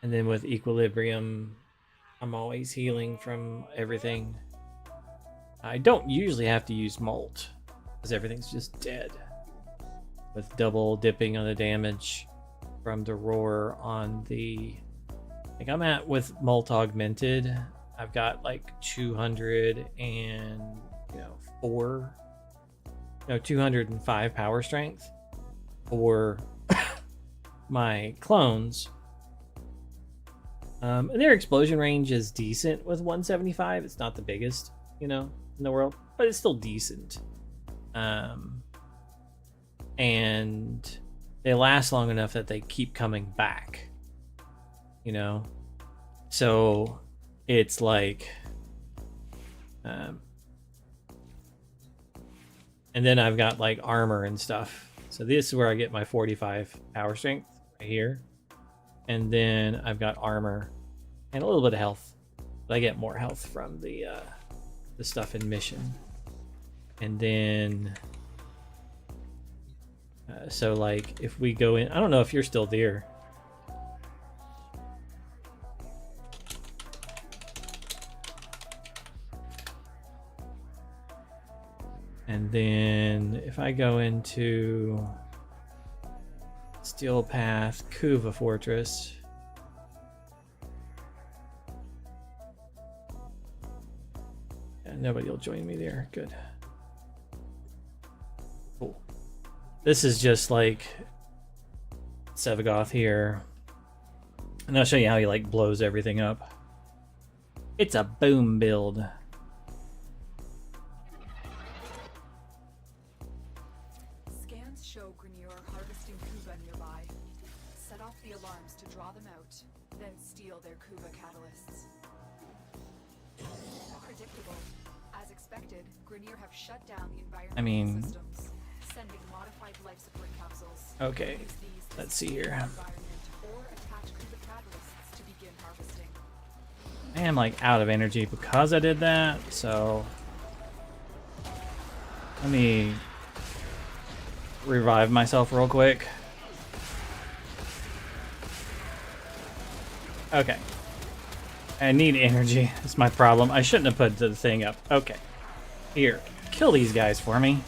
then with Equilibrium, I'm always healing from everything. I don't usually have to use Molt, because everything's just dead. With double dipping on the damage from the Roar on the... Like I'm at with Molt Augmented, I've got like 205 power strength for my clones. And their explosion range is decent with 175. It's not the biggest, you know, in the world, but it's still decent. And they last long enough that they keep coming back, you know? So it's like, and then I've got like armor and stuff. So this is where I get my 45 power strength right here. And then I've got armor and a little bit of health. But I get more health from the stuff in mission. And then, so like if we go in, I don't know if you're still there. And then if I go into Steel Path, Kuva Fortress. Yeah, nobody will join me there. Good. Cool. This is just like Sevagoth here. And I'll show you how he like blows everything up. It's a boom build. I mean, okay, let's see here. or attach Kuba catalysts to begin harvesting. I am like out of energy because I did that, so let me revive myself real quick. Okay. I need energy. That's my problem. I shouldn't have put the thing up. Okay. Here. Kill these guys for me.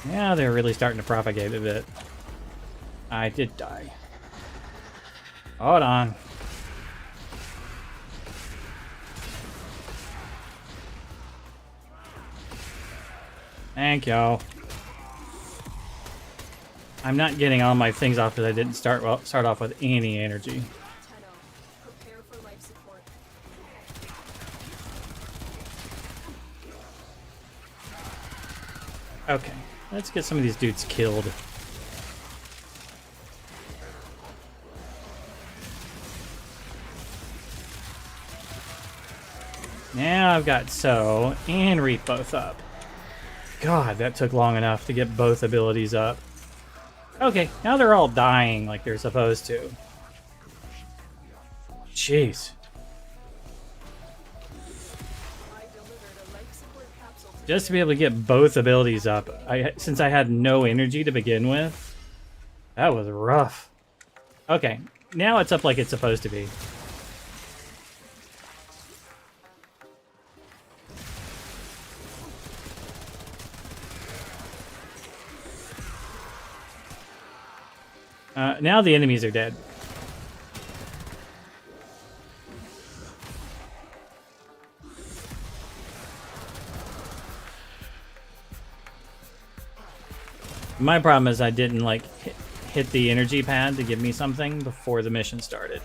Yeah, they're really starting to propagate a bit. I did die. Hold on. Thank you. I'm not getting all my things off because I didn't start off with any energy. Prepare for life support. Okay, let's get some of these dudes killed. Now I've got So and Reap both up. God, that took long enough to get both abilities up. Okay, now they're all dying like they're supposed to. Jeez. Just to be able to get both abilities up, since I had no energy to begin with, that was rough. Okay, now it's up like it's supposed to be. Now the enemies are dead. My problem is I didn't like hit the energy pad to give me something before the mission started.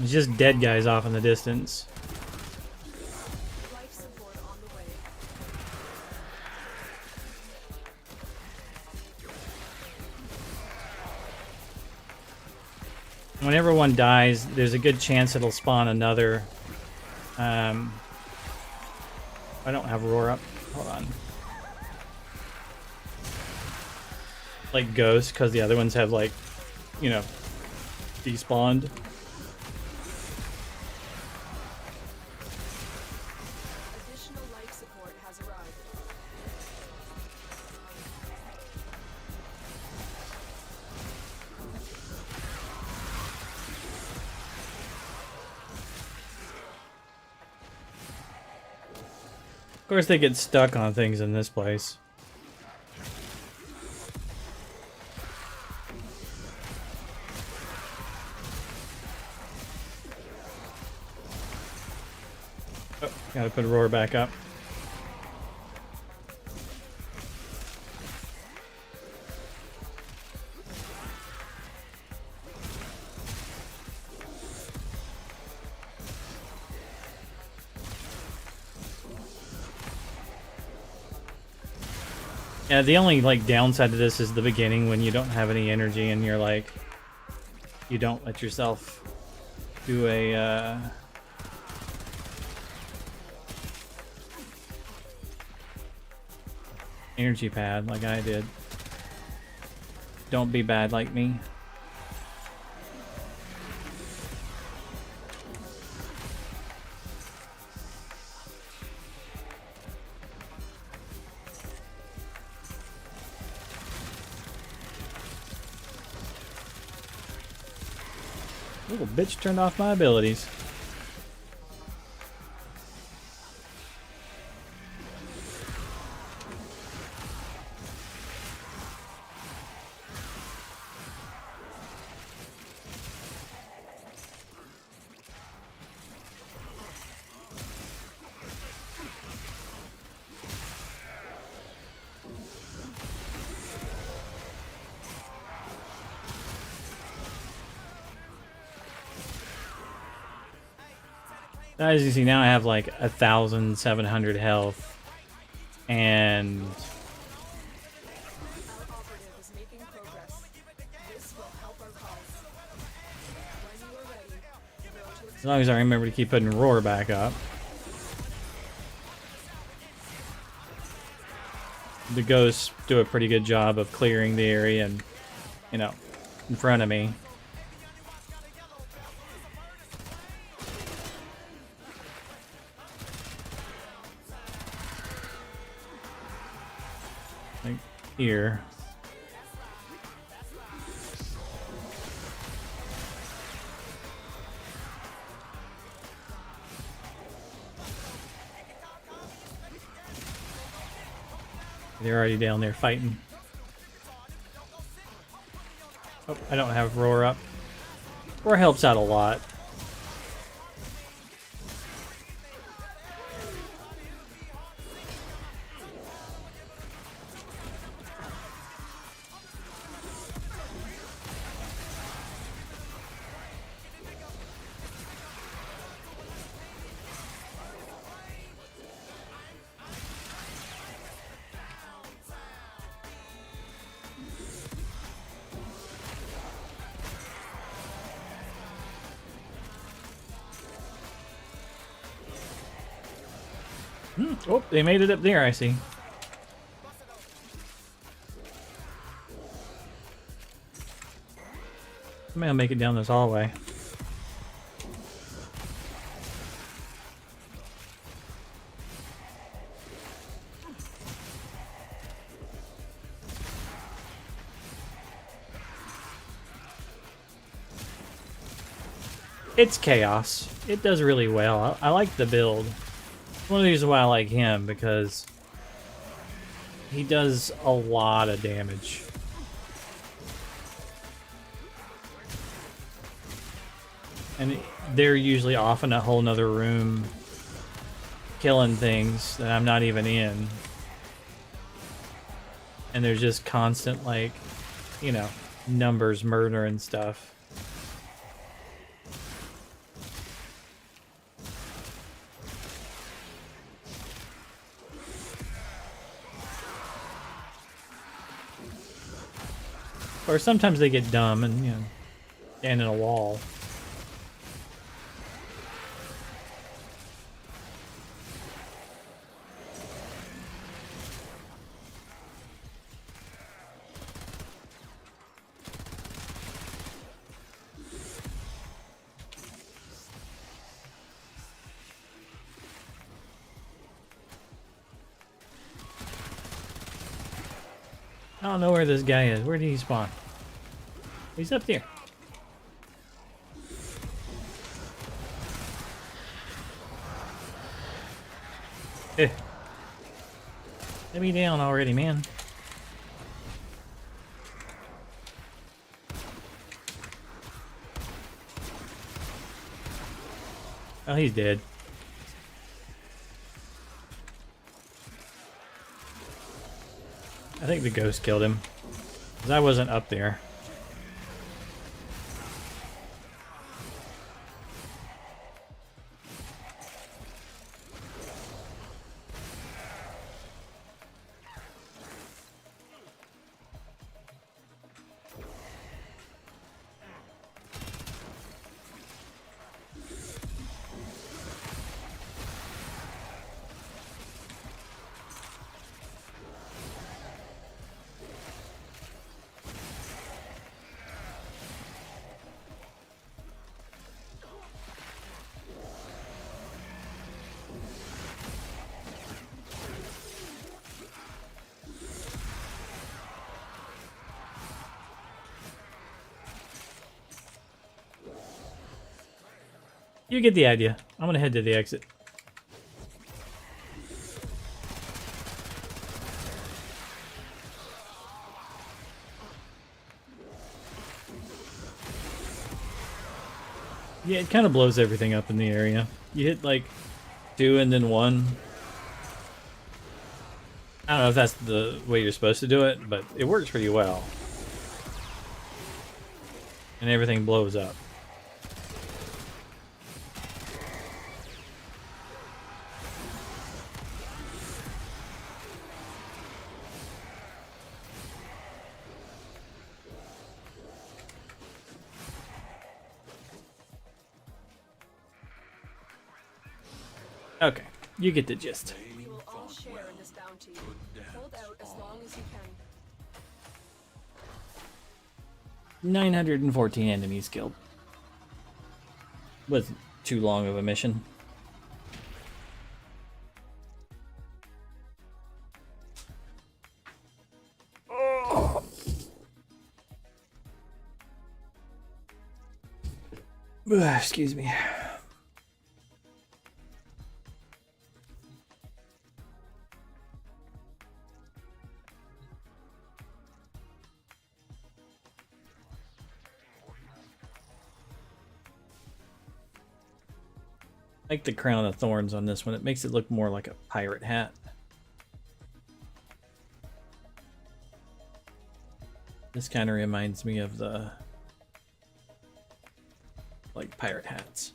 It's just dead guys off in the distance. Life support on the way. Whenever one dies, there's a good chance it'll spawn another. I don't have Roar up. Hold on. Like Ghost, because the other ones have like, you know, despawned. Additional life support has arrived. Of course, they get stuck on things in this place. Oh, gotta put a Roar back up. Yeah, the only like downside to this is the beginning when you don't have any energy and you're like, you don't let yourself do a energy pad like I did. Don't be bad like me. Little bitch turned off my abilities. As you see now, I have like 1,700 health, and as long as I remember to keep putting roar back up. The ghosts do a pretty good job of clearing the area and, you know, in front of me. Like here. They're already down there fighting. Oh, I don't have roar up. Roar helps out a lot. Oh, they made it up there, I see. Maybe I'll make it down this hallway. It's chaos. It does really well. I like the build. One of the reasons why I like him, because he does a lot of damage. And they're usually off in a whole nother room killing things that I'm not even in. And there's just constant, like, you know, numbers, murder and stuff. Or sometimes they get dumb and, you know, stand in a wall. I don't know where this guy is. Where did he spawn? He's up there. Eh. Let me down already, man. Oh, he's dead. I think the ghost killed him, because I wasn't up there. You get the idea. I'm gonna head to the exit. Yeah, it kind of blows everything up in the area. You hit like 2 and then 1. I don't know if that's the way you're supposed to do it, but it works pretty well. And everything blows up. Okay, you get the gist. We will all share in this bounty. Hold out as long as you can. 914 enemies killed. Wasn't too long of a mission. Oh. Excuse me. I like the crown of thorns on this one. It makes it look more like a pirate hat. This kind of reminds me of the like pirate hats.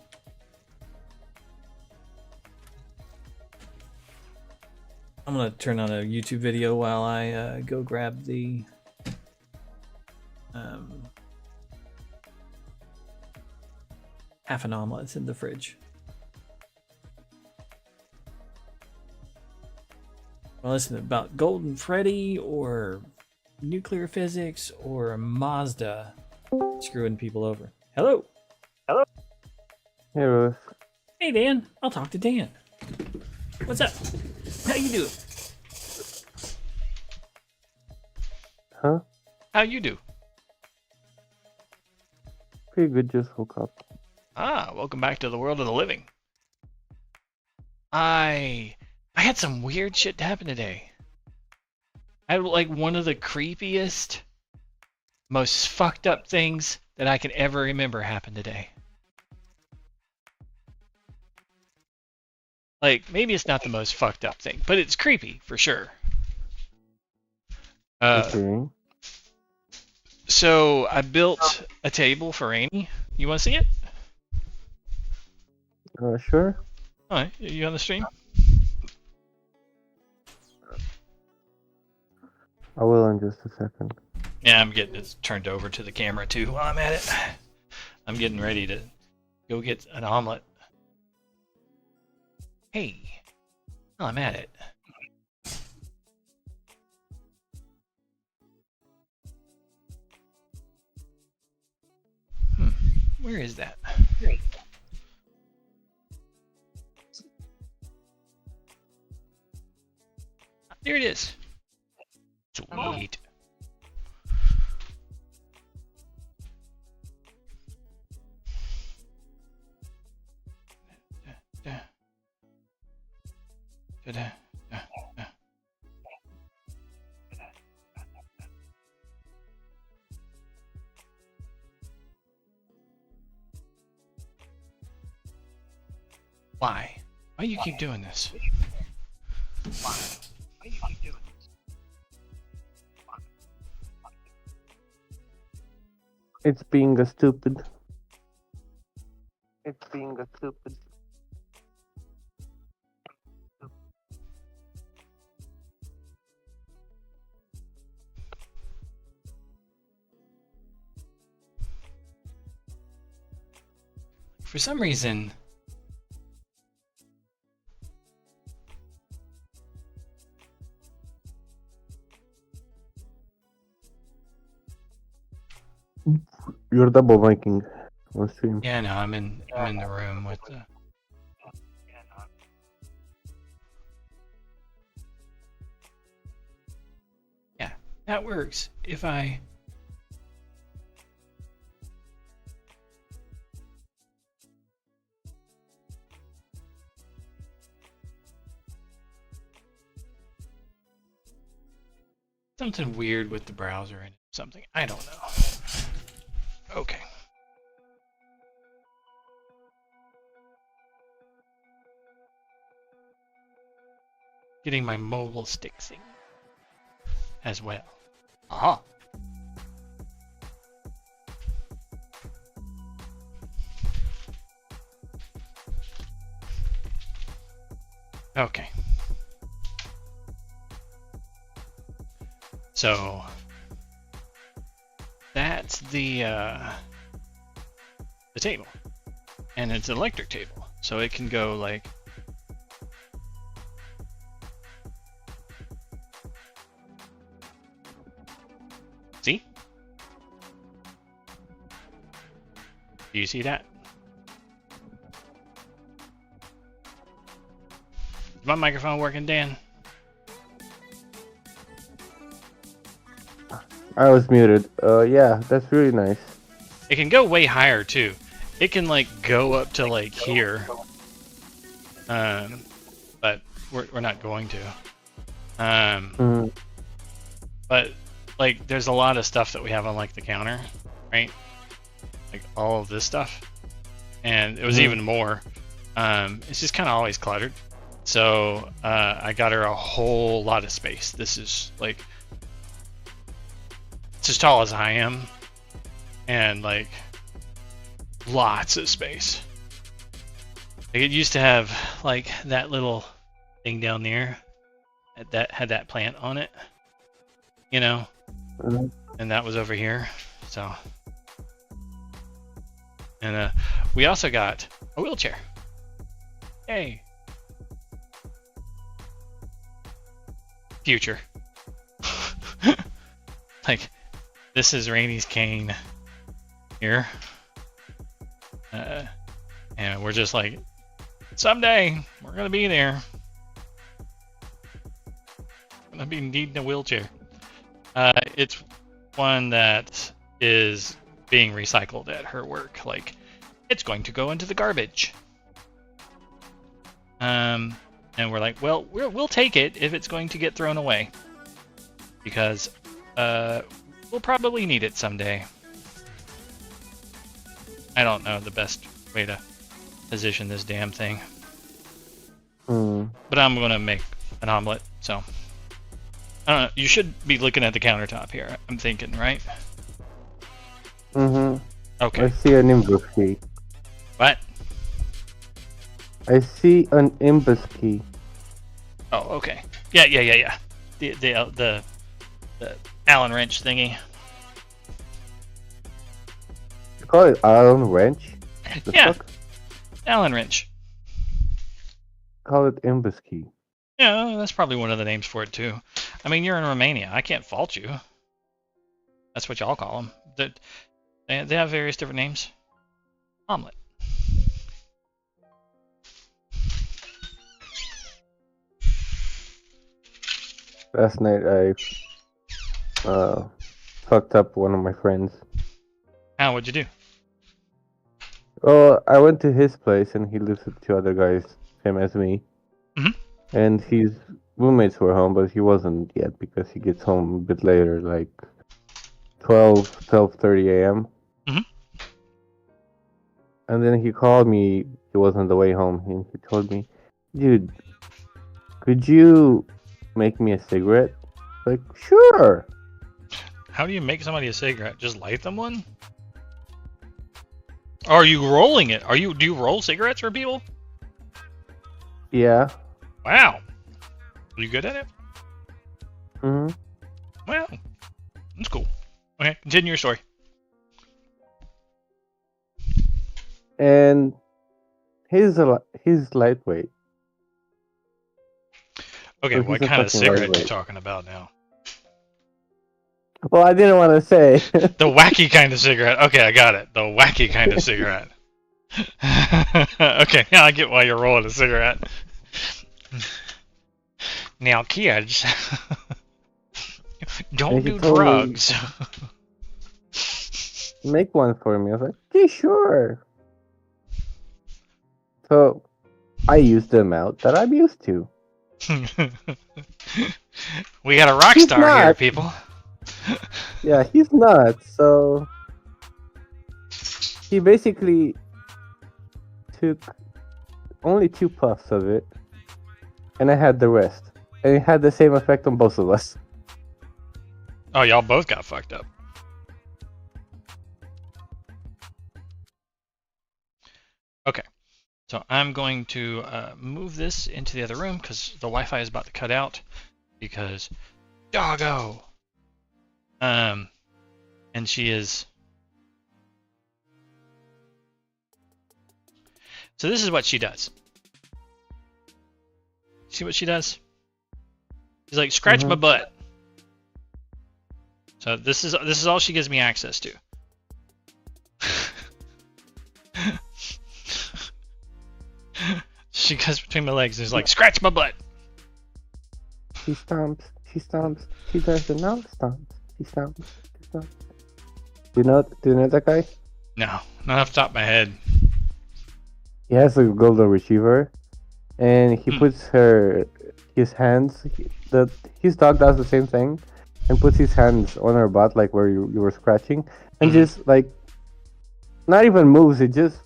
I'm gonna turn on a YouTube video while I go grab the half an omelet in the fridge. Well, listen, about Golden Freddy or nuclear physics or Mazda screwing people over. Hello. Hello. Hey, Ruth. Hey, Dan. I'll talk to Dan. What's up? How you doing? Huh? How you do? Pretty good, just woke up. Ah, welcome back to the world of the living. I had some weird shit happen today. I had like one of the creepiest, most fucked up things that I can ever remember happen today. Like, maybe it's not the most fucked up thing, but it's creepy for sure. Okay. So I built a table for Amy. You want to see it? Sure. Alright, are you on the stream? I will in just a second. Yeah, I'm getting it turned over to the camera too while I'm at it. I'm getting ready to go get an omelet. Hey, while I'm at it. Where is that? There it is. Sweet. Why? Why you keep doing this? Why? Why you keep doing this? It's being a stupid. It's being a stupid. For some reason, You're double miking on stream. yeah, no, I'm in the room with the. Yeah, that works. If I. Something weird with the browser and something. I don't know. Okay. Getting my mobile stick thing as well. Aha. Okay. So that's the table, and it's an electric table, so it can go like Do you see that? Is my microphone working, Dan? I was muted. Yeah, that's really nice. It can go way higher too. It can like go up to like here. But we're not going to. But like there's a lot of stuff that we have on like the counter, right? Like all of this stuff. And it was even more. It's just kind of always cluttered. So I got her a whole lot of space. This is like it's as tall as I am, and like lots of space. Like, it used to have like that little thing down there that had that plant on it, you know, and that was over here. So, and we also got a wheelchair. Hey, future. Like, this is Rainey's cane here. And we're just like, someday we're gonna be there. Gonna be needing a wheelchair. It's one that is being recycled at her work. Like, it's going to go into the garbage. And we're like, well, we'll take it if it's going to get thrown away, because we'll probably need it someday. I don't know the best way to position this damn thing. But I'm gonna make an omelet, so I don't know. You should be looking at the countertop here, I'm thinking, right? Okay. I see an imbus key. What? I see an imbus key. Oh, okay. Yeah. The Allen wrench thingy. You call it Allen wrench? Yeah. Allen wrench. Call it imbus key. Yeah, that's probably one of the names for it too. I mean, you're in Romania. I can't fault you. That's what y'all call them. They have various different names. Omelet. Last night I fucked up one of my friends. How? What'd you do? Well, I went to his place and he lives with two other guys, same as me. And his roommates were home, but he wasn't yet because he gets home a bit later, like 12:30 a.m. And then he called me. He was on the way home and he told me, "Dude, could you make me a cigarette?" Like, sure. How do you make somebody a cigarette? Just light them one? Are you rolling it? Do you roll cigarettes for people? Yeah. Wow. Are you good at it? Well, that's cool. Okay, continue your story. And he's lightweight. Okay, So what he's a kind of fucking cigarette are you lightweight. talking about now? Well, I didn't want to say. The wacky kind of cigarette. Okay, I got it. The wacky kind of cigarette. Okay, now I get why you're rolling a cigarette. Now, kids, don't And he do told me, drugs. Make one for me. I was like, okay, sure. So I used the amount that I'm used to. We got a rock He's star here, not. people. Yeah, he's not. So he basically took only 2 puffs of it, and I had the rest. And it had the same effect on both of us. Oh, y'all both got fucked up. Okay, so I'm going to move this into the other room because the Wi-Fi is about to cut out because doggo. And she is. So this is what she does. See what she does? She's like, scratch my butt. So this is all she gives me access to. She goes between my legs and is like, scratch my butt. She stomps. She stomps. She does the no stomps. She stomps. She stomps. Do you know that guy? No, not off the top of my head. He has a golden retriever, and he puts his hands. His dog does the same thing, and puts his hands on her butt, like where you were scratching, and just like not even moves. It just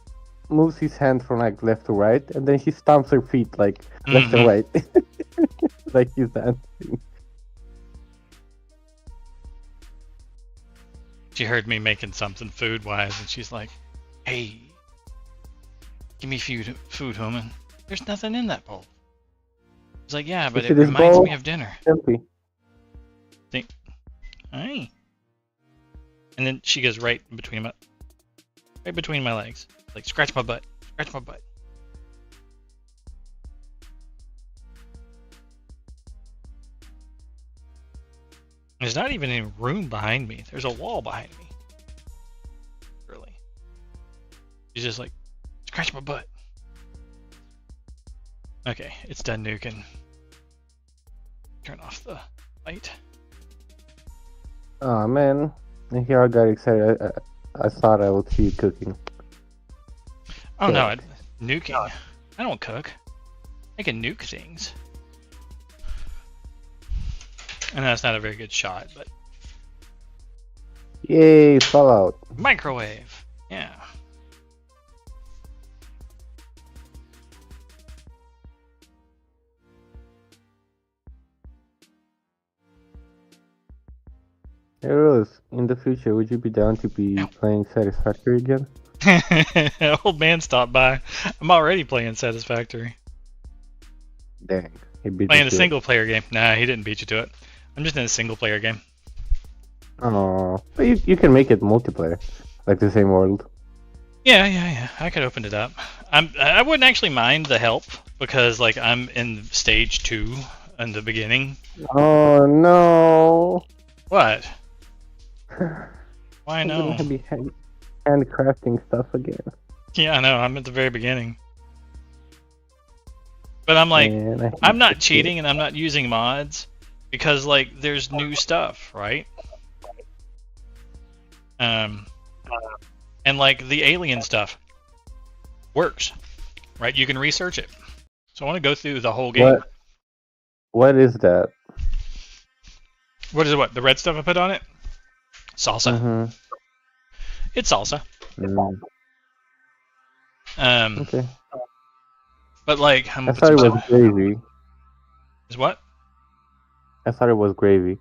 moves his hand from like left to right, and then she stomps her feet like left and right, like he's dancing. She heard me making something food-wise, and she's like, "Hey, give me food, woman. There's nothing in that bowl." I was like, "Yeah, but it reminds me of dinner." Empty. Think, hey. And then she goes right between my legs, like, scratch my butt, scratch my butt. There's not even any room behind me. There's a wall behind me. Really. She's just like, scratch my butt. Okay, it's done nuking. Turn off the light. Oh man, and here I got excited. I thought I would see you cooking. Oh no, nuking. I don't cook. I can nuke things. I know that's not a very good shot, but... Yay, Fallout. Microwave. Yeah. Hey Rose, in the future, would you be down to be playing Satisfactory again? Old man stopped by. I'm already playing Satisfactory. Dang, he beat Playing you a to it. single player game. Nah, he didn't beat you to it. I'm just in a single player game. Oh, but you can make it multiplayer, like the same world. Yeah. I could open it up. I wouldn't actually mind the help because like I'm in stage 2 in the beginning. Oh no! What? Why I'm no? gonna be handcrafting stuff again. Yeah, I know. I'm at the very beginning. But I'm like, Man, I'm not cheating and I'm not using mods because like there's new stuff, right? And like the alien stuff works, right? You can research it. So I want to go through the whole game. What is that? What is it? What the red stuff I put on it? Salsa. Mm-hmm. It's salsa. Okay. But like, I thought it was gravy. Is what? I thought it was gravy.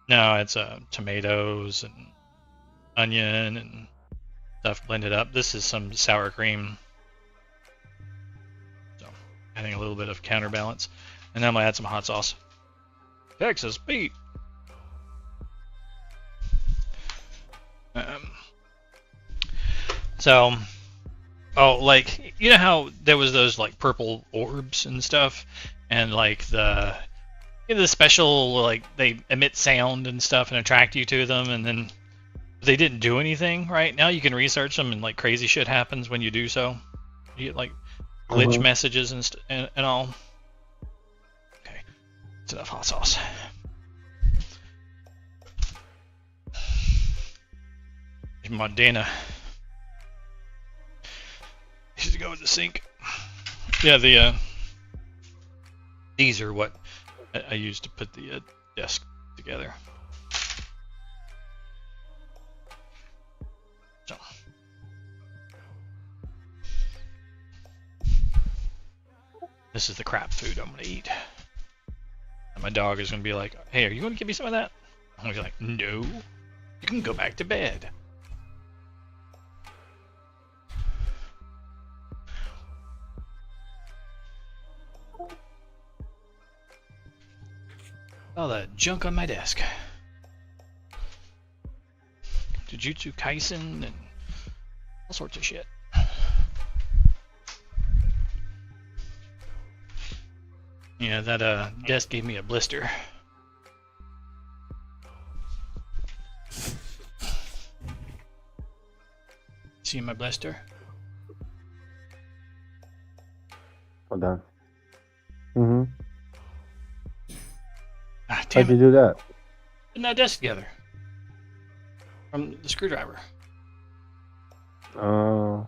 No, it's tomatoes and onion and stuff blended up. This is some sour cream. So adding a little bit of counterbalance, and then I'm gonna add some hot sauce. Texas Pete. Like you know how there was those like purple orbs and stuff, and like the special like they emit sound and stuff and attract you to them, and then they didn't do anything. Right now you can research them and like crazy shit happens when you do so. You get like glitch messages and all. Okay, it's enough hot sauce. My Dana. Needs to go in the sink. Yeah, these are what I used to put the desk together. So. This is the crap food I'm gonna eat. And my dog is gonna be like, "Hey, are you gonna give me some of that?" I'm gonna be like, "No, you can go back to bed." All the junk on my desk. Jujutsu Kaisen and all sorts of shit. Yeah, that desk gave me a blister. See my blister? Hold on. Mm-hmm. Ah, How'd damn you it. do that? Putting that desk together. From the screwdriver. Oh.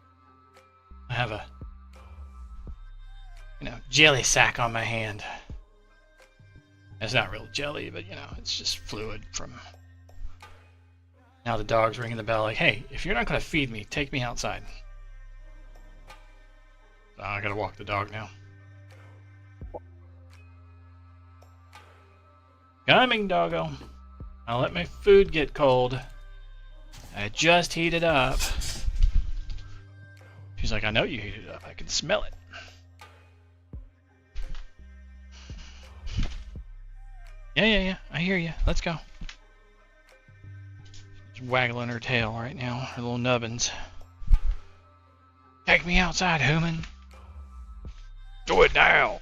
I have a, jelly sack on my hand. It's not real jelly, but, it's just fluid from... Now the dog's ringing the bell like, hey, if you're not going to feed me, take me outside. So I gotta walk the dog now. Coming, doggo. I'll let my food get cold. I just heated up. She's like, I know you heated it up. I can smell it. Yeah. I hear you. Let's go. She's waggling her tail right now. Her little nubbins. Take me outside, human. Do it now.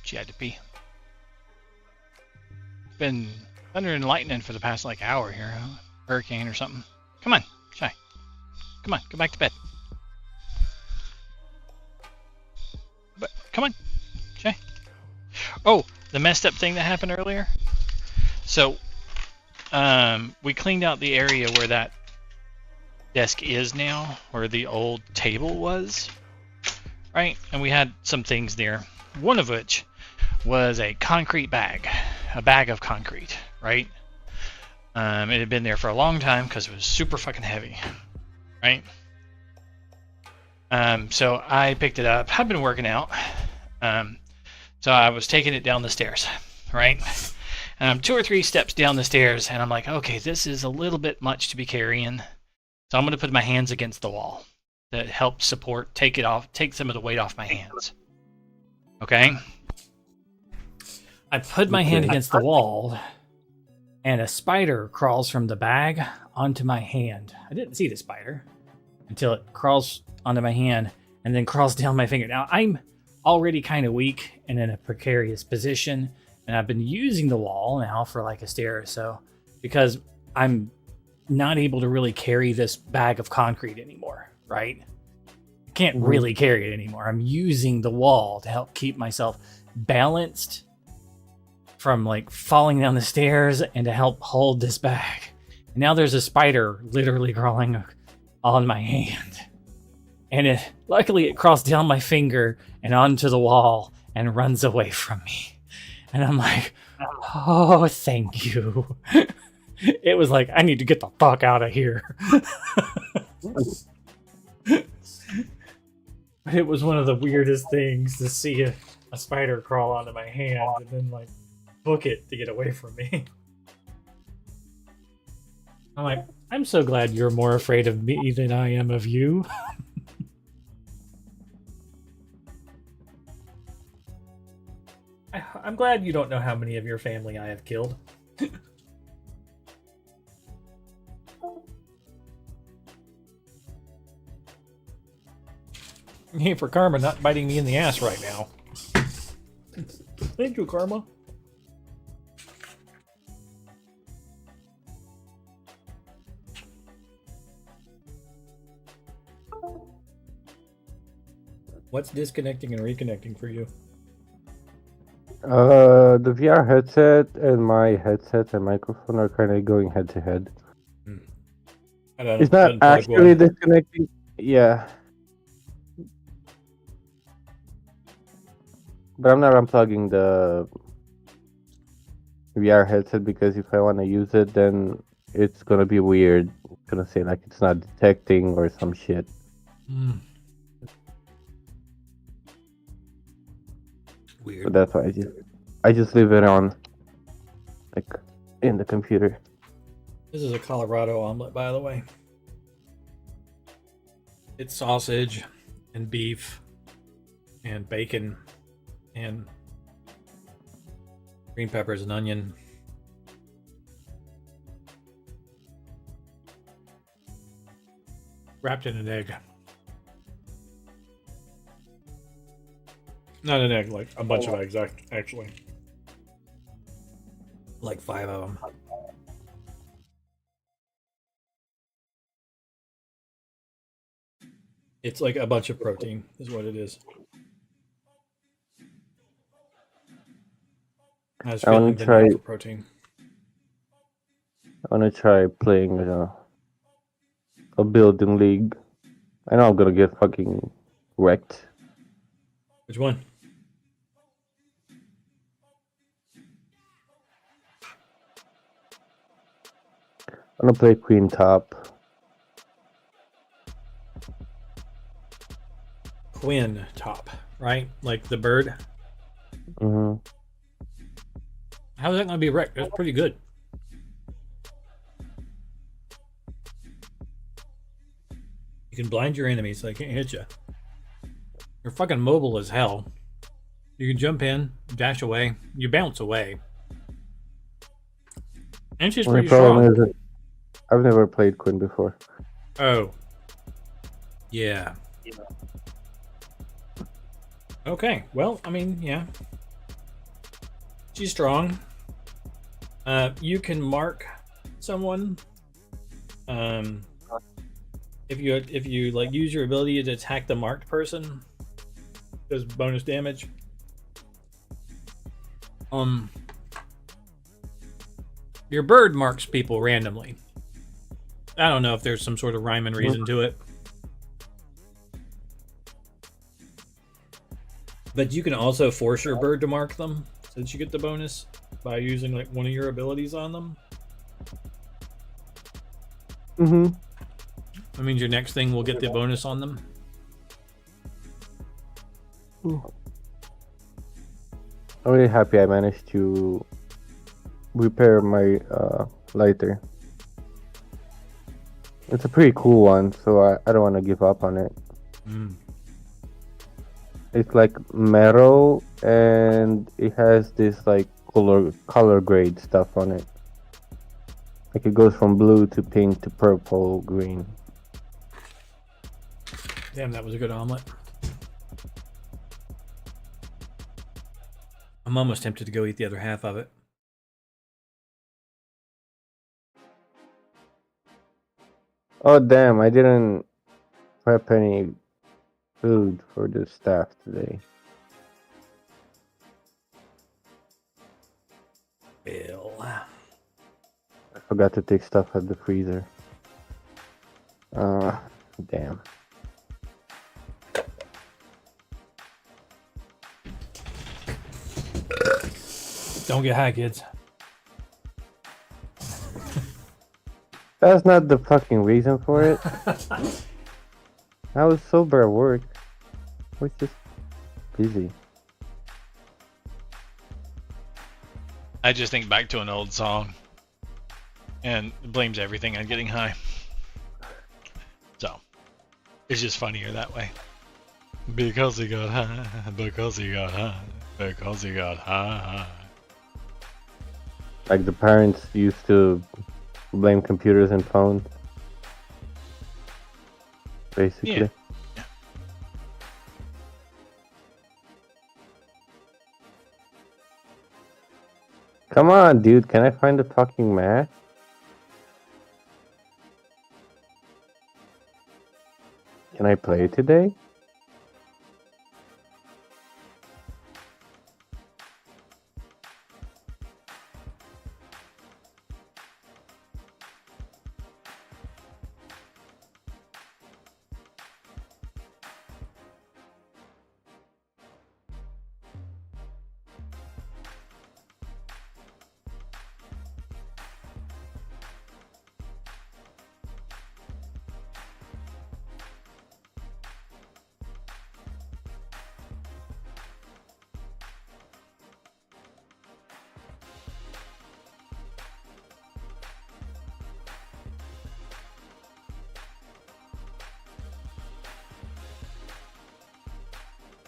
She had to pee. It's been thunder and lightning for the past hour here. Hurricane or something. Come on, Shy. Come on, go back to bed. But come on, Shy. Oh, the messed up thing that happened earlier. So, we cleaned out the area where that desk is now, where the old table was, right? And we had some things there. One of which was a concrete bag, a bag of concrete, right? It had been there for a long time because it was super fucking heavy, right? So I picked it up. I've been working out. So I was taking it down the stairs, right? 2 or 3 steps down the stairs, and I'm like, okay, this is a little bit much to be carrying. So I'm going to put my hands against the wall to help support, take some of the weight off my hands. Okay? I put my hand against the wall, and a spider crawls from the bag onto my hand. I didn't see the spider until it crawls onto my hand and then crawls down my finger. Now, I'm already kind of weak and in a precarious position, and I've been using the wall now for a stair or so because I'm not able to really carry this bag of concrete anymore, right? I can't really carry it anymore. I'm using the wall to help keep myself balanced from falling down the stairs and to help hold this bag. And now there's a spider literally crawling on my hand. And luckily it crawls down my finger and onto the wall and runs away from me. And I'm like, oh, thank you. It was like, I need to get the fuck out of here. But it was one of the weirdest things to see a spider crawl onto my hand and then book it to get away from me. I'm like, I'm so glad you're more afraid of me than I am of you. I'm glad you don't know how many of your family I have killed. Hey, for Karma not biting me in the ass right now. Thank you, Karma. What's disconnecting and reconnecting for you? The VR headset and my headset and microphone are kind of going head to head. It's not actually disconnecting. Yeah. But I'm not unplugging the VR headset because if I want to use it, then it's gonna be weird. It's gonna say it's not detecting or some shit. Weird. So that's why I just leave it on, in the computer. This is a Colorado omelet, by the way. It's sausage and beef and bacon and green peppers and onion. Wrapped in an egg. Not an egg, a bunch of eggs, actually. Like 5 of them. It's like a bunch of protein, is what it is. I was I want feeling to the need try. for protein. I want to try playing a building league. I know I'm gonna get fucking wrecked. Which one? I'm gonna play Queen Top. Quinn top, right? Like the bird. Mm-hmm. How's that going to be wrecked? That's pretty good. You can blind your enemies so they can't hit you. You're fucking mobile as hell. You can jump in, dash away, you bounce away. And she's pretty strong. Is that I've never played Quinn before. Oh. Yeah. Okay, well, I mean, yeah. She's strong. You can mark someone. If you like use your ability to attack the marked person, does bonus damage. Your bird marks people randomly. I don't know if there's some sort of rhyme and reason to it. But you can also force your bird to mark them, so that you get the bonus by using like one of your abilities on them. Mm-hmm. That means your next thing will get the bonus on them. I'm really happy I managed to repair my lighter. It's a pretty cool one, so I don't want to give up on it. It's like metal, and it has this like color grade stuff on it. Like it goes from blue to pink to purple, green. Damn, that was a good omelet. I'm almost tempted to go eat the other half of it. Oh damn, I didn't prep any food for the staff today. Bill. I forgot to take stuff at the freezer. Damn. Don't get high, kids. That's not the fucking reason for it. I was sober at work. I was just busy. I just think back to an old song and blames everything on getting high. So, it's just funnier that way. Because he got high, because he got high, because he got high. Like the parents used to blame computers and phones. Basically. Yeah. Come on, dude. Can I find the fucking map? Can I play today?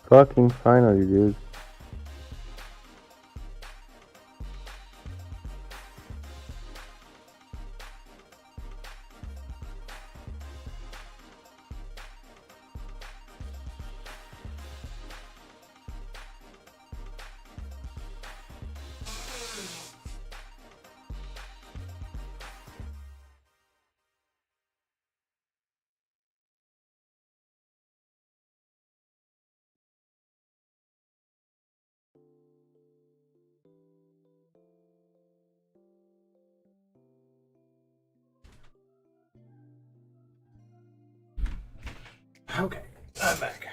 Fucking finally, dude. Okay, I'm back.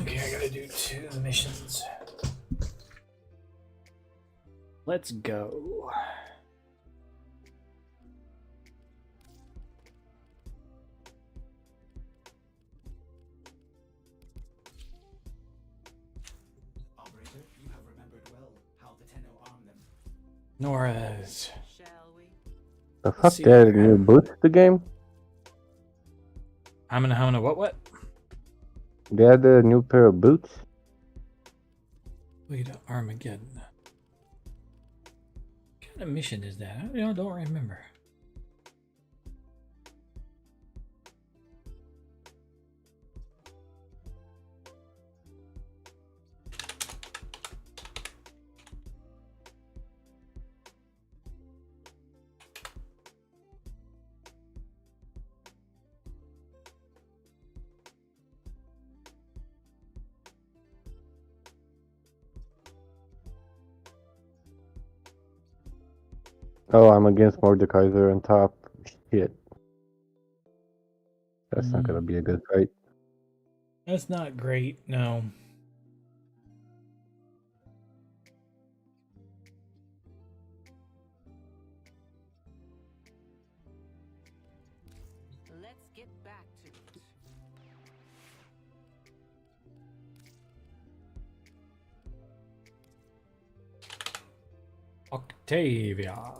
Okay, I gotta do 2 missions. Let's go. Operator, you have remembered well how the Tenno arm them. Nora's. The fuck, they added new boots to the game? Hamina, what? They had a new pair of boots? Wait, Armageddon. What kind of mission is that? I don't remember. Oh, I'm against Mordekaiser on top. Shit. That's not gonna be a good fight. That's not great, no. Let's get back to it. Octavia.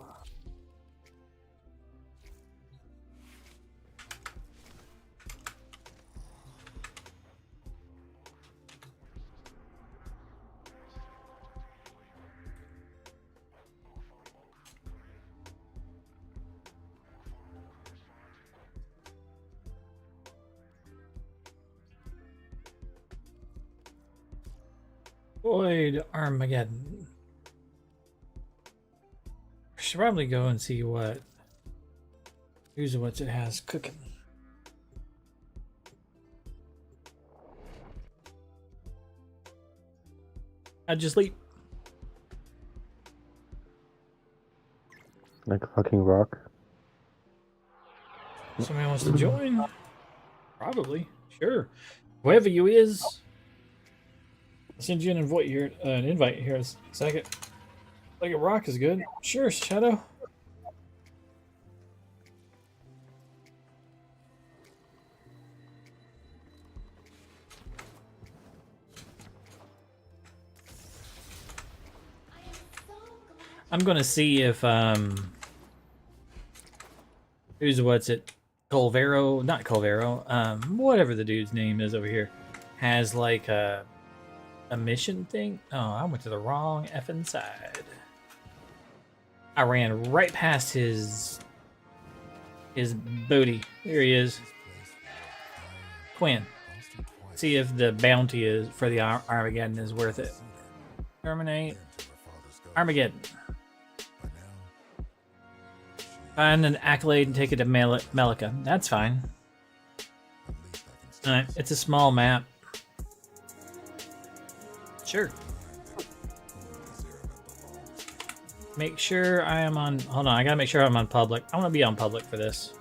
Void Armageddon. I should probably go and see what who's what it has cooking. I just leap. Like a fucking rock. Somebody wants to join? Probably. Sure. Whoever you is. I'll send you an invite here in a second. Like a rock is good. Sure, Shadow. I'm gonna see if who's what's it? Colvero, not Colvero, whatever the dude's name is over here, has like a mission thing. Oh, I went to the wrong effing side. I ran right past his booty. There he is. Quinn. See if the bounty is for the Armageddon is worth it. Terminate. Armageddon. Find an accolade and take it to Melika. That's fine. Alright, it's a small map. Sure. Make sure I am on... Hold on, I gotta make sure I'm on public. I want to be on public for this.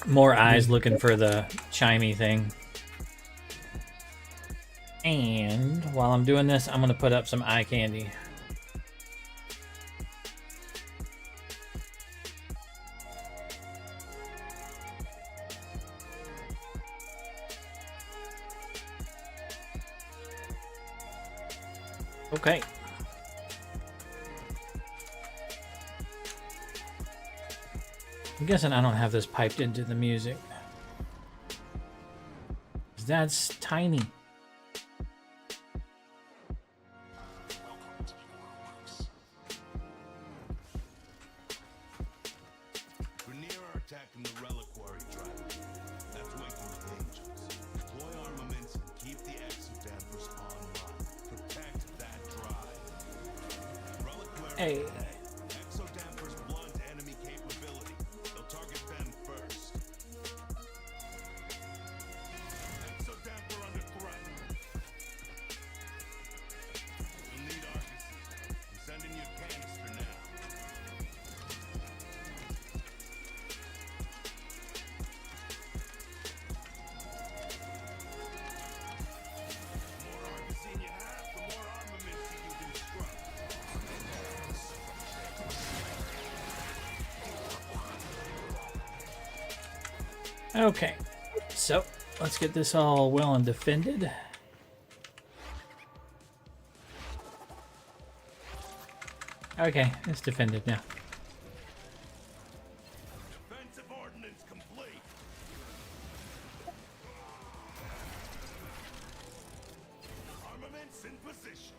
More eyes looking for the chimey thing. And while I'm doing this, I'm going to put up some eye candy. Okay. I'm guessing I don't have this piped into the music. That's tiny. Exodamper's blunt enemy capability. Okay, so let's get this all well and defended. Okay, it's defended now. Defensive ordnance complete. Armaments in position.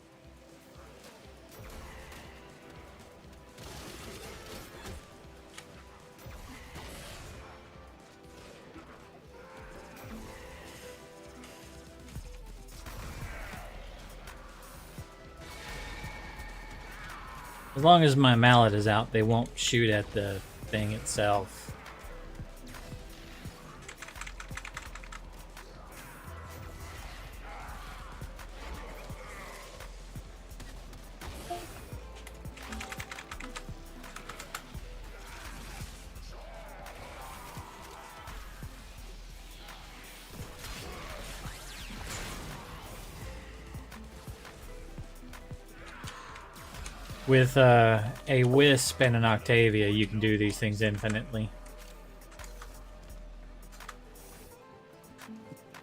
As long as my mallet is out, they won't shoot at the thing itself. With a Wisp and an Octavia, you can do these things infinitely.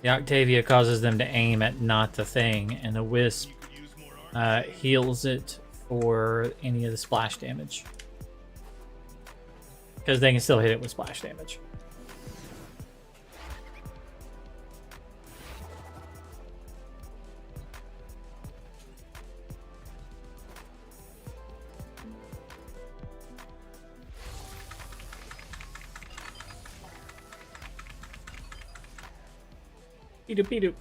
The Octavia causes them to aim at not the thing, and the Wisp heals it for any of the splash damage. Because they can still hit it with splash damage. Peedoo.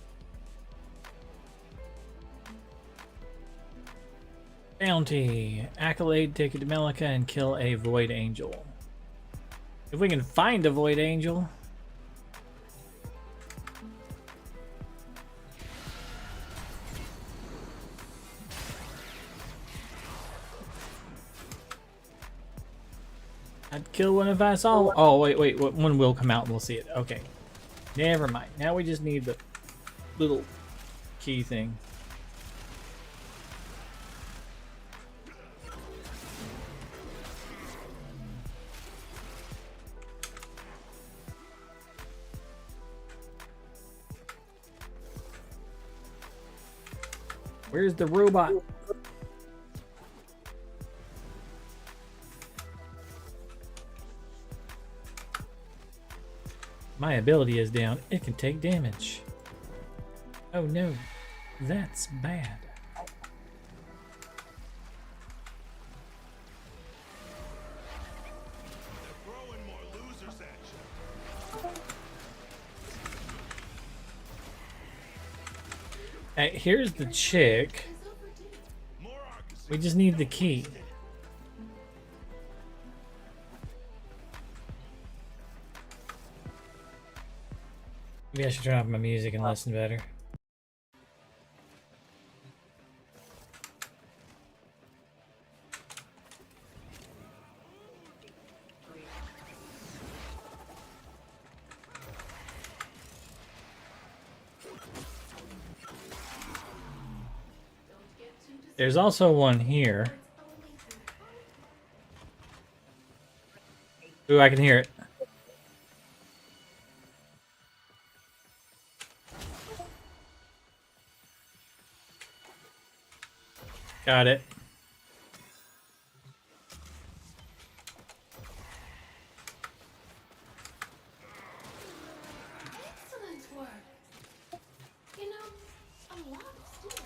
Bounty. Accolade, take it to Melika and kill a Void Angel. If we can find a Void Angel. I'd kill one if I saw one. Oh, wait. One will come out and we'll see it. Okay. Never mind. Now we just need the little key thing. Where's the robot? My ability is down. It can take damage. Oh no, that's bad. Throwing more losers at you. Hey, here's the chick. We just need the key. Maybe I should turn off my music and listen better. There's also one here. Ooh, I can hear it. Got it. Excellent work. You know, a lot still.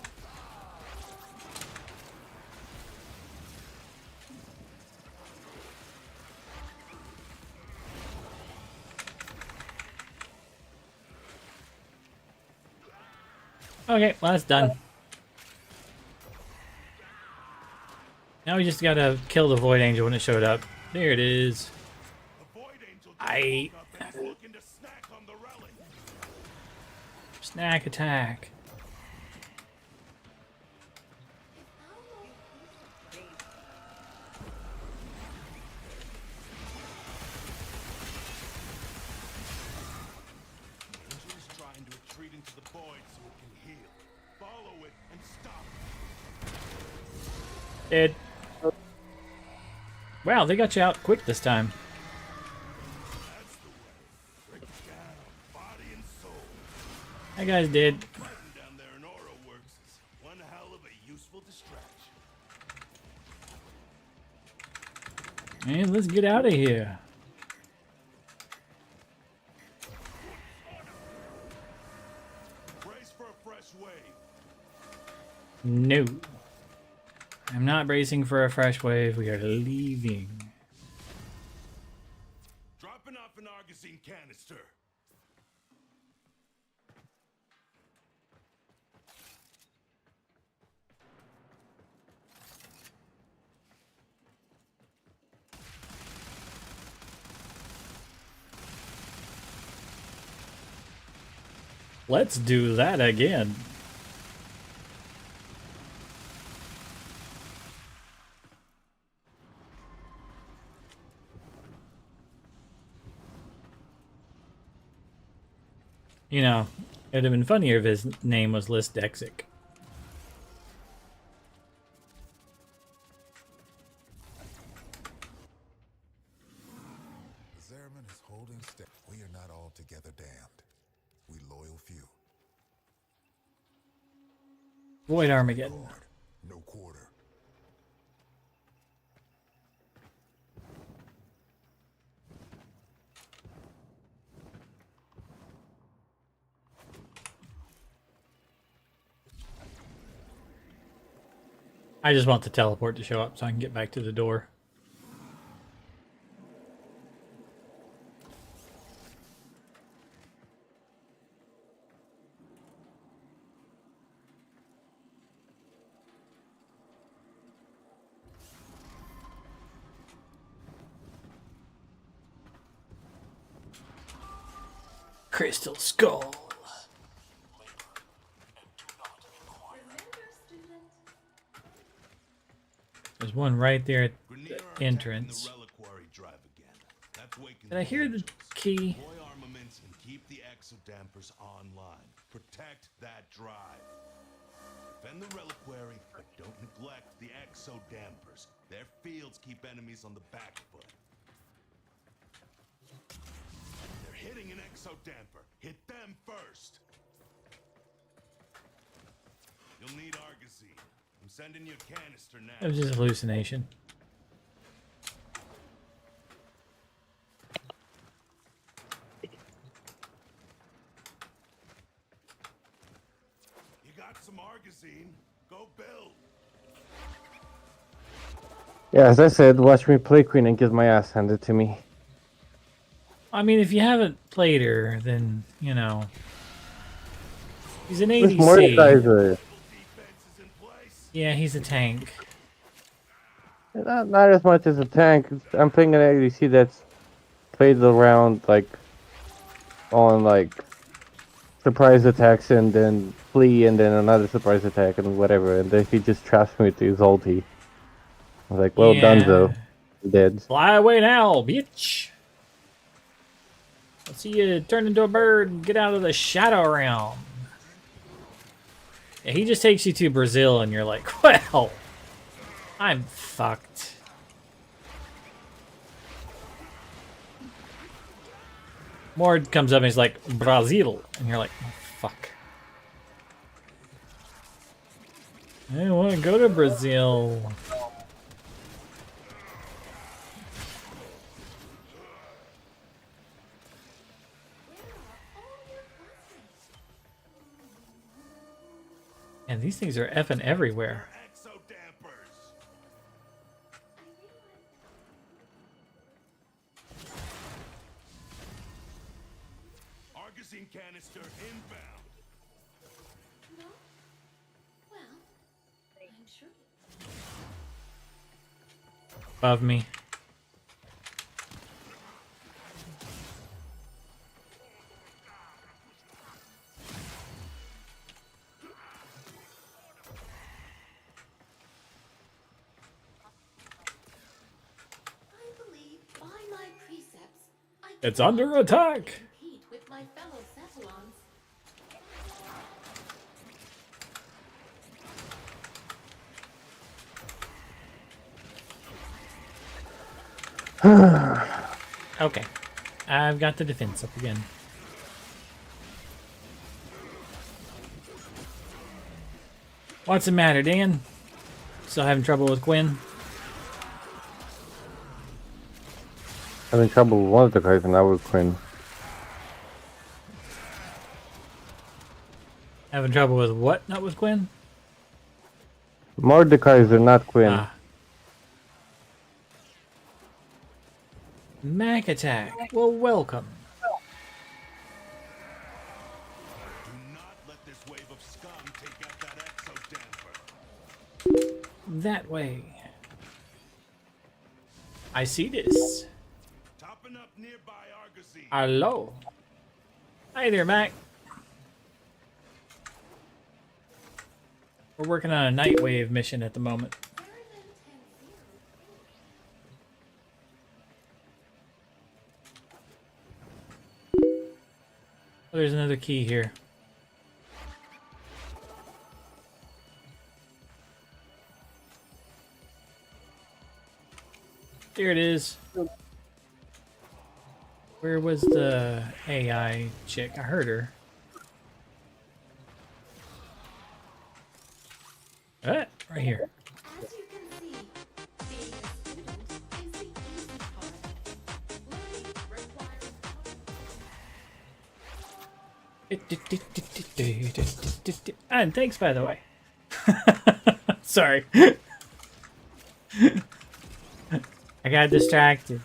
Okay, well that's done. Now we just gotta kill the Void Angel when it showed up. There it is. Snack attack. Angel is trying to retreat into the void so it can heal. Follow it and stop it. Dead. Wow, they got you out quick this time. That's the way. Break it down. That guy's dead. Down there in Oro Works is one hell of a useful distraction. Man, let's get out of here. Brace for a fresh wave. No. I'm not bracing for a fresh wave. We are leaving. Dropping off an Argosine canister. Let's do that again. You know, it'd have been funnier if his name was List Dexic. The Zeraman is holding steady. We are not altogether damned. We loyal few. Void Armageddon. No quarter. I just want the teleport to show up so I can get back to the door. Crystal Skull. There's one right there at the entrance. Did I hear the key? Deploy armaments and keep the exodampers online. Protect that drive. Defend the reliquary, but don't neglect the exodampers. Their fields keep enemies on the back foot. They're hitting an exodamper. Hit them first. You'll need Argosine. I'm sending you a canister now. That was just a hallucination. You got some Argosine. Go build. Yeah, as I said, watch me play Queen and get my ass handed to me. I mean, if you haven't played her, then, you know. He's an With ADC. Mordekaiser. Yeah, he's a tank. Not as much as a tank. I'm playing an ADC that's played around like on like surprise attacks and then flee and then another surprise attack and whatever, and then he just traps me with his ulti. I was like, well done, though. Dead. Fly away now, bitch. I'll see you turn into a bird and get out of the shadow realm. Yeah, he just takes you to Brazil and you're like, well, I'm fucked. Mord comes up and he's like, Brazil. And you're like, oh, fuck. I want to go to Brazil. And these things are effing everywhere. Argosine canister inbound. No? Well, I'm sure. Above me. I believe by my precepts, I It's under attack. compete with my fellow Cephalons. Okay. I've got the defense up again. What's the matter, Dan? Still having trouble with Gwen? Having trouble with one of the guys and now with Quinn. Having trouble with what? Not with Gwen? Mordekaiser, not Quinn. Ah. Mac attack. Well, welcome. Do not let this wave of scum take out that exo damper. That way. I see this. Topping up nearby Argosy. Hello. Hi there, Mac. We're working on a Nightwave mission at the moment. Oh, there's another key here. There it is. Where was the AI chick? I heard her. Right here. As you can see, being a student is the easy part. Learning requires And thanks, by the way. Sorry. I got distracted.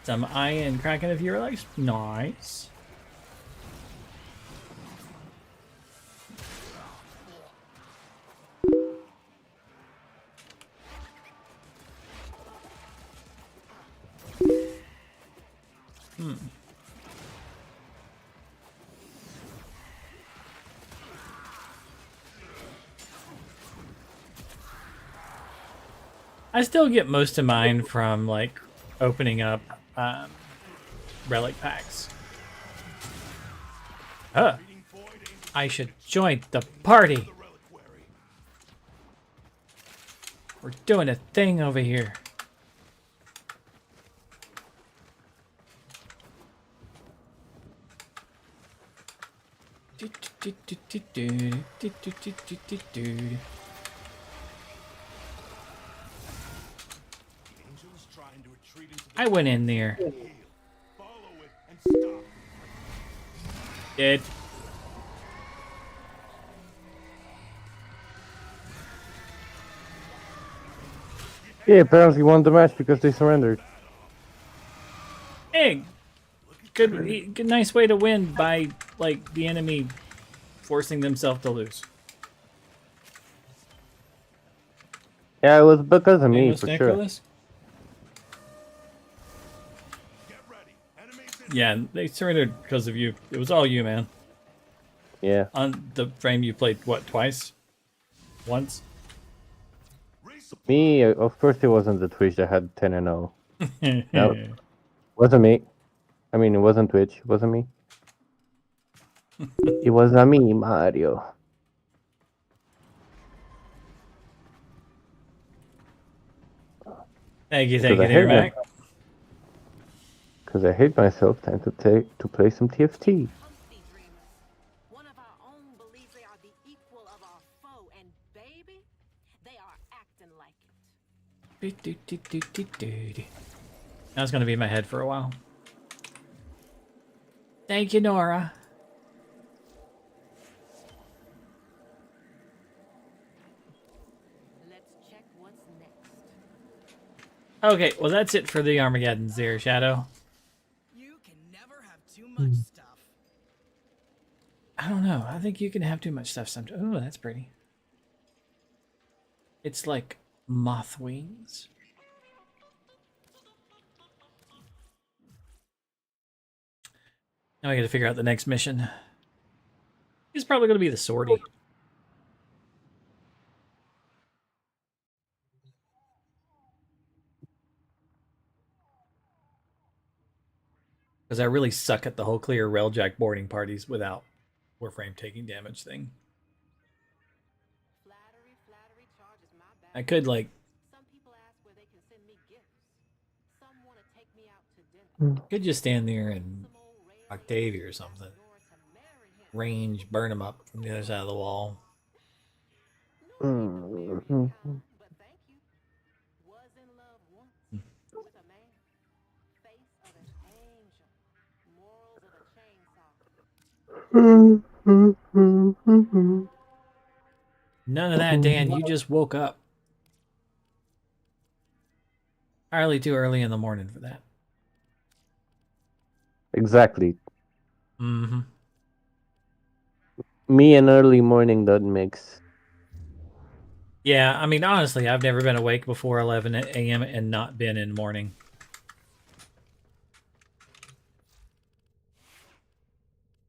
Some iron cracking a few relax. Nice. I still get most of mine from like opening up relic packs. I should join the party. We're doing a thing over here. I went in there. Dead. Yeah, apparently won the match because they surrendered. Hey, good, nice way to win by like the enemy forcing themselves to lose. Yeah, it was because of me, Nameless for sure. Necrolis? Yeah, they surrendered because of you. It was all you, man. Yeah. On the frame you played, what, twice? Once? Me, of course it wasn't the Twitch that had 10 and 0. No, wasn't me. I mean, it wasn't Twitch. It wasn't me. It was not me, Mario. Thank you there, Mac. Because I hate myself, time to play some TFT. One of our own believes they are the equal of our foe, and baby, they are acting like it. That's gonna be in my head for a while. Thank you, Nora. Let's check what's next. Okay, well that's it for the Armageddons there, Shadow. You can never have too much stuff. I don't know. I think you can have too much stuff sometimes. Oh, that's pretty. It's like moth wings. Now I gotta figure out the next mission. It's probably gonna be the sortie. Because I really suck at the whole clear railjack boarding parties without Warframe taking damage thing. I could like could just stand there and Octavia or something. range, burn them up from the other side of the wall. None of that, Dan. You just woke up. Entirely too early in the morning for that. Exactly. Mm-hmm. Me and early morning don't mix. Yeah, I mean, honestly, I've never been awake before 11 a.m. and not been in morning.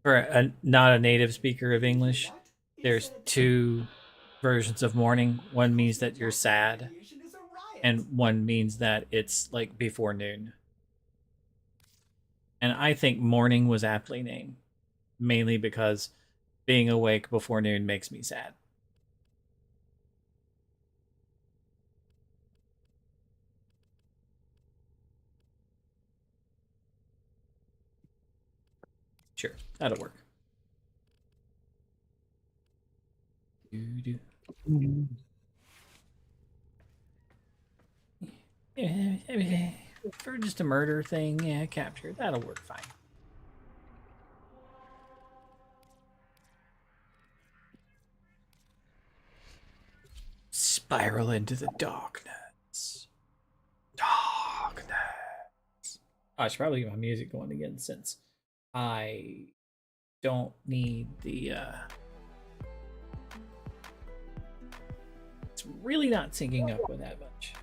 For not a native speaker of English, there's two versions of morning. One means that you're sad, and one means that it's like before noon. And I think morning was aptly named, mainly because being awake before noon makes me sad. Sure, that'll work. For just a murder thing, yeah, capture. That'll work fine. Spiral into the darkness. Darkness. Oh, I should probably get my music going again since I don't need the it's really not syncing up with that much.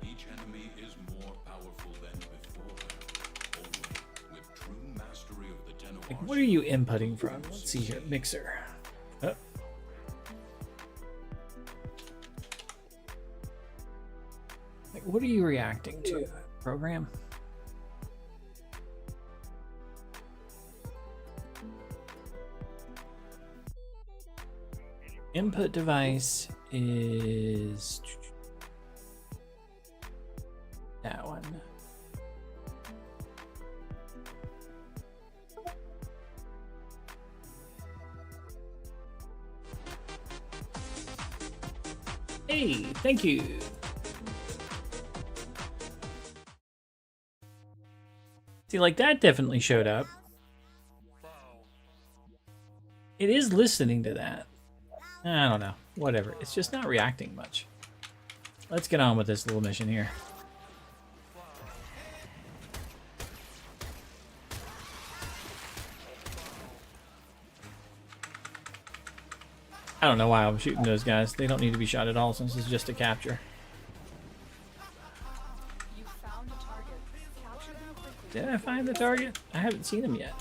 Each enemy is more powerful than before. Only with true mastery of the Den of Like, what are you inputting from? Let's see here. Mixer. Oh. Like, what are you reacting to? Program? Input device is that one. Hey, thank you. See, like that definitely showed up. It is listening to that. I don't know. Whatever. It's just not reacting much. Let's get on with this little mission here. I don't know why I'm shooting those guys. They don't need to be shot at all since it's just a capture. You found a target. Capture them quickly. Did I find the target? I haven't seen him yet.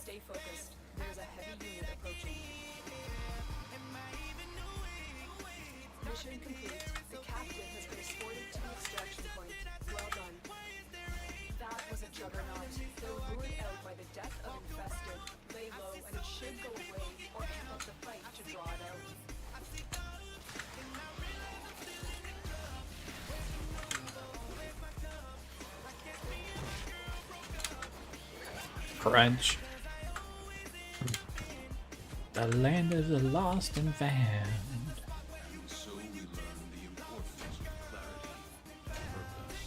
Stay focused. There's a heavy unit approaching. Mission complete. The captain has been escorted to the extraction point. Well done. That was a juggernaut. They were lured out by the death of infested. Lay low and it should go away or amp up the fight to draw it out. Crunch. The land of the lost and found. And so we learn the importance of clarity and purpose.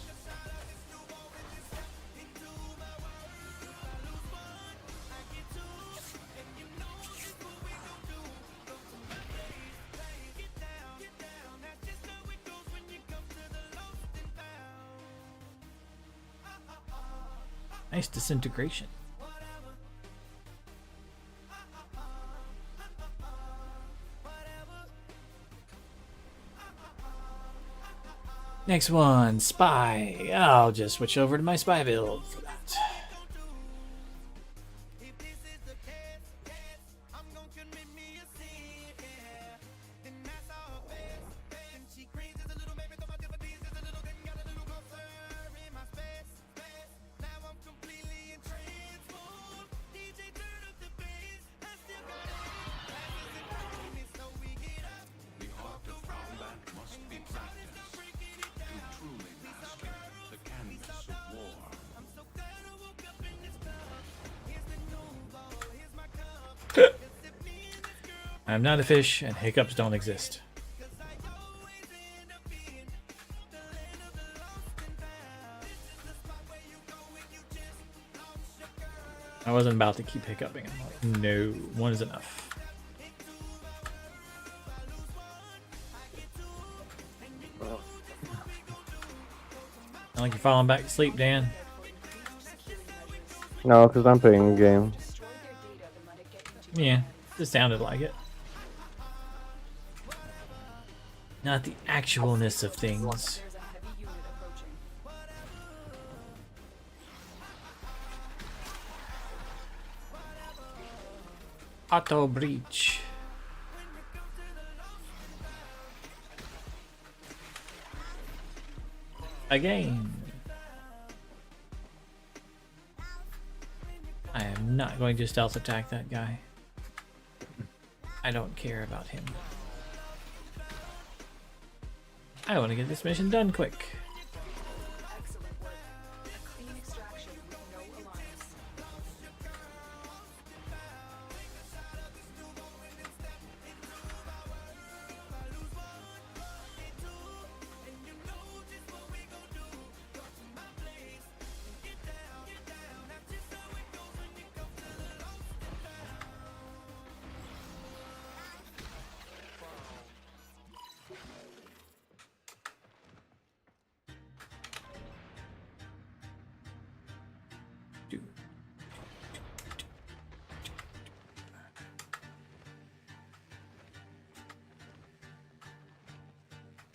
Nice disintegration. Next one, spy. I'll just switch over to my spy build for that. I'm not a fish, and hiccups don't exist. I wasn't about to keep hiccuping. I'm like, no, one is enough. Sound like you're falling back to sleep, Dan. No, because I'm playing a game. Yeah, just sounded like it. Not the actualness of things. Auto breach. Again. I am not going to stealth attack that guy. I don't care about him. I want to get this mission done quick. Excellent work. A clean extraction with no alliance.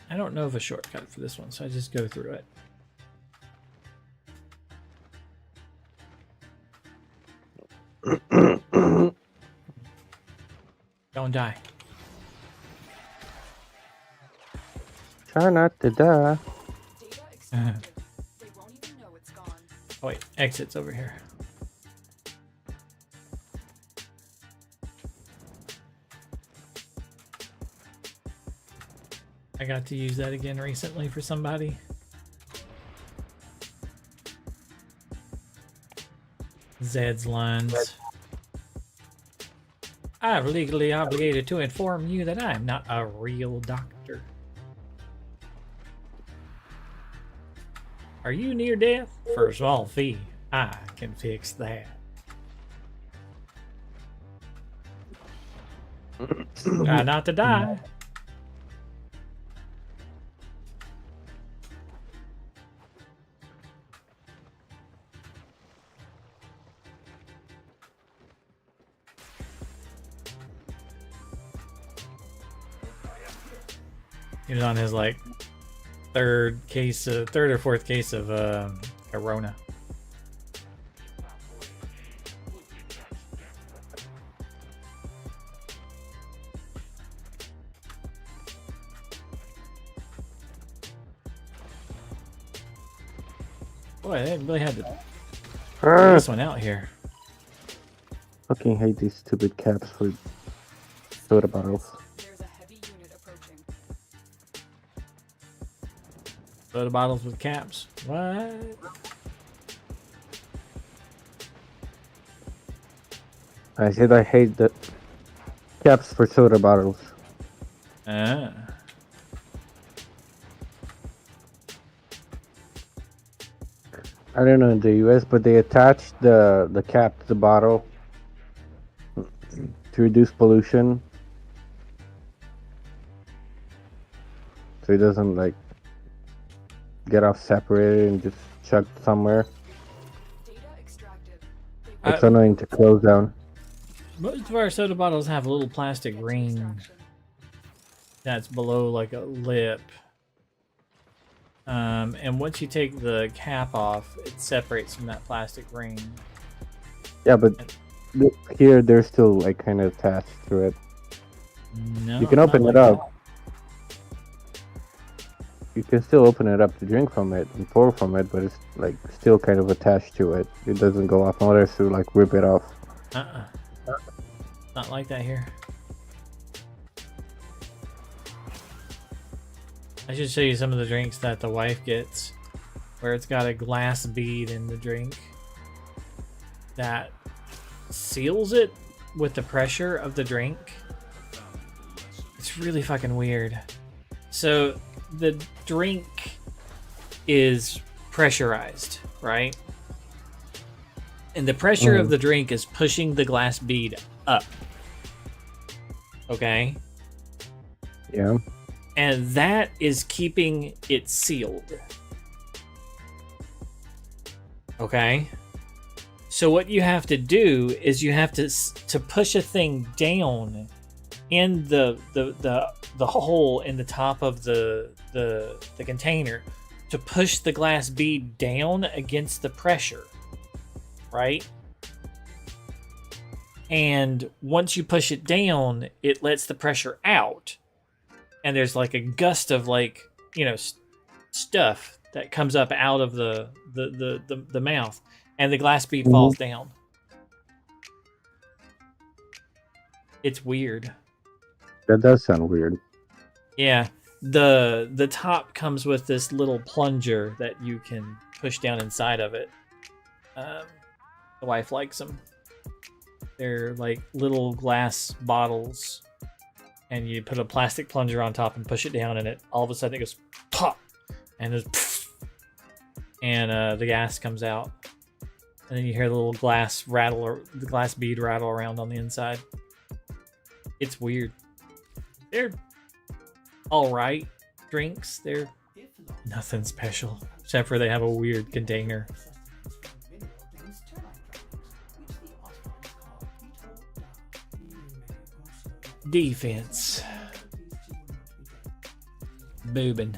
I don't know of a shortcut for this one, so I just go through it. Don't die. Try not to die. Oh wait, exit's over here. I got to use that again recently for somebody. Zed's lines. I'm legally obligated to inform you that I'm not a real doctor. Are you near death? For a small fee, I can fix that. Try not to die. He was on his like third or fourth case of Corona. Boy, they really had to figure this one out here. Fucking hate these stupid caps for soda bottles. Soda bottles with caps. What? I said I hate the caps for soda bottles. Ah. I don't know in the US, but they attach the cap to the bottle to reduce pollution. So it doesn't like get off separated and just chucked somewhere. It's annoying to close down. Most of our soda bottles have a little plastic ring that's below like a lip. And once you take the cap off, it separates from that plastic ring. Yeah, but here they're still like kind of attached to it. No, you can open it up. You can still open it up to drink from it and pour from it, but it's like still kind of attached to it. It doesn't go off unless you like rip it off. Not like that here. I should show you some of the drinks that the wife gets, where it's got a glass bead in the drink that seals it with the pressure of the drink, it's really fucking weird. So the drink is pressurized, right? And the pressure of the drink is pushing the glass bead up. Okay? Yeah. And that is keeping it sealed. Okay? So what you have to do is you have to push a thing down in the hole in the top of the container to push the glass bead down against the pressure, right? And once you push it down, it lets the pressure out, and there's like a gust of like, you know, stuff that comes up out of the mouth, and the glass bead falls down. It's weird. That does sound weird. Yeah, the top comes with this little plunger that you can push down inside of it. The wife likes them. They're like little glass bottles, and you put a plastic plunger on top and push it down, and it all of a sudden it goes pop, and there's pff, and the gas comes out, and then you hear the little glass rattle or the glass bead rattle around on the inside. It's weird. They're all right drinks. They're nothing special, except for they have a weird container. Defense. Boobin.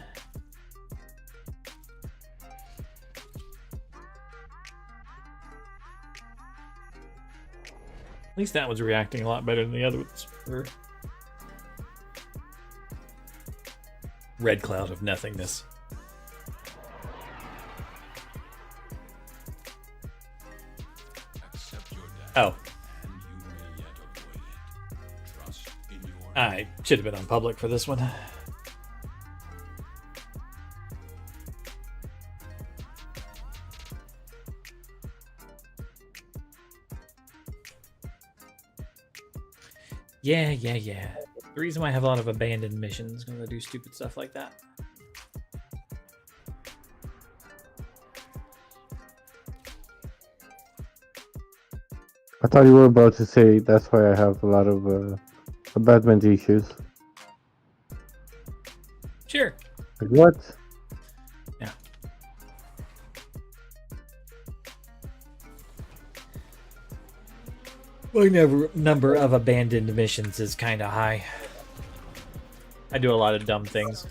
At least that was reacting a lot better than the other ones were. Red cloud of nothingness. Oh. I should have been on public for this one. Yeah. The reason why I have a lot of abandoned missions is because I do stupid stuff like that. I thought you were about to say that's why I have a lot of abandonment issues. Sure. Like what? Yeah. My number of abandoned missions is kind of high. I do a lot of dumb things.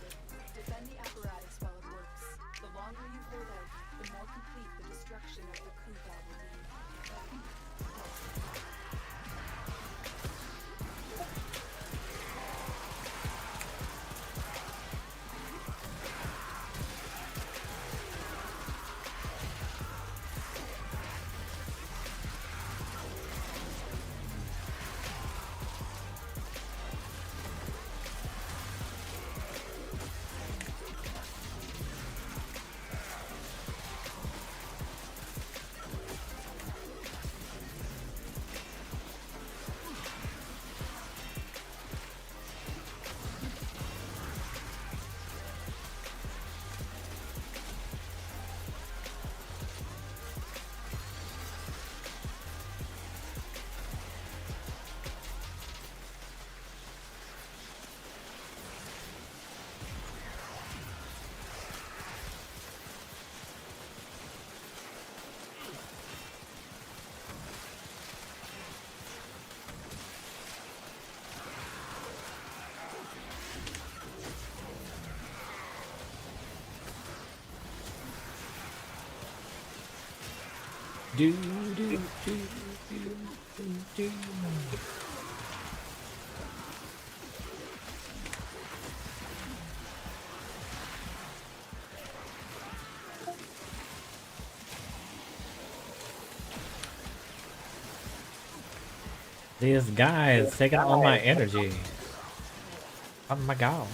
Defend the apparatus while it works. The longer you hold out, the more complete the destruction of the coup will be. Do, do, do, do. This guy is taking all my energy. Oh my god.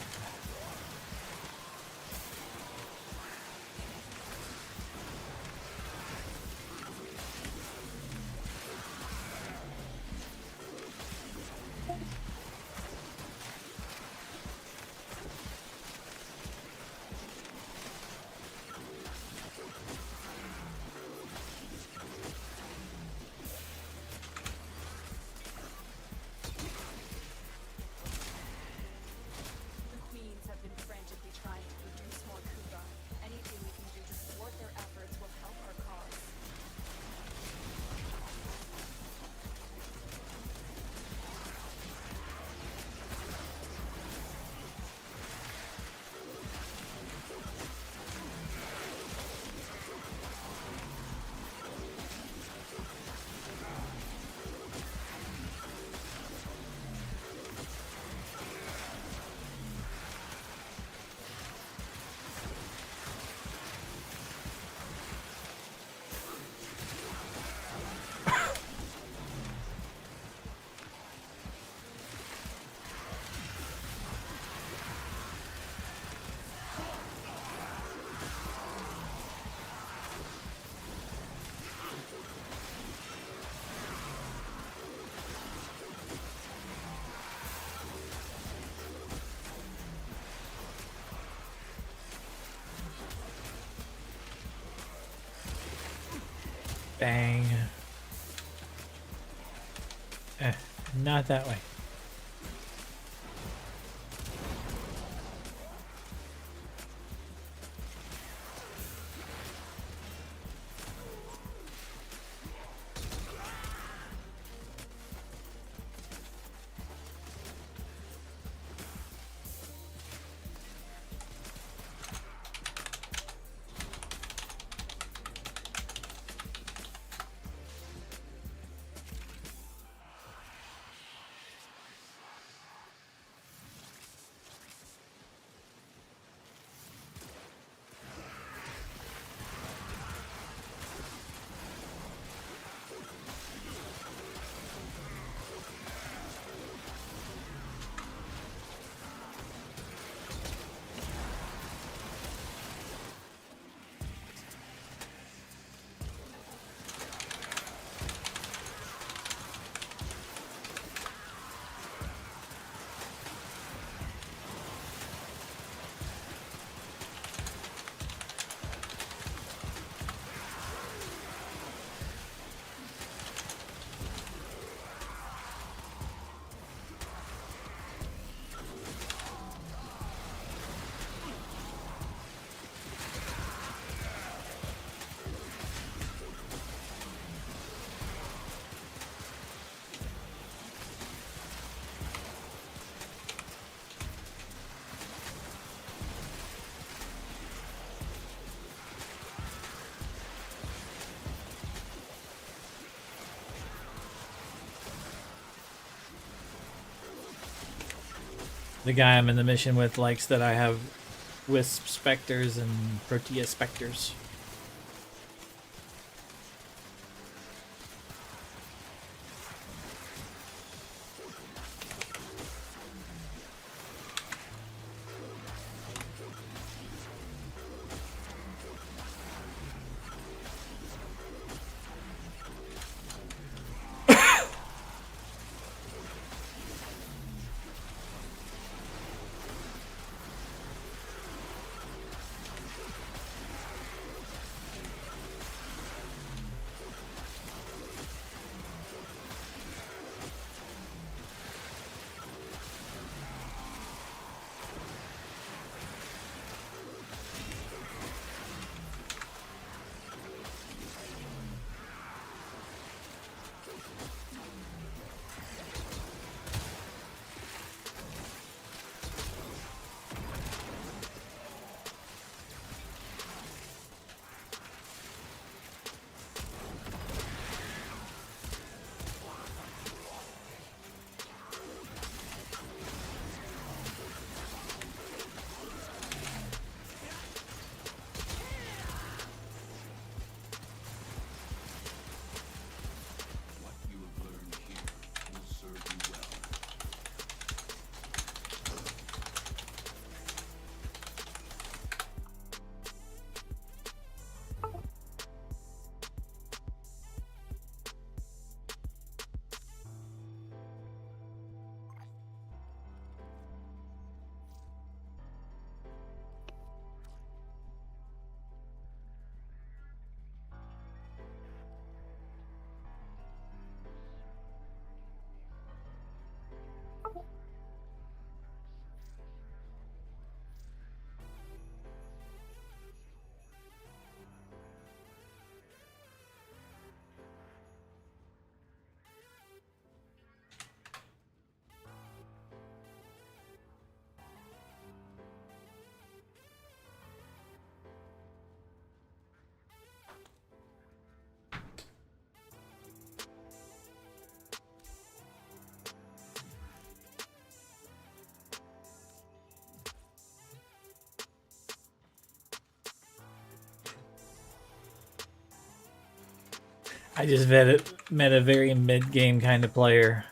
Bang. Not that way. The guy I'm in the mission with likes that I have Wisp Spectres and Protea Spectres. I just met a very mid-game kind of player.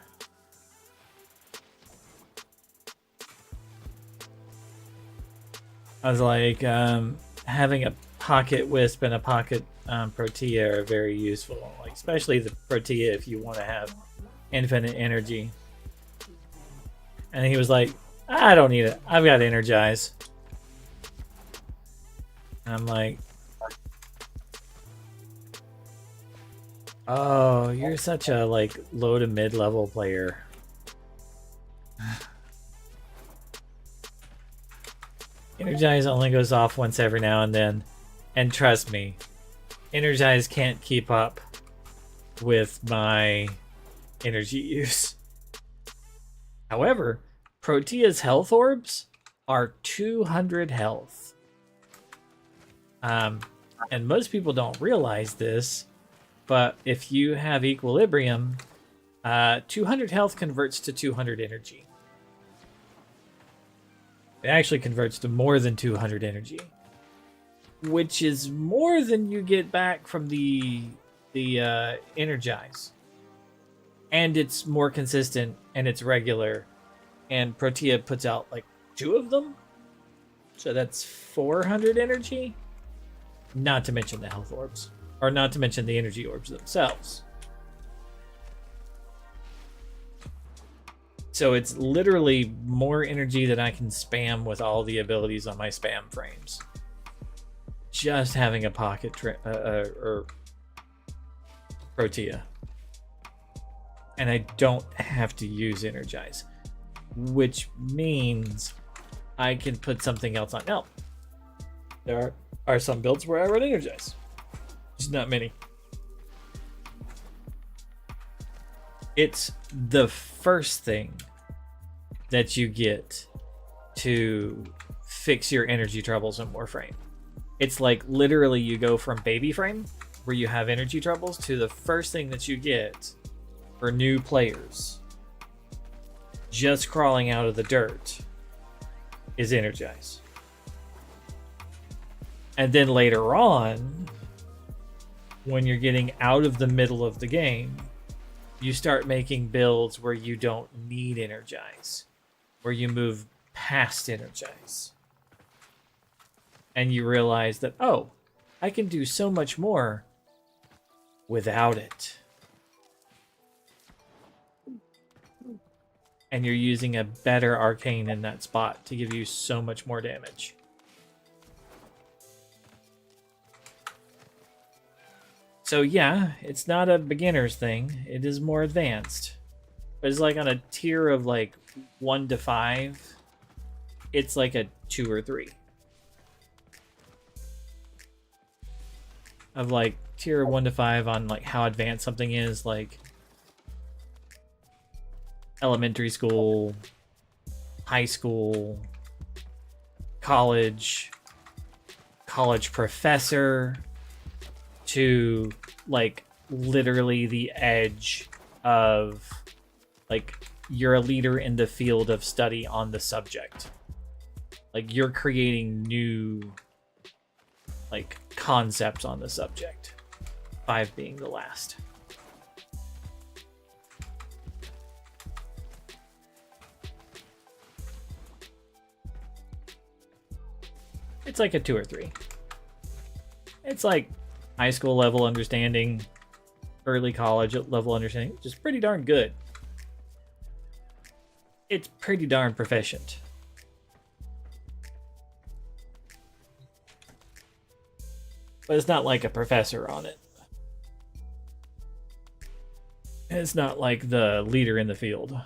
I was like, having a pocket Wisp and a pocket Protea are very useful, like especially the Protea if you want to have infinite energy. And he was like, I don't need it. I've got Energize. And I'm like, Oh, you're such a like low to mid level player. Energize only goes off once every now and then, and trust me, Energize can't keep up with my energy use. However, Protea's health orbs are 200 health. And most people don't realize this, but if you have equilibrium, 200 health converts to 200 energy. It actually converts to more than 200 energy, which is more than you get back from the Energize. And it's more consistent, and it's regular, and Protea puts out like 2 of them, so that's 400 energy. Not to mention the health orbs, or not to mention the energy orbs themselves. So it's literally more energy than I can spam with all the abilities on my spam frames. Just having a pocket or Protea. And I don't have to use Energize, which means I can put something else on. Now, there are some builds where I run Energize. Just not many. It's the first thing that you get to fix your energy troubles in Warframe. It's like literally you go from baby frame, where you have energy troubles, to the first thing that you get for new players, just crawling out of the dirt, is Energize. And then later on, when you're getting out of the middle of the game, you start making builds where you don't need Energize, where you move past Energize. And you realize that, oh, I can do so much more without it. And you're using a better arcane in that spot to give you so much more damage. So yeah, it's not a beginner's thing. It is more advanced. But it's like on a tier of like 1 to 5. It's like a 2 or 3. Of like tier 1 to 5 on like how advanced something is, like elementary school, high school, college professor, to like literally the edge of like you're a leader in the field of study on the subject. Like you're creating new like concepts on the subject. 5 being the last. It's like a 2 or 3. It's like high school level understanding, early college level understanding, just pretty darn good. It's pretty darn proficient. But it's not like a professor on it. It's not like the leader in the field.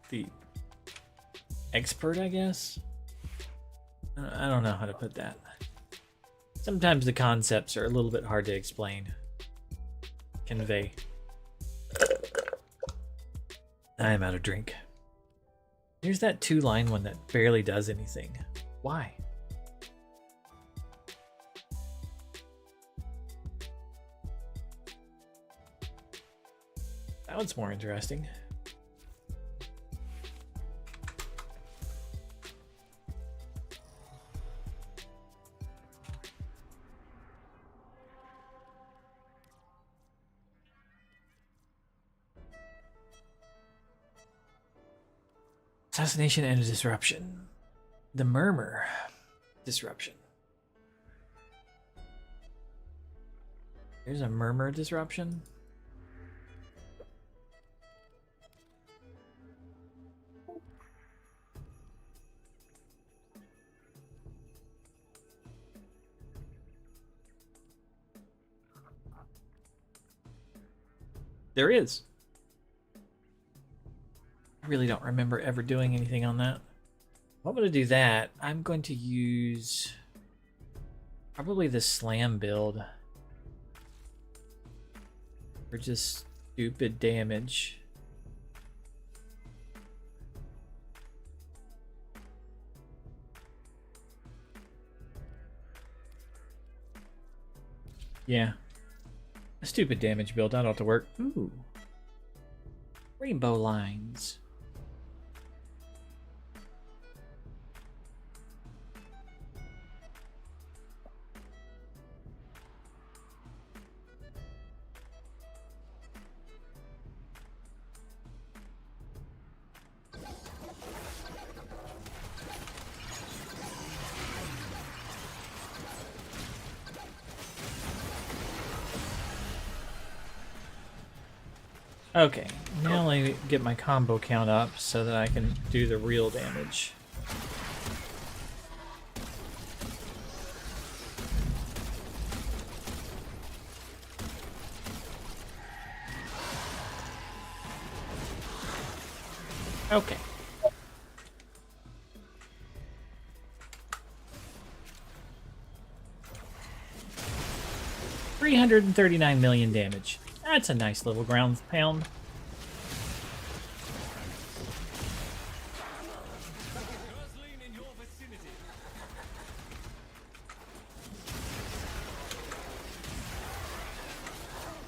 The expert, I guess? I don't know how to put that. Sometimes the concepts are a little bit hard to explain. Convey. I am out of drink. Here's that 2-line one that barely does anything. Why? That one's more interesting. Assassination and a disruption. The murmur. Disruption. There's a murmur disruption. there is. I really don't remember ever doing anything on that. If I'm going to do that, I'm going to use probably the slam build for just stupid damage. Yeah. A stupid damage build. That ought to work. Ooh. Rainbow lines. Okay, now let me get my combo count up so that I can do the real damage. Okay. $339 million damage. That's a nice little ground pound.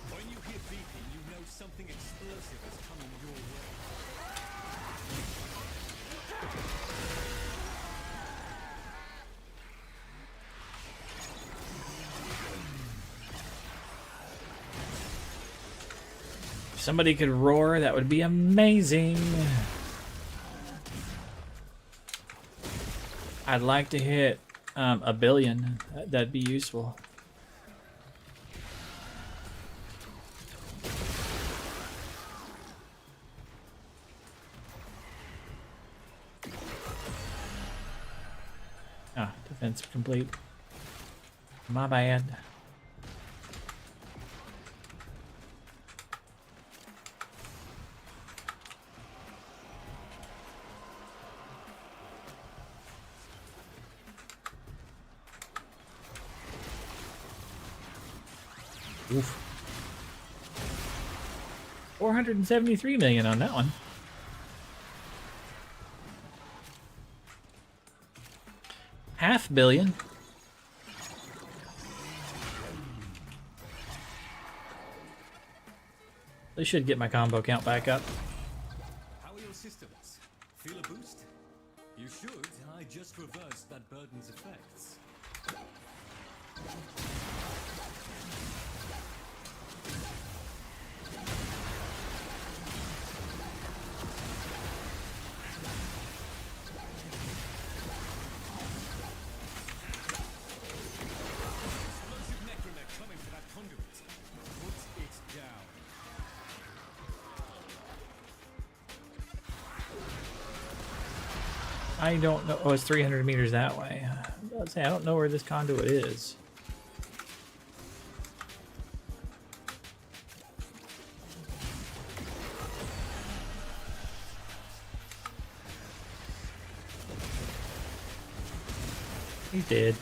When you hear beeping, you know something explosive is coming your way. If somebody could roar, that would be amazing. I'd like to hit a billion. That'd be useful. Ah, defense complete. My bad. Oof. 473 million on that one. $500 million. They should get my combo count back up. How are your systems? Feel a boost? You should. I just reversed that burden's effects. Explosive necromet coming for that conduit. Put it down. I don't know. Oh, it's 300 meters that way. I was say, I don't know where this conduit is. He did.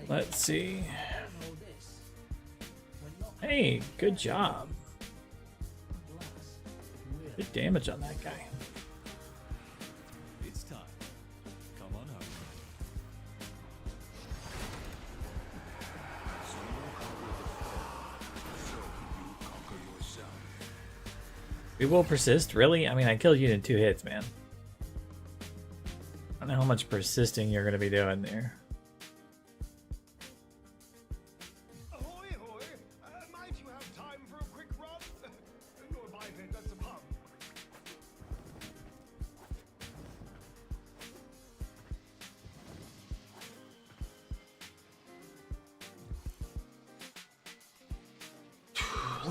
Let's see. Hey, good job. Good damage on that guy. It's time. Come on home. We will persist? Really? I mean, I killed you in 2 hits, man. I don't know how much persisting you're going to be doing there. Ahoy, ahoy! Might you have time for a quick run? No, my bed, that's a pun.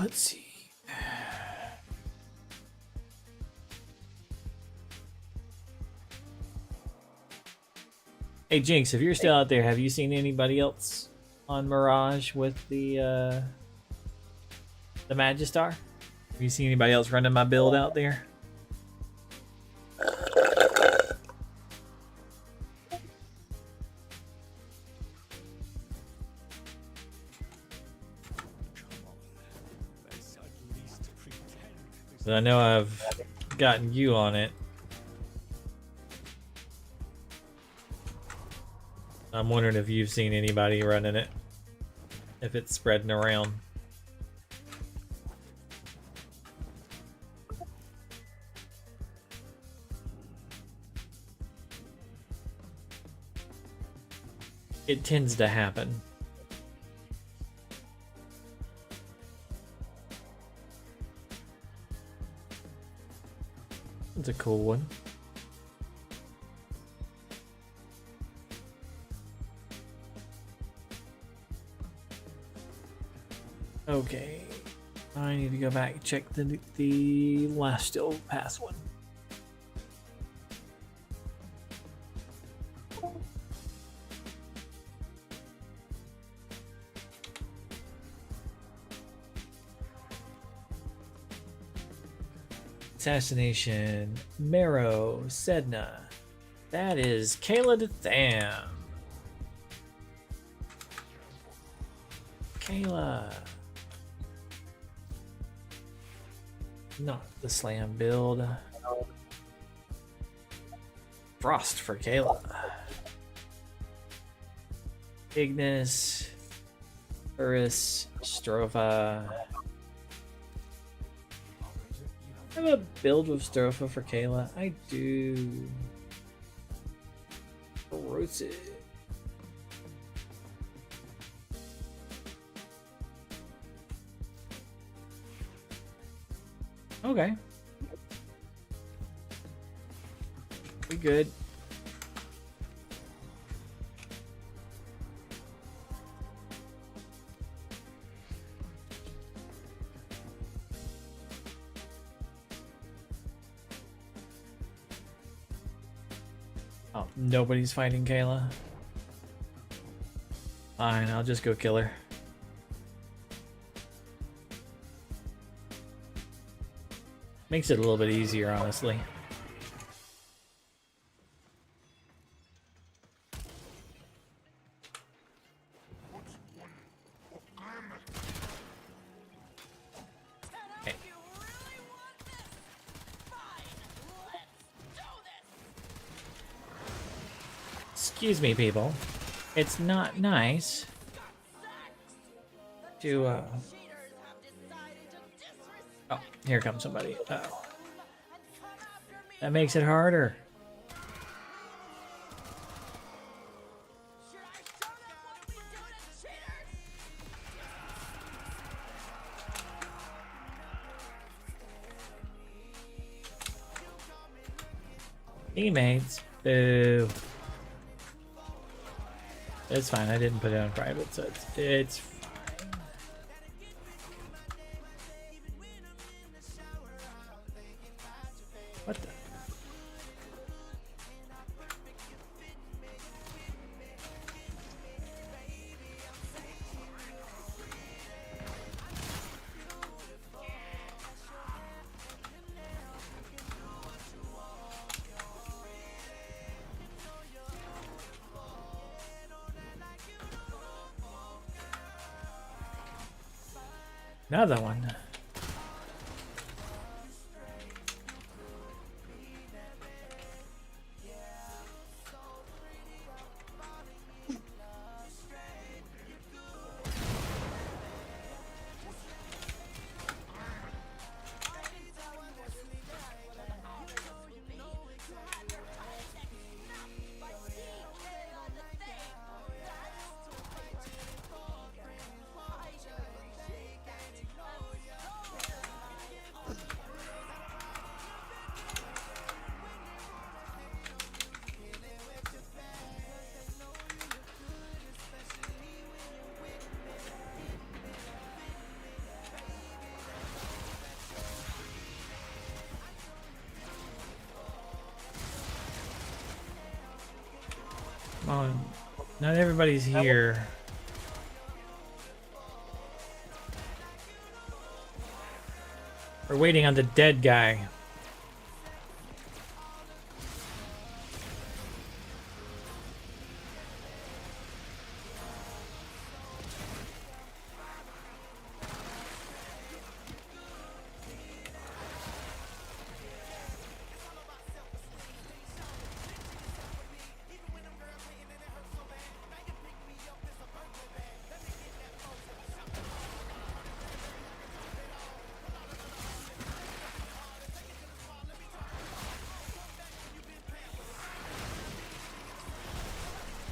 let's see. Hey Jinx, if you're still out there, have you seen anybody else on Mirage with the Magistar? Have you seen anybody else running my build out there? I know I've gotten you on it. I'm wondering if you've seen anybody running it. If it's spreading around. It tends to happen. It's a cool one. Okay, I need to go back and check the last still pass one. Assassination, Marrow, Sedna. That is Kayla the Tham. Kayla. Not the slam build. Frost for Kayla. Ignis. Urus. Stropha. I have a build with Stropha for Kayla. I do. Corrosive. Okay. We good. Oh, nobody's fighting Kayla. Fine, I'll just go kill her. Makes it a little bit easier, honestly. Okay. Excuse me, people. It's not nice to, Oh, here comes somebody. Uh-oh. That makes it harder. Teammates. Boo. It's fine. I didn't put it on private, so it's fine. What the? Another one. Oh, not everybody's here. We're waiting on the dead guy.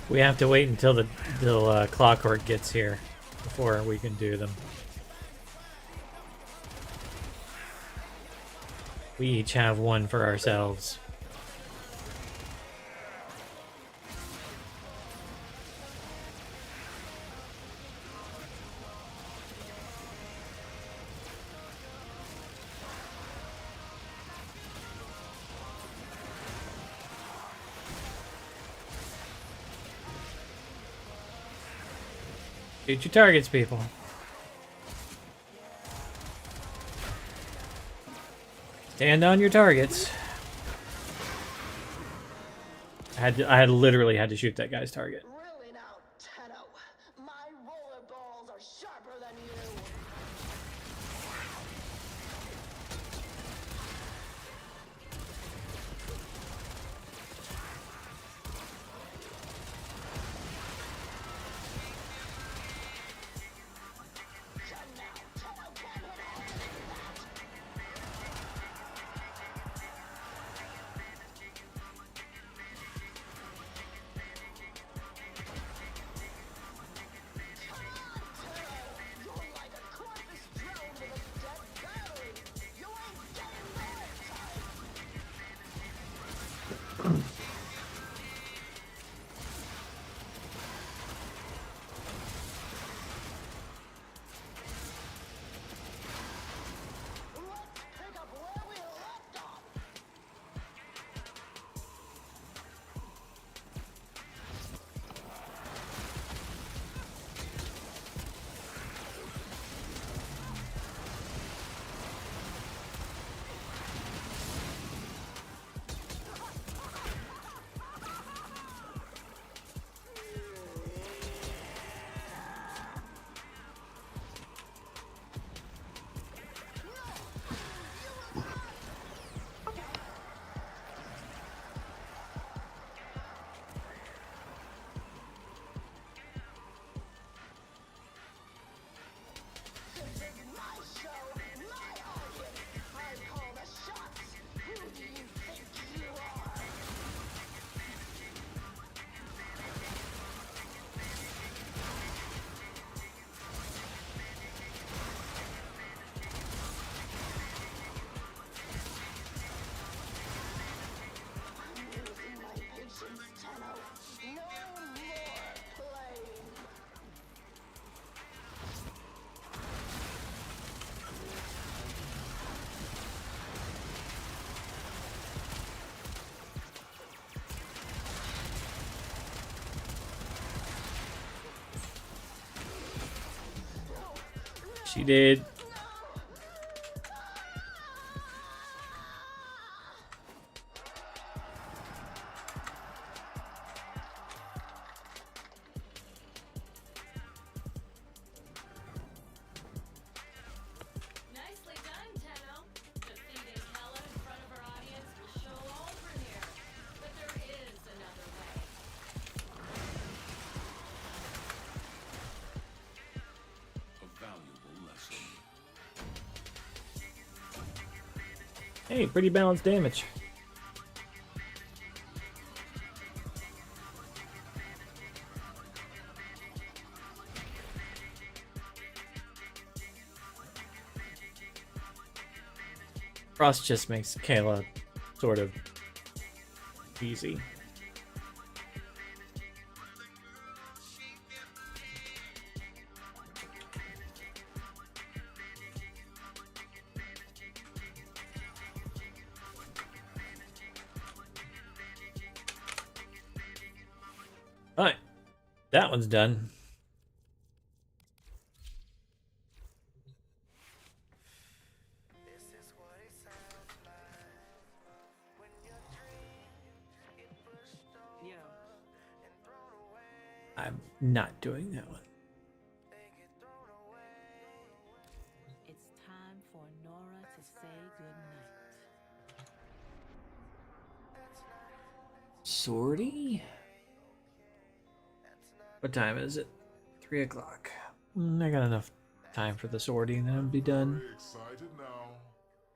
We have to wait until the Clockwork gets here before we can do them. We each have one for ourselves. Shoot your targets, people. Stand on your targets. I literally had to shoot that guy's target. Really now, Tenno. My roller balls are sharper than you. She did. Nicely done, Tenno. Defeating Kella in front of our audience will show all here. But there is another way. A valuable lesson. Hey, pretty balanced damage. Frost just makes Kayla sort of easy. That one's done. I'm not doing that one. It's time for Nora to say goodnight. Sortie? What time is it? 3 o'clock. I got enough time for the sortie and then I'll be done. Excited now.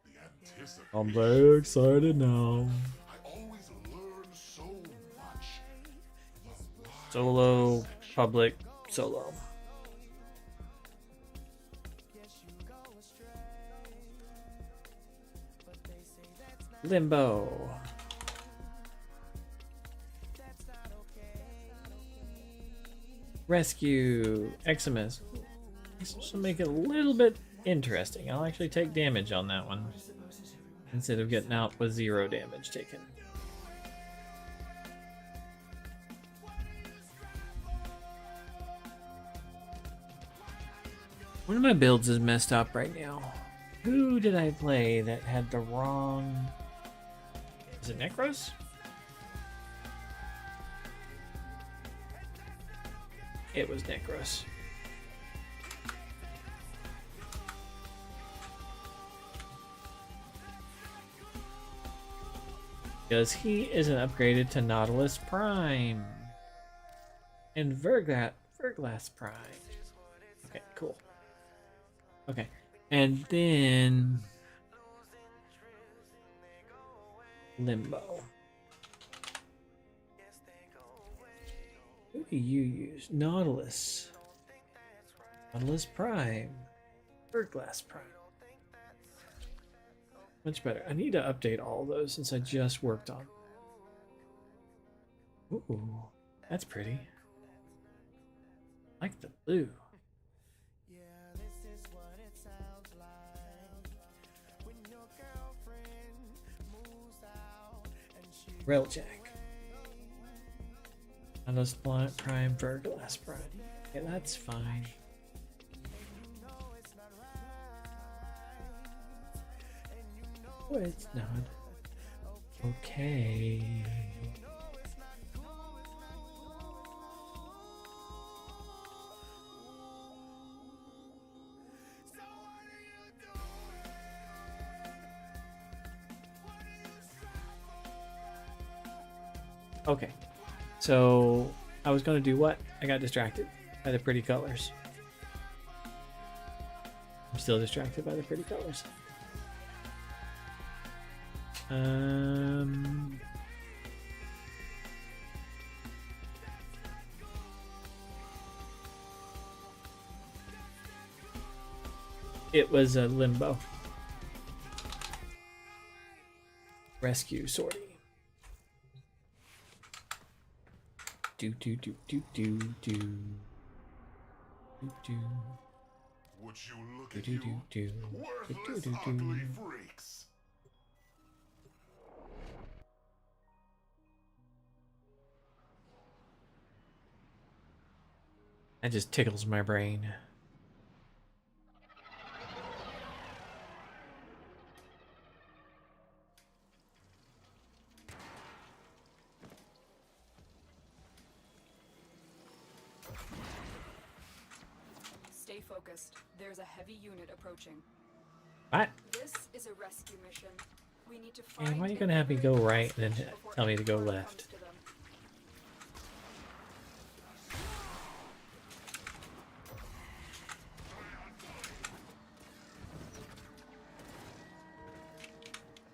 The anticipation. I'm very excited now. I always learn so much. Solo, public, solo. Limbo. Rescue. Eximus. This will make it a little bit interesting. I'll actually take damage on that one instead of getting out with 0 damage taken. One of my builds is messed up right now. Who did I play that had the wrong... Is it Necros? It was Necros. Because he isn't upgraded to Nautilus Prime. And Verglass Prime. Okay, cool. Okay, and then... Limbo. Who do you use? Nautilus. Nautilus Prime. Verglass Prime. Much better. I need to update all those since I just worked on. Ooh, that's pretty. I like the blue. Railjack. Nautilus Prime, Verglass Prime. Yeah, that's fine. Oh, it's not. Okay. Okay, so I was gonna do what? I got distracted by the pretty colors. I'm still distracted by the pretty colors. It was a Limbo. Rescue sortie. Do do do do do do do. Would you look Do at do you? do do. Worthless, Do do do ugly do. freaks. That just tickles my brain. Stay focused. There's a heavy unit approaching. What? This is a rescue mission. We need to Hey, find why are you gonna have me go right and then tell me to go left?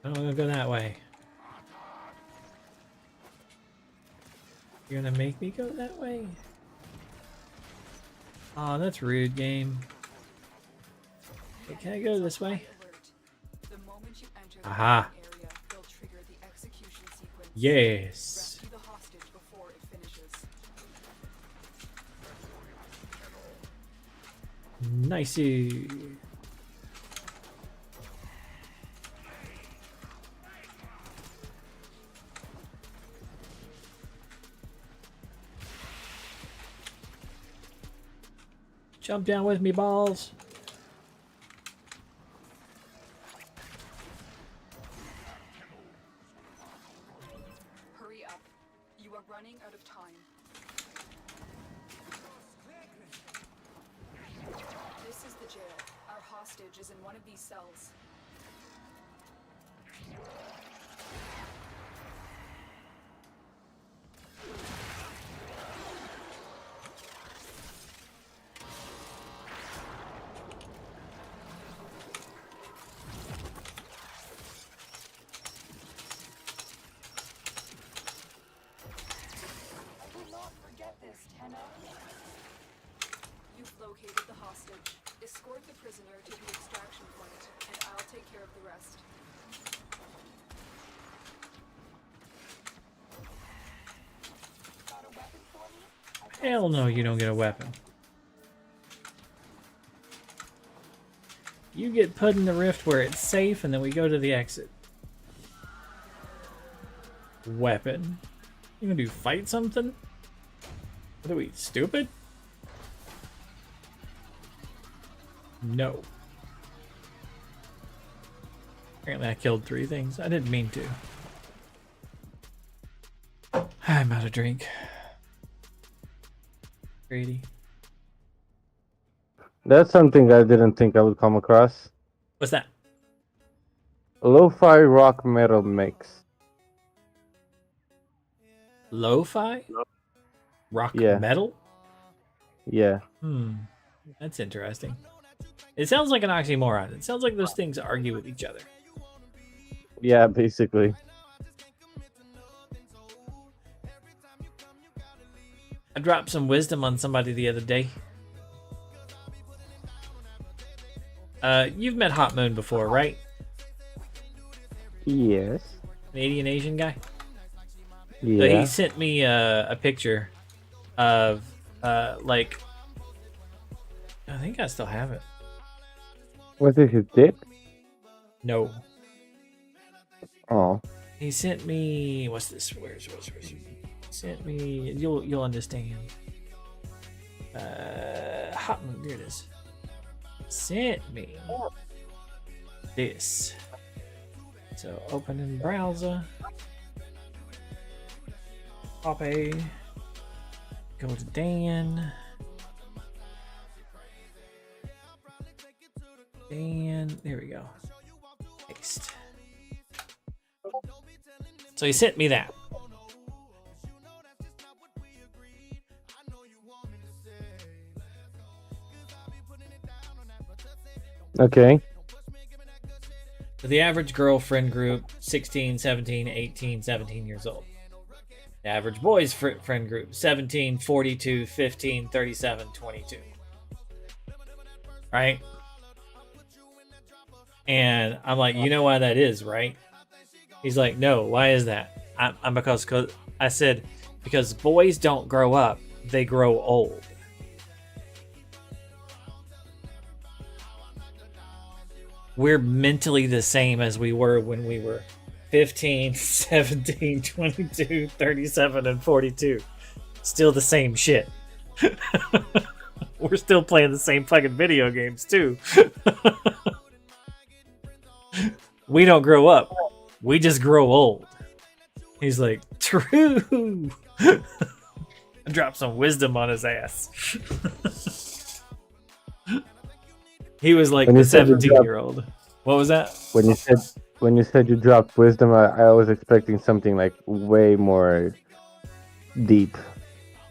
I'm gonna go that way. You're gonna make me go that way? Aw, that's rude, game. Hey, can I go this way? The moment you enter the Aha. area, they'll trigger the execution sequence. Yes. Rescue the hostage before it finishes. Nicey. Jump down with me, balls. Hurry up. You are running out of time. This is the jail. Our hostage is in one of these cells. Do not forget this, Tenno. You've located the hostage. Escort the prisoner to the extraction point, and I'll take care of the rest. Got a weapon for me? Hell no, you don't get a weapon. You get put in the rift where it's safe, and then we go to the exit. Weapon. You gonna do fight something? What are we, stupid? No. Apparently I killed 3 things. I didn't mean to. I'm out of drink. Grady. That's something I didn't think I would come across. What's that? Lo-fi rock metal mix. Lo-fi? Rock Yeah. metal? Yeah. That's interesting. It sounds like an oxymoron. It sounds like those things argue with each other. Yeah, basically. I dropped some wisdom on somebody the other day. You've met Hot Moon before, right? Yes. Canadian Asian guy? Yeah. So he sent me a picture of, like... I think I still have it. Was it his dick? No. Oh. He sent me... What's this? Where's he sent me... You'll understand. Hot Moon, there it is. Sent me this. So open in browser. Copy. Go to Dan. Dan, there we go. Paste. So he sent me that. Okay. The average girl friend group, 16, 17, 18, 17 years old. The average boys friend group, 17, 42, 15, 37, 22. Right? And I'm like, you know why that is, right? He's like, no, why is that? I'm because I said, because boys don't grow up, they grow old. We're mentally the same as we were when we were 15, 17, 22, 37, and 42. Still the same shit. We're still playing the same fucking video games, too. We don't grow up. We just grow old. He's like, true. I dropped some wisdom on his ass. He was like the 17-year-old. What was that? When you said you dropped wisdom, I was expecting something like way more deep.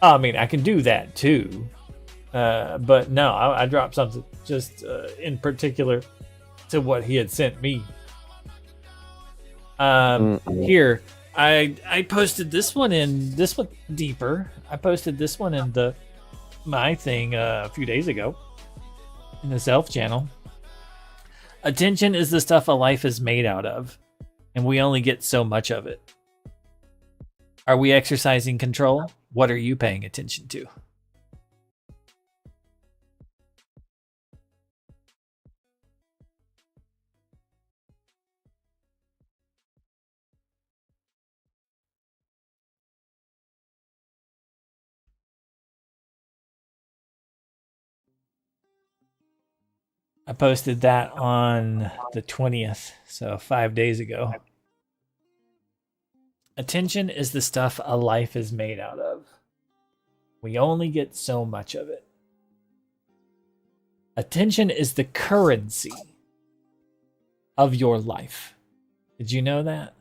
I mean, I can do that too, but no, I dropped something just in particular to what he had sent me. Here, I posted this one deeper. I posted this one in my thing a few days ago in the self channel. Attention is the stuff a life is made out of, and we only get so much of it. Are we exercising control? What are you paying attention to? I posted that on the 20th, so 5 days ago. Attention is the stuff a life is made out of. We only get so much of it. Attention is the currency of your life. Did you know that?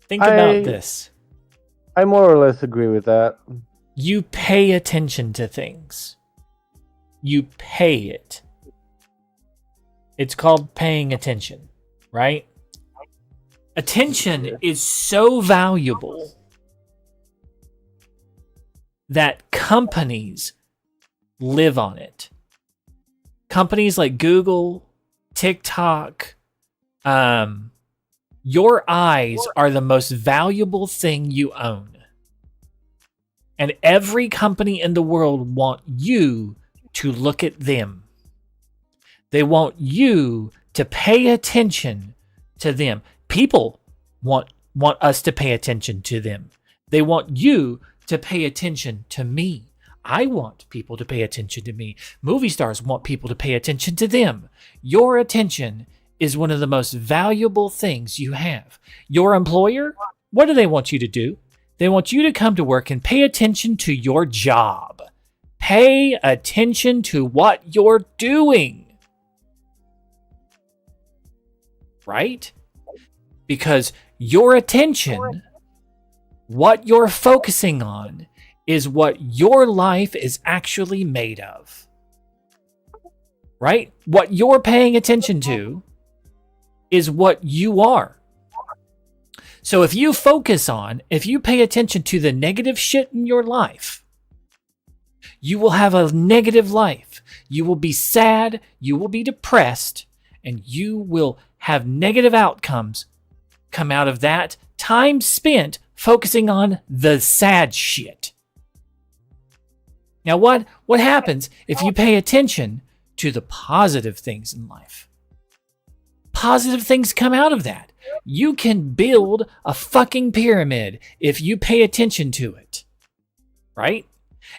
Think about this. I more or less agree with that. You pay attention to things. You pay it. It's called paying attention, right? Attention is so valuable that companies live on it. Companies like Google, TikTok, your eyes are the most valuable thing you own. And every company in the world want you to look at them. They want you to pay attention to them. People want us to pay attention to them. They want you to pay attention to me. I want people to pay attention to me. Movie stars want people to pay attention to them. Your attention is one of the most valuable things you have. Your employer, what do they want you to do? They want you to come to work and pay attention to your job. Pay attention to what you're doing. Right? Because your attention, what you're focusing on, is what your life is actually made of. Right? What you're paying attention to is what you are. So if you pay attention to the negative shit in your life, you will have a negative life. You will be sad, you will be depressed, and you will have negative outcomes come out of that time spent focusing on the sad shit. Now, what happens if you pay attention to the positive things in life? Positive things come out of that. You can build a fucking pyramid if you pay attention to it. Right?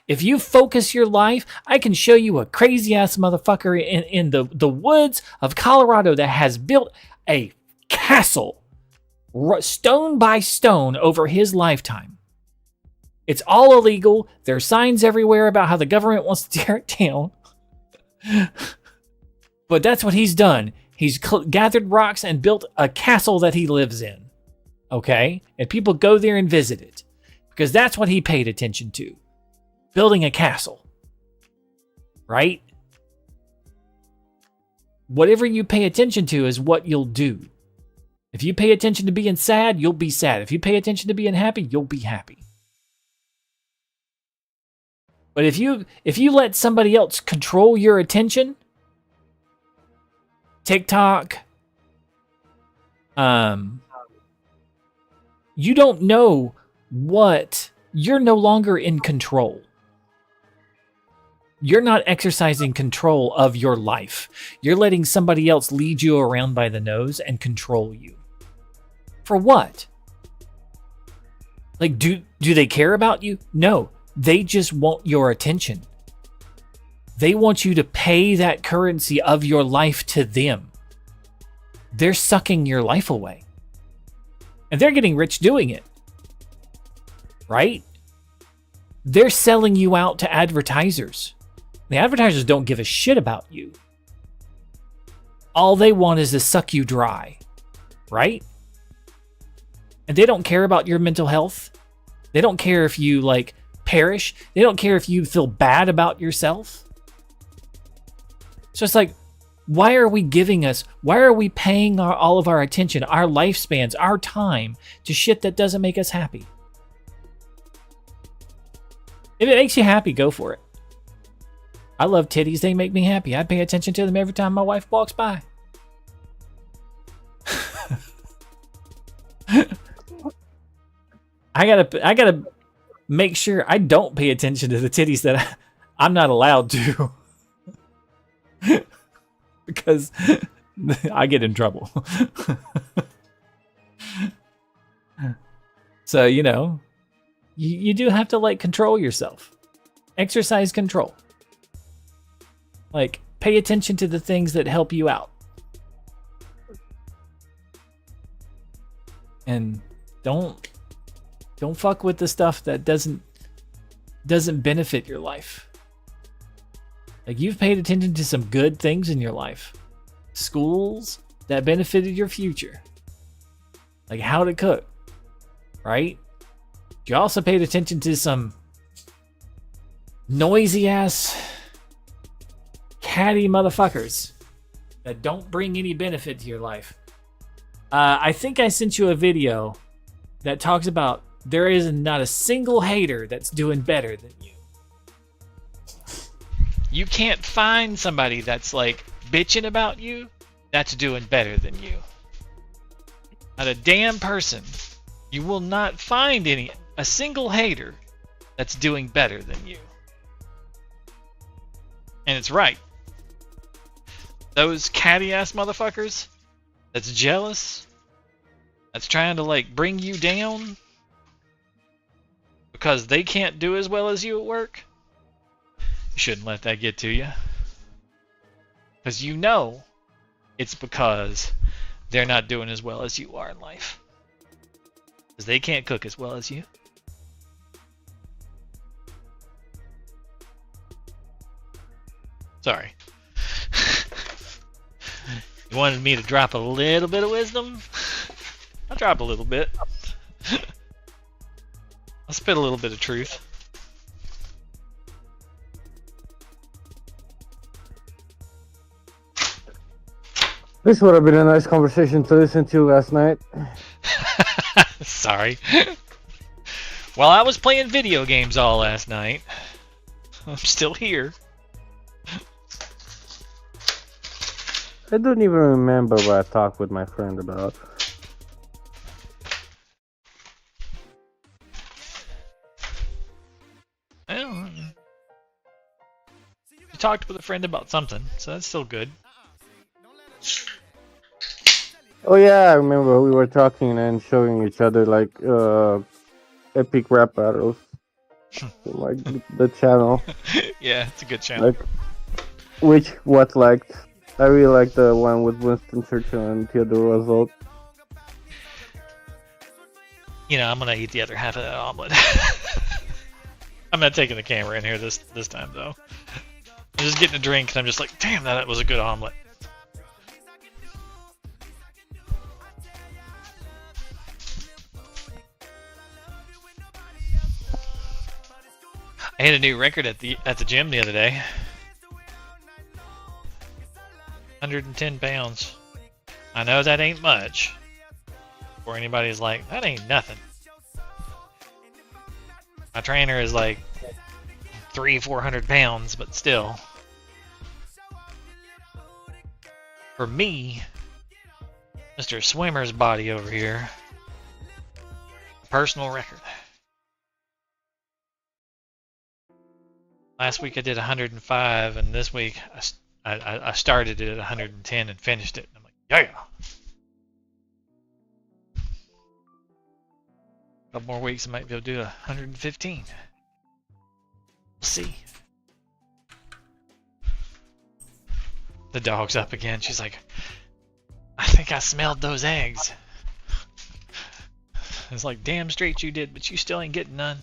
If you focus your life, I can show you a crazy ass motherfucker in the woods of Colorado that has built a castle stone by stone over his lifetime. It's all illegal. There are signs everywhere about how the government wants to tear it down. But that's what he's done. He's gathered rocks and built a castle that he lives in. Okay? And people go there and visit it. Because that's what he paid attention to. Building a castle. Right? Whatever you pay attention to is what you'll do. If you pay attention to being sad, you'll be sad. If you pay attention to being happy, you'll be happy. But if you let somebody else control your attention, TikTok, you don't know what, you're no longer in control. You're not exercising control of your life. You're letting somebody else lead you around by the nose and control you. For what? Like, do they care about you? No. They just want your attention. They want you to pay that currency of your life to them. They're sucking your life away. And they're getting rich doing it. Right? They're selling you out to advertisers. The advertisers don't give a shit about you. All they want is to suck you dry. Right? And they don't care about your mental health. They don't care if you, like, perish. They don't care if you feel bad about yourself. So it's like, why are we paying all of our attention, our lifespans, our time to shit that doesn't make us happy? If it makes you happy, go for it. I love titties. They make me happy. I pay attention to them every time my wife walks by. I gotta make sure I don't pay attention to the titties that I'm not allowed to. Because I get in trouble. So, you do have to like control yourself. Exercise control. Like, pay attention to the things that help you out. And don't fuck with the stuff that doesn't benefit your life. Like, you've paid attention to some good things in your life. Schools that benefited your future. Like how to cook, right? You also paid attention to some noisy ass catty motherfuckers that don't bring any benefit to your life. I think I sent you a video that talks about there is not a single hater that's doing better than you. You can't find somebody that's like bitching about you that's doing better than you. Not a damn person. You will not find a single hater that's doing better than you. And it's right. Those catty ass motherfuckers that's jealous, that's trying to like bring you down because they can't do as well as you at work, you shouldn't let that get to you. Because you know it's because they're not doing as well as you are in life. Because they can't cook as well as you. Sorry. You wanted me to drop a little bit of wisdom? I'll drop a little bit. I'll spit a little bit of truth. This would have been a nice conversation to listen to last night. Sorry. Well, I was playing video games all last night. I'm still here. I don't even remember what I talked with my friend about. Well, you talked with a friend about something, so that's still good. Oh yeah, I remember we were talking and showing each other like epic rap battles. Like the channel. Yeah, it's a good channel. Like what liked. I really like the one with Winston Churchill and Theodore Roosevelt. You know, I'm gonna eat the other half of that omelet. I'm not taking the camera in here this time though. I'm just getting a drink and I'm just like, damn, that was a good omelet. I hit a new record at the gym the other day. 110 pounds. I know that ain't much. Or anybody's like, that ain't nothing. My trainer is like 300-400 pounds, but still. For me, Mr. Swimmer's body over here, personal record. Last week I did 105, and this week I started it at 110 and finished it. I'm like, yeah. A couple more weeks I might be able to do 115. We'll see. The dog's up again. She's like, I think I smelled those eggs. It's like, damn straight you did, but you still ain't getting none.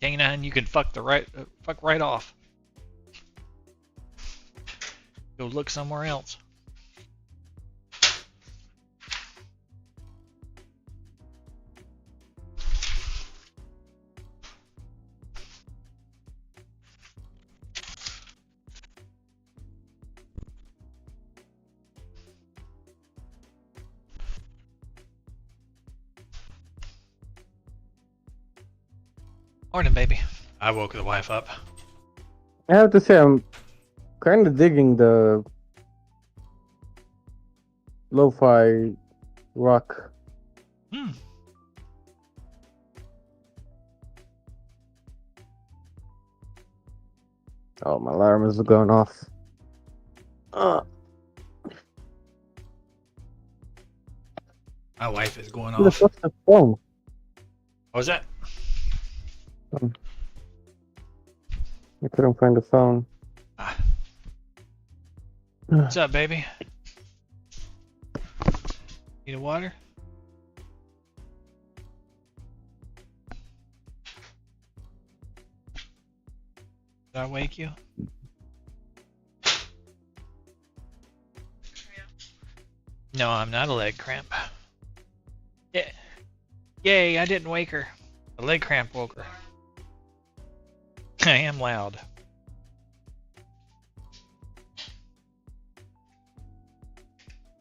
Dana, and you can fuck right off. Go look somewhere else. Morning, baby. I woke the wife up. I have to say, I'm kind of digging the lo-fi rock. Oh, my alarm is going off. My wife is going Who the off. fuck's the phone? What was that? I couldn't find the phone. What's up, baby? Need a water? Did I wake you? No, I'm not a leg cramp. Yeah. Yay, I didn't wake her. A leg cramp woke her. I am loud.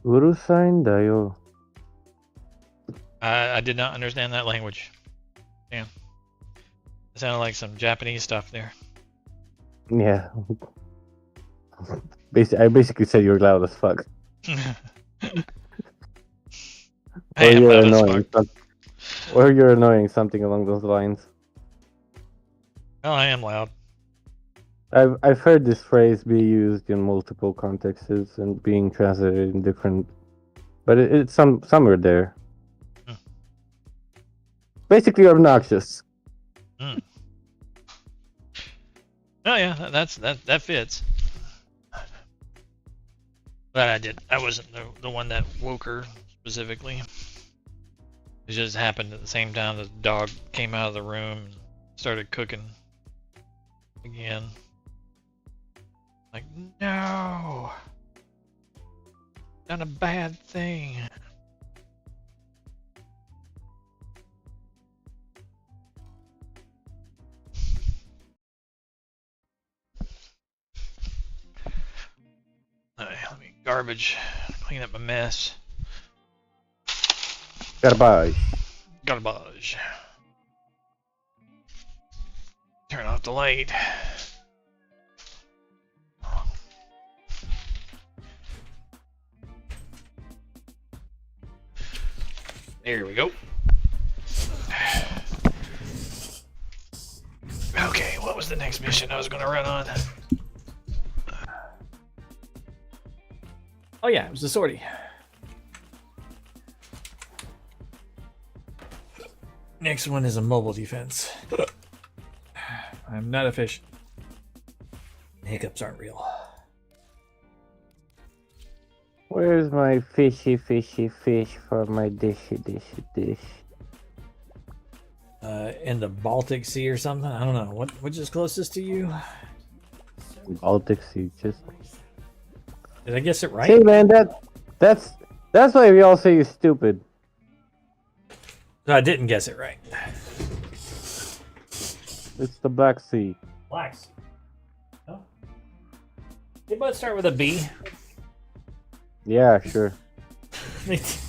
Urusain dayo. I did not understand that language. Damn. It sounded like some Japanese stuff there. Yeah. I basically said you're loud as fuck. I am loud as fuck. Or you're annoying, something along those lines. Oh, I am loud. I've heard this phrase be used in multiple contexts and being translated in different, but it's somewhere there. Basically obnoxious. Oh yeah, that fits. But I wasn't the one that woke her specifically. It just happened at the same time the dog came out of the room and started cooking again. Like, no! Done a bad thing. Alright, let me garbage, clean up my mess. Garbage. Garbage. Turn off the light. There we go. Okay, what was the next mission I was going to run on? Oh yeah, it was the sortie. Next one is a mobile defense. I'm not a fish. Hiccups aren't real. Where's my fishy fish for my dishy dish? In the Baltic Sea or something? I don't know. Which is closest to you? Baltic Sea, just... Did I guess it right? See, man, that's why we all say you're stupid. No, I didn't guess it right. It's the Black Sea. Black Sea. No? They both start with a B. Yeah, sure.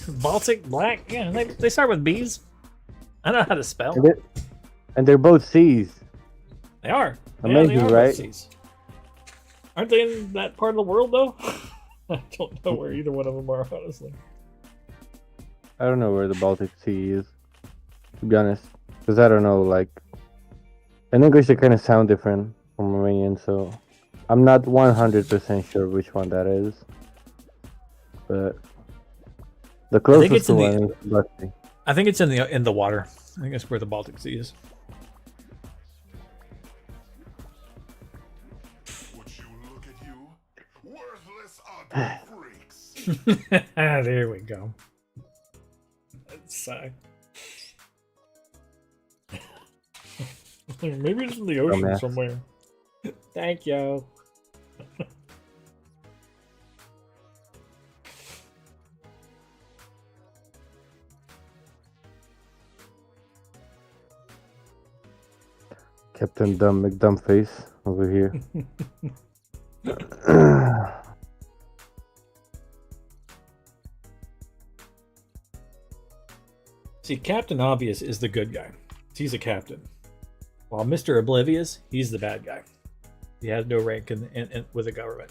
Baltic, black, yeah, they start with B's. I know how to spell. And they're both seas. They are. Amazing, yeah, they are right? both C's. Aren't they in that part of the world, though? I don't know where either one of them are, honestly. I don't know where the Baltic Sea is, to be honest. Because I don't know, like... In English, they kind of sound different from Romanian, so... I'm not 100% sure which one that is. But... The closest one is the Black Sea. I think it's in the water. I think that's where the Baltic Sea is. There we go. That's maybe it's in the ocean somewhere. Thank you. Captain Dumb McDumbface over here. See, Captain Obvious is the good guy. He's a captain. While Mr. Oblivious, he's the bad guy. He has no rank with the government.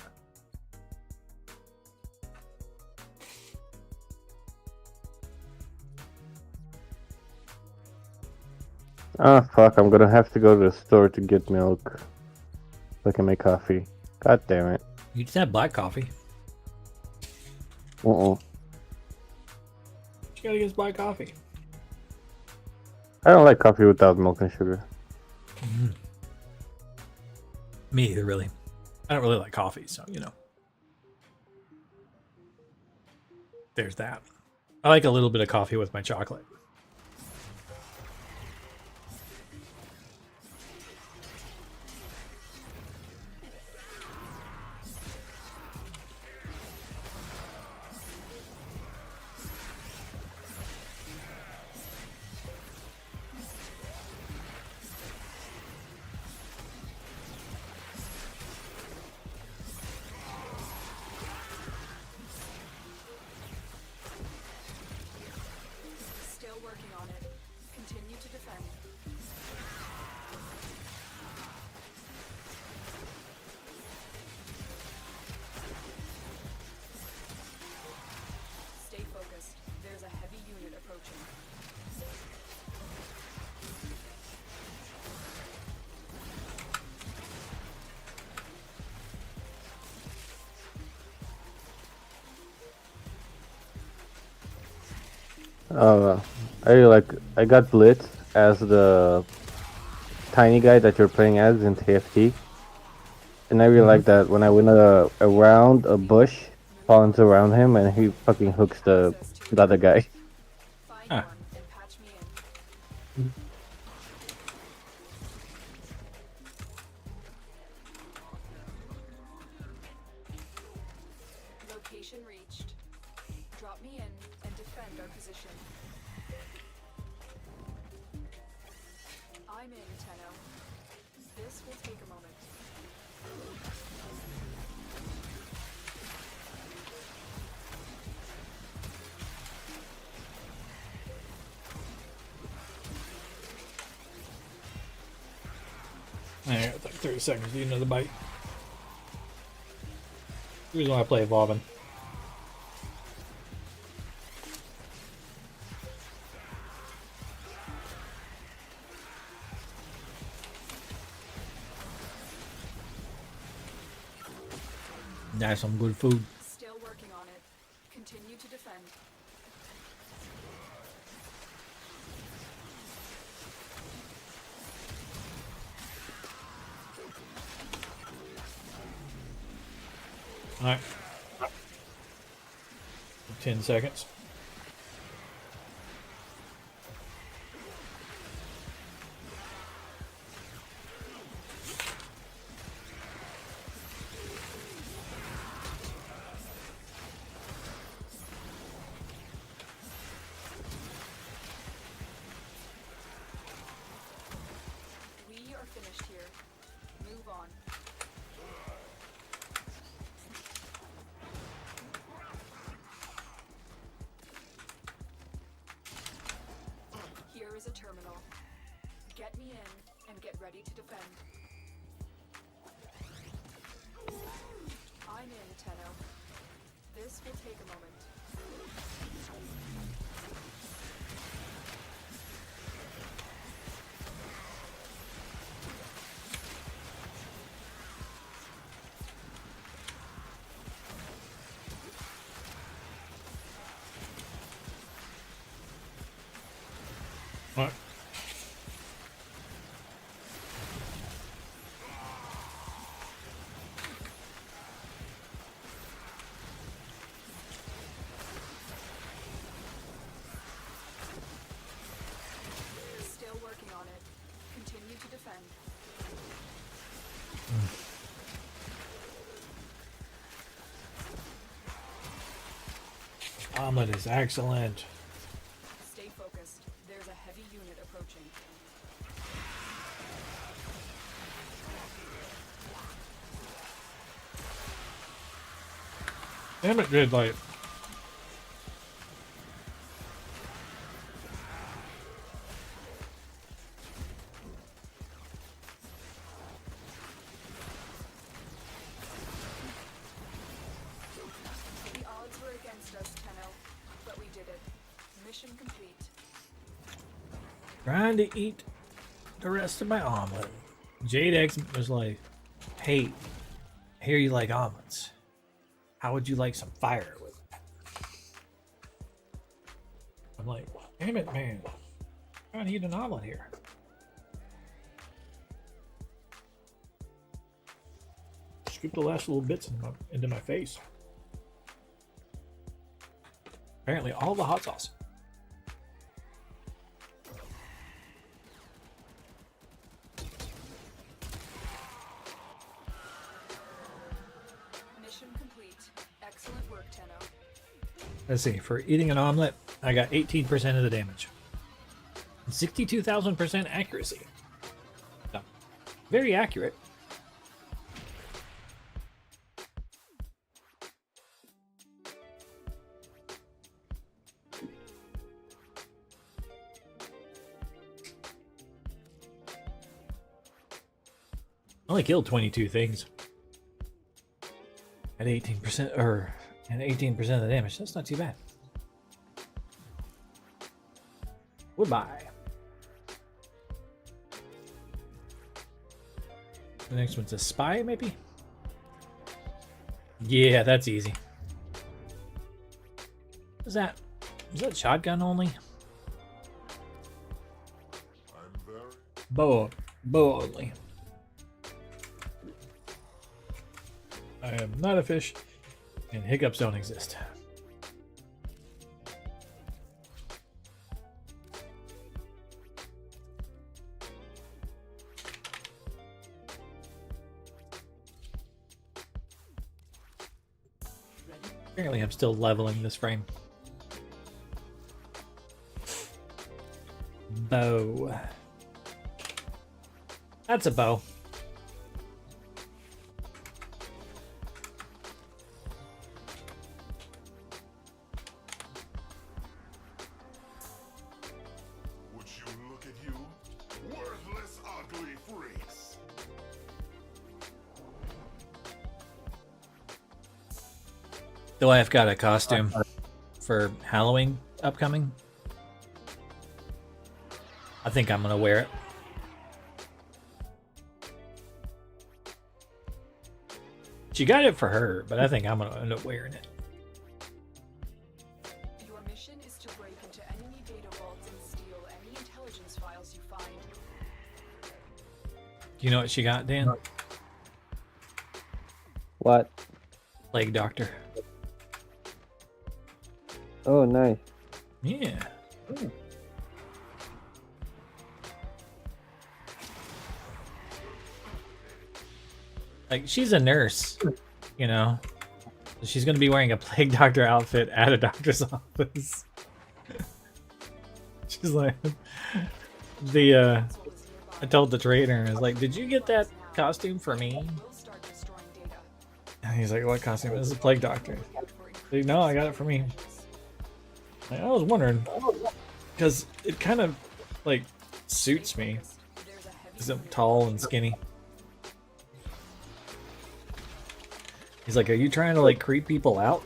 Ah, fuck, I'm gonna have to go to the store to get milk. so I can make coffee. God damn it. You just have black coffee. Uh-uh. You gotta get black coffee. I don't like coffee without milk and sugar. Me either, really. I don't really like coffee, so you know. There's that. I like a little bit of coffee with my chocolate. Still working on it. Continue to defend. Stay focused. There's a heavy unit approaching. I got Blitz as the tiny guy that you're playing as in TFT. And I really like that when I win around a bush, spawns around him and he fucking hooks the other guy. Ah. Location reached. Drop me in and defend our position. I'm in, Tenno. This will take a moment. I got like 30 seconds to eat another bite. The reason why I play Evolving. Nice, some good food. Still working on it. Continue to defend. Alright. 10 seconds. We are finished here. Move on. Here is a terminal. Get me in and get ready to defend. I'm in, Tenno. This will take a moment. Alright. Still working on it. Continue to defend. Omelet is excellent. Stay focused. There's a heavy unit approaching. Damn it, red light. The odds were against us, Tenno, but we did it. Mission complete. Trying to eat the rest of my omelet. Jade X was like, hey, I hear you like omelets. How would you like some fire with it? I'm like, damn it, man. I'm trying to eat an omelet here. Scoop the last little bits into my face. Apparently, all the hot sauce. Mission complete. Excellent work, Tenno. Let's see. For eating an omelet, I got 18% of the damage. 62,000% accuracy. So, very accurate. Only killed 22 things. At 18% or and 18% of the damage. That's not too bad. Goodbye. The next one's a spy, maybe? Yeah, that's easy. Is that shotgun only? Bow only. I am not a fish, and hiccups don't exist. Apparently I'm still leveling this frame. Bow. That's a bow. Would you look at you? Worthless, ugly freaks. Though I've got a costume for Halloween upcoming. I think I'm gonna wear it. She got it for her, but I think I'm gonna end up wearing it. Your mission is to break into enemy data vaults and steal any intelligence files you find. Do you know what she got, Dan? What? Plague Doctor. Oh, nice. Yeah. Like, she's a nurse, you know? She's gonna be wearing a Plague Doctor outfit at a doctor's office. She's like, I told the trainer, I was like, did you get that costume for me? And he's like, what costume? This is a Plague Doctor. Like, no, I got it for me. Like, I was wondering, because it kind of, like, suits me. Because I'm tall and skinny. He's like, are you trying to, like, creep people out?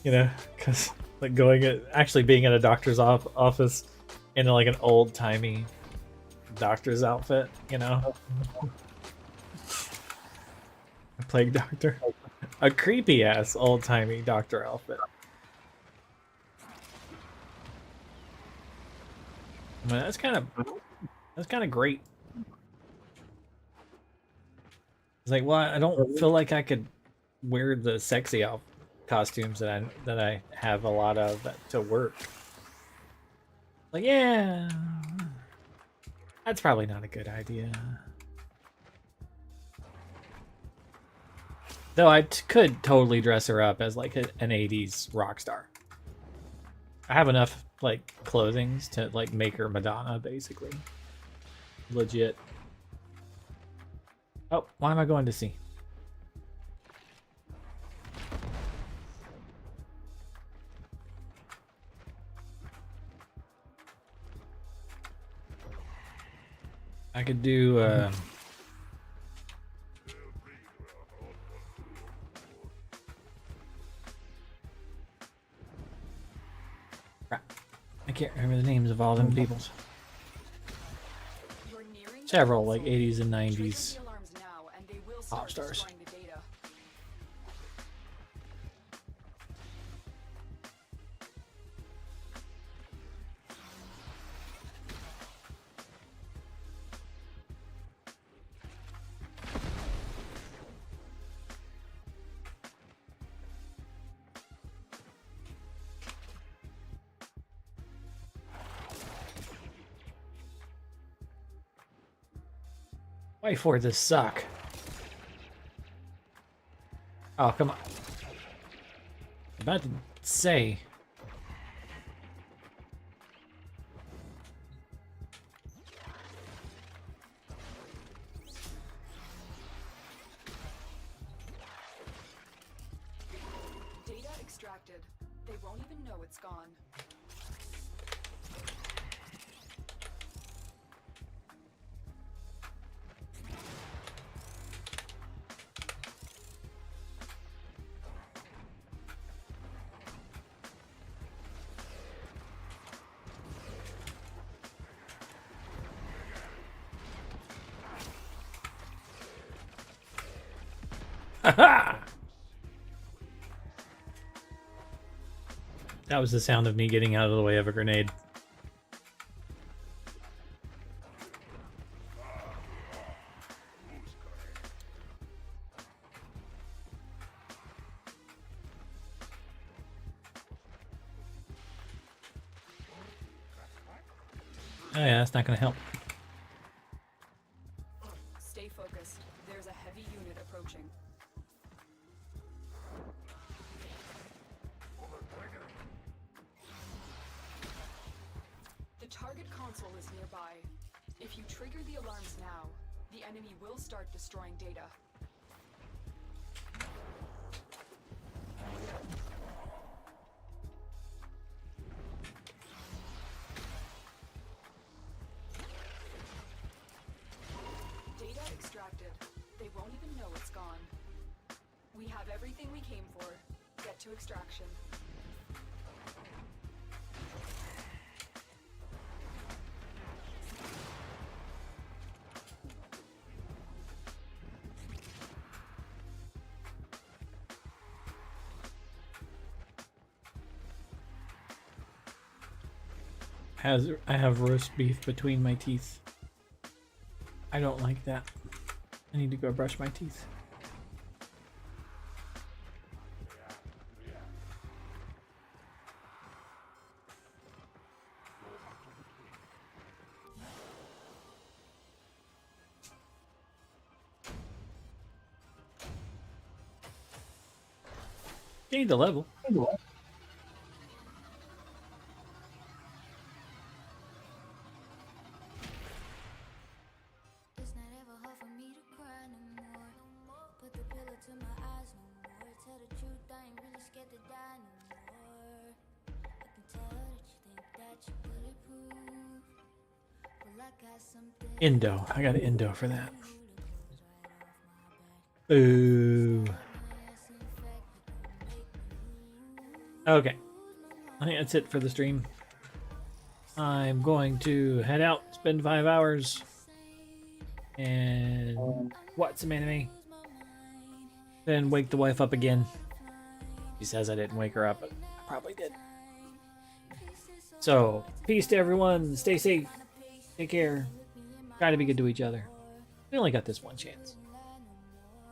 You know, because, like, actually being in a doctor's office in, like, an old-timey doctor's outfit, you know? A Plague Doctor. A creepy-ass old-timey doctor outfit. I mean, that's kind of great. It's like, well, I don't feel like I could wear the sexy costumes that I have a lot of to work. Like, yeah, that's probably not a good idea. Though I could totally dress her up as like an 80s rock star. I have enough like clothings to like make her Madonna, basically. Legit. Oh, why am I going to sea? I could do crap. I can't remember the names of all them peoples. several like 80s and 90s pop stars. Wait for this suck. Oh, come on. I'm about to say. Data extracted. They won't even know it's gone. Haha! That was the sound of me getting out of the way of a grenade. Oh yeah, that's not gonna help. Stay focused. There's a heavy unit approaching. The target console is nearby. If you trigger the alarms now, the enemy will start destroying data. Data extracted. They won't even know it's gone. We have everything we came for. Get to extraction. I have roast beef between my teeth. I don't like that. I need to go brush my teeth. Gained a level. It's not ever hard for me to cry no more. Put the pillow to my eyes no more. Tell the truth, I ain't really scared to die no more. I can tell that you think that you're bulletproof. Well, I got something. Indo. I got an Indo for that. Ooh. Okay. I think that's it for the stream. I'm going to head out, spend 5 hours, and watch some anime. Then wake the wife up again. She says I didn't wake her up, but I probably did. So, peace to everyone. Stay safe. Take care. Try to be good to each other. We only got this one chance.